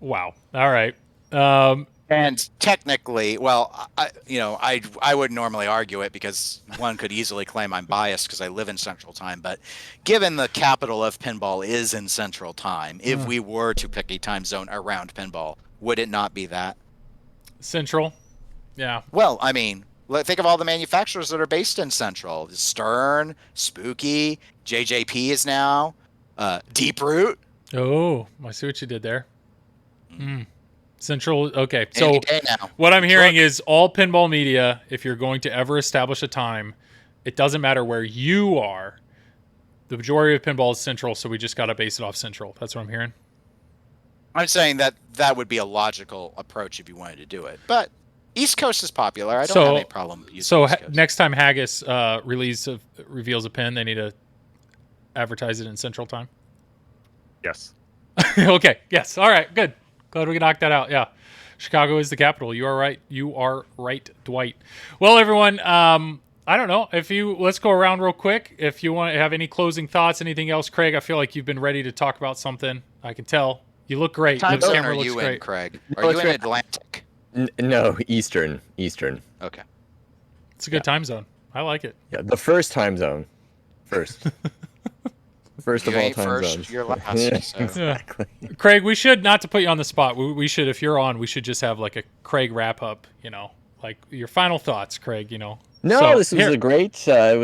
Wow. All right. And technically, well, I wouldn't normally argue it because one could easily claim I'm biased because I live in Central Time. But given the capital of pinball is in Central Time, if we were to pick a time zone around pinball, would it not be that? Central? Yeah. Well, I mean, think of all the manufacturers that are based in Central. Stern, Spooky, JJP is now, Deep Root. Oh, I see what you did there. Central. Okay, so now. What I'm hearing is all pinball media, if you're going to ever establish a time, it doesn't matter where you are. The majority of pinball is Central, so we just got to base it off Central. That's what I'm hearing. I'm saying that would be a logical approach if you wanted to do it. But East Coast is popular. I don't have any problem using East Coast. Next time Haggis reveals a pin, they need to advertise it in Central Time? Yes. Okay, yes. All right, good. Glad we knocked that out. Yeah. Chicago is the capital. You are right. You are right, Dwight. Well, everyone, I don't know. Let's go around real quick. If you want to have any closing thoughts, anything else, Craig, I feel like you've been ready to talk about something. I can tell. You look great. Time zone are looks you great. in, Craig? Are you in Atlantic? No, Eastern. Okay. It's a good time zone. I like it. Yeah, the first time zone. First You of all ain't time first, zones. you're last. Yeah, So. exactly. Craig, we should, not to put you on the spot, we should, if you're on, we should just have like a Craig wrap up, like your final thoughts, Craig, No, So, this was it was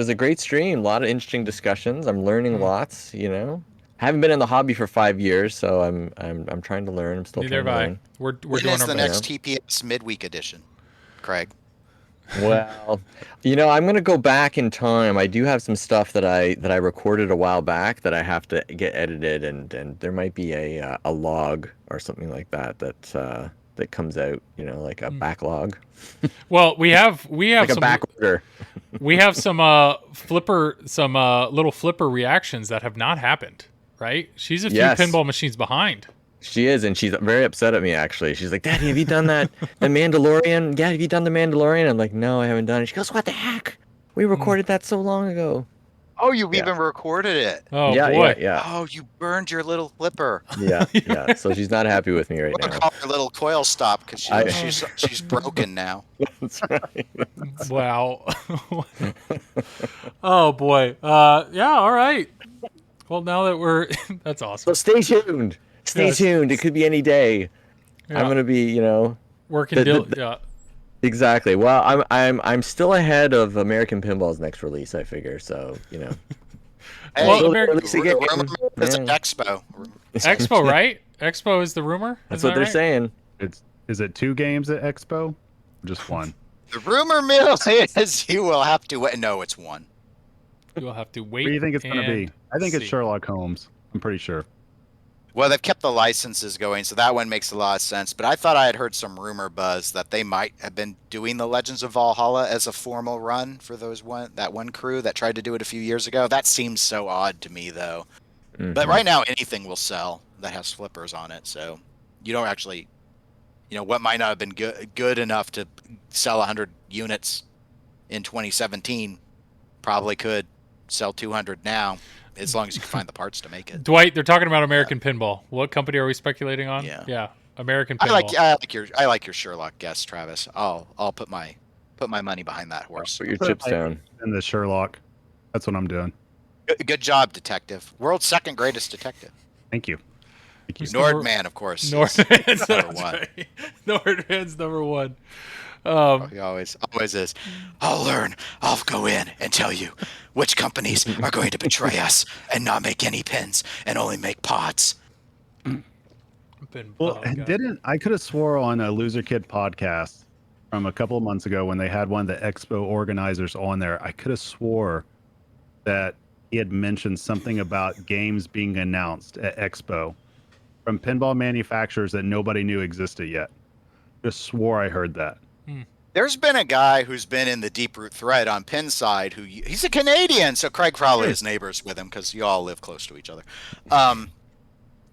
a great stream. A lot of interesting discussions. I'm learning lots, Haven't been in the hobby for 5 years, so I'm trying to learn. I'm still Neither trying to have I. learn. We're When doing is our the best. next TPS midweek edition, Craig? Well, I'm gonna go back in time. I do have some stuff that I recorded a while back that I have to get edited, and there might be a log or something like that comes out. Like a backlog. Well, we have Like some a back order. we have some little flipper reactions that have not happened, right? She's a few Yes. pinball machines behind. She is, and she's very upset at me, actually. She's like, Daddy, have you done the Mandalorian? Yeah, have you done the Mandalorian? I'm like, no, I haven't done it. She goes, what the heck? We recorded that so long ago. Oh, you've Yeah. even recorded it. Oh yeah, boy. yeah, Oh, you burned your little flipper. yeah, yeah. So she's not happy with me right We're gonna now. call her little coil stop because I- she's broken now. That's right. Wow. Oh boy. Yeah. All right. Well, now that we're that's awesome. So stay tuned. Stay Yes. tuned. It could be any day. Yeah. I'm gonna be, Working. Yeah. exactly. Well, I'm still ahead of American Pinball's next release. I figure. So Hey, Well, Still American- release again. rumor is an Yeah. expo. Expo, right? Expo is the rumor. That's Isn't what that they're right? saying. Is it 2 games at Expo? Or just one? The rumor mill is you will have to wait. No, it's one. You'll have to wait. What do you think it's going to be? and I think it's see. Sherlock Holmes. I'm pretty sure. Well, they've kept the licenses going, so that one makes a lot of sense. But I thought I had heard some rumor buzz that they might have been doing the Legends of Valhalla as a formal run for that one crew that tried to do it a few years ago. That seems so odd to me, though. But right now, anything will sell that has flippers on it. So you don't actually, what might not have been good enough to sell 100 units in 2017 probably could sell 200 now, as long as you can find the parts to make it. Dwight, they're talking about American Pinball. What company are we speculating on? Yeah. American I Pinball. I like your Sherlock guess, Travis. I'll put my money behind that horse. Put your chips down. And the Sherlock. That's what I'm doing. Good job, detective. World's second greatest detective. Thank you. Thank you. Who's number- Nordman, of course. is Nordman's number one. Nordman's number one. He always is. I'll learn. I'll go in and tell you which companies are going to betray us and not make any pins and only make pods. Well, I could have swore on a Loser Kid podcast from a couple of months ago when they had one of the expo organizers on there. I could have swore that he had mentioned something about games being announced at expo from pinball manufacturers that nobody knew existed yet. Just swore I heard that. There's been a guy who's been in the Deep Root thread on Pinside he's a Canadian, so Craig probably has neighbors with him because you all live close to each other.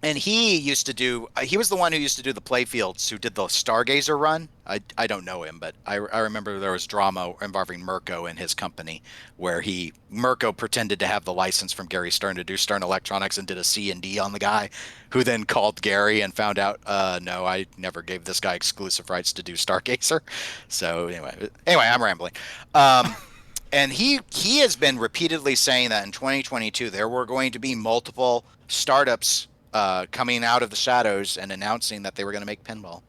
And he was the one who used to do the playfields, who did the Stargazer run. I don't know him, but I remember there was drama involving Mirko and his company, where Mirko pretended to have the license from Gary Stern to do Stern Electronics and did a C&D on the guy, who then called Gary and found out, no, I never gave this guy exclusive rights to do Stargazer. So anyway, I'm rambling. And he has been repeatedly saying that in 2022 there were going to be multiple startups coming out of the shadows and announcing that they were going to make pinball.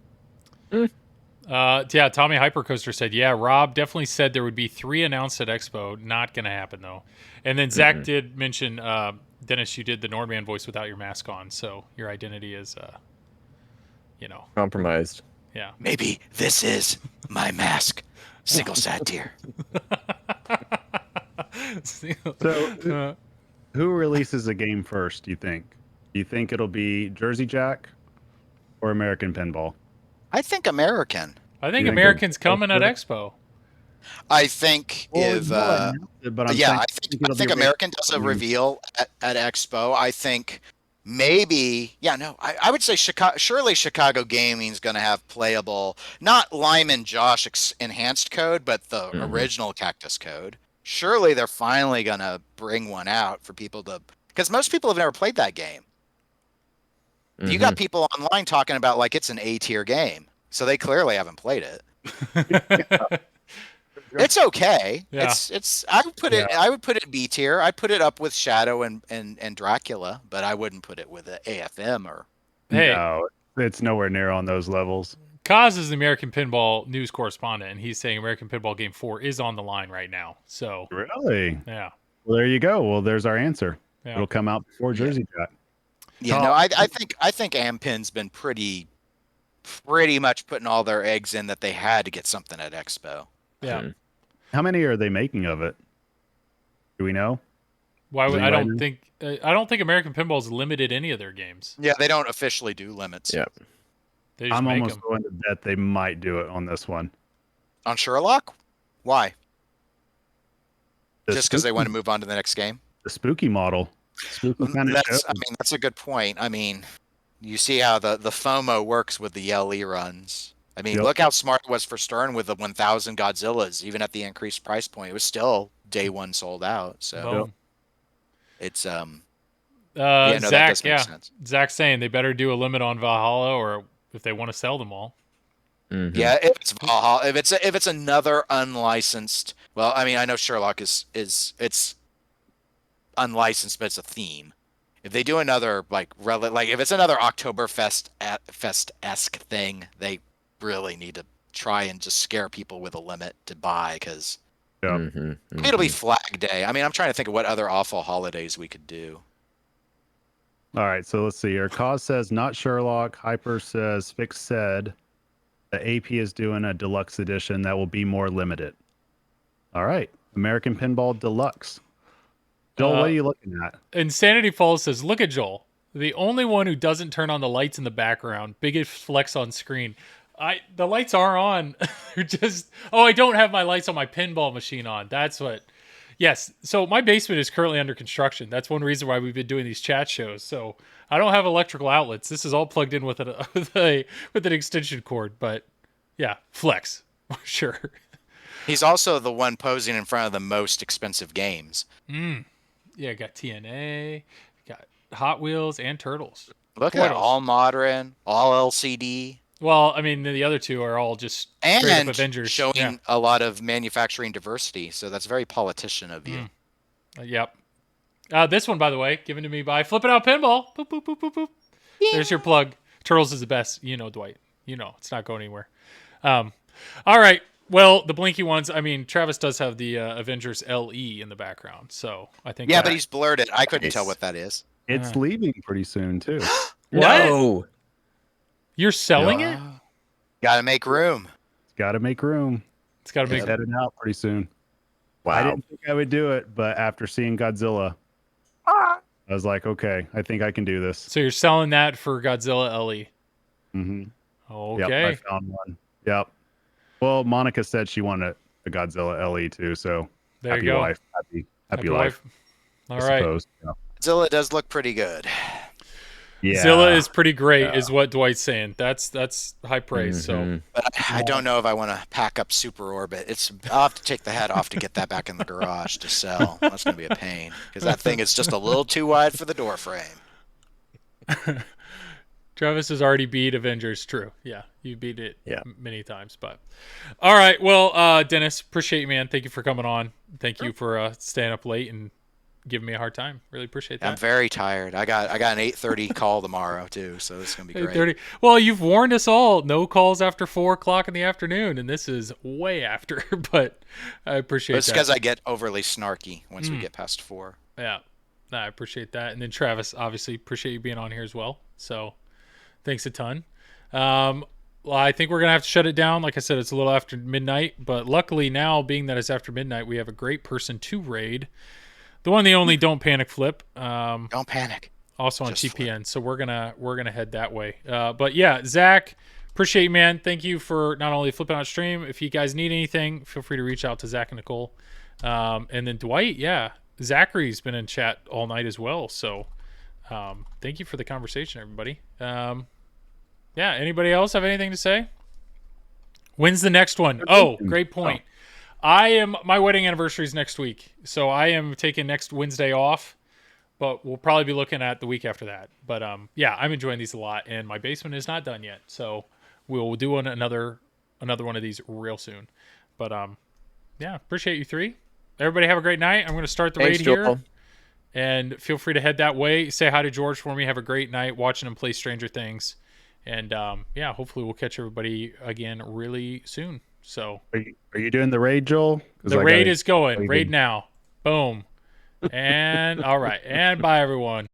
Yeah, Tommy Hypercoaster said, yeah, Rob definitely said there would be 3 announced at Expo. Not going to happen, though. And then Zach did mention, Dennis, you did the Nordman voice without your mask on, so your identity is, Compromised. Yeah. Maybe this is my single sad tear. So, who releases a game first, do you think? Do you think it'll be Jersey Jack or American Pinball? I think American. I think You think American's they'll- coming at Expo. I think if but I'm saying I it'll think be American does a reveal at Expo. I think maybe I would say surely Chicago Gaming's going to have playable, not Lyman Josh enhanced code, but the original Cactus code. Surely they're finally going to bring one out for people to, because most people have never played that game. You got people online talking about like it's an A-tier game, so they clearly haven't played it. It's okay. Yeah. I would put it B tier. I'd put it up with Shadow and Dracula, but I wouldn't put it with a AFM or. Hey, No, it's nowhere near on those levels. Kaz is the American Pinball news correspondent, and he's saying American Pinball Game 4 is on the line right now. So, Really? yeah. Well, there you go. Well, there's our answer. Yeah. It'll come out before Jersey Jack. Yeah, no, I think Ampin's been pretty much putting all their eggs in that they had to get something at Expo. Yeah. How many are they making of it? Do we know? Why would Does I don't anybody think I don't think American Pinball's limited any of their games. Yeah, they don't officially do limits. Yeah. They just I'm make almost them. going to bet they might do it on this one. On Sherlock? Why? The Just because they spooky- want to move on to the next game? the spooky model. Spooky kind of show. That's a good point. I mean, you see how the FOMO works with the LE runs. I mean, Yep. look how smart it was for Stern with the 1,000 Godzillas. Even at the increased price point, it was still day one sold out. So Boom. it's yeah, no, that Zach, does make sense. Zach's saying they better do a limit on Valhalla, or if they want to sell them all. Mhm. Yeah, if it's Valhalla, if it's another unlicensed, well, I mean, I know Sherlock is it's unlicensed, but it's a theme. If they do another like if it's another Fest-esque thing, they really need to try and just scare people with a limit to buy, because Yeah. it'll be Flag Day. I mean, I'm trying to think of what other awful holidays we could do. All right, so let's see here. Cause says not Sherlock. Hyper says Fix said the AP is doing a deluxe edition that will be more limited. All right, American Pinball Deluxe. Joel, what are you looking at? Insanity Falls says, look at Joel, the only one who doesn't turn on the lights in the background. Biggest flex on screen. The lights are on. They're just, I don't have my lights on my pinball machine on. That's what. Yes. So my basement is currently under construction. That's one reason why we've been doing these chat shows. So I don't have electrical outlets. This is all plugged in with an extension cord. But yeah, flex. Sure. He's also the one posing in front of the most expensive games. Yeah, got TNA, got Hot Wheels, and Turtles. Look at that, all modern, all LCD. Well, I mean, the other two are all just straight up Avengers. Showing a lot of manufacturing diversity, so that's very politician of you. Yep. This one, by the way, given to me by Flip It Out Pinball. Boop, boop, boop, boop, boop. Yeah. There's your plug. Turtles is the best. You know, Dwight. You know, it's not going anywhere. All right. Well, the blinky ones, I mean, Travis does have the Avengers LE in the background, so I think... Yeah, but he's blurred it. I couldn't tell what that is. It's leaving pretty soon, too. No! You're selling it? Gotta make room. It's got to make room. It's got to make... It's headed out pretty soon. Wow. I didn't think I would do it, but after seeing Godzilla, I was like, okay, I think I can do this. So you're selling that for Godzilla LE? Mm-hmm. Okay. Yep, I found one. Yep. Well, Monica said she wanted a Godzilla LE too, so there happy you go. Life. Happy life. All right. Yeah. Godzilla does look pretty good. Yeah. Zilla is pretty great, is what Dwight's saying. That's high praise. So, but I don't know if I want to pack up Super Orbit. I'll have to take the head off to get that back in the garage to sell. That's gonna be a pain, because that thing is just a little too wide for the door frame. Travis has already beat Avengers. True. Yeah, you beat it many times. But all right. Well, Dennis, appreciate you, man. Thank you for coming on. Thank you for staying up late and giving me a hard time. Really appreciate that. I'm very tired. I got an 8:30 call tomorrow too, so it's gonna be great. 8:30. Well, you've warned us all. No calls after 4:00 in the afternoon, and this is way after. But I appreciate it's that. It's because I get overly snarky once we get past 4. Yeah, no, I appreciate that. And then Travis, obviously, appreciate you being on here as well. So thanks a ton. Well, I think we're going to have to shut it down. Like I said, it's a little after midnight. But luckily now, being that it's after midnight, we have a great person to raid. The one, the only, Don't Panic Flip. Don't panic. Also on TPN. Flip. So we're gonna head that way. But yeah, Zach, appreciate you, man. Thank you for not only flipping out stream. If you guys need anything, feel free to reach out to Zach and Nicole. And then Dwight, Zachary's been in chat all night as well. So thank you for the conversation, everybody. Anybody else have anything to say? When's the next one? Oh, great point. My wedding anniversary is next week, so I am taking next Wednesday off, but we'll probably be looking at the week after that. But I'm enjoying these a lot, and my basement is not done yet, so we'll do another one of these real soon. But appreciate you three. Everybody have a great night. I'm going to start the raid here, and feel free to head that way. Say hi to George for me. Have a great night watching him play Stranger Things, and hopefully we'll catch everybody again really soon. So are you doing the raid, Joel? The raid is going. Raid now. Boom. And all right. And bye, everyone.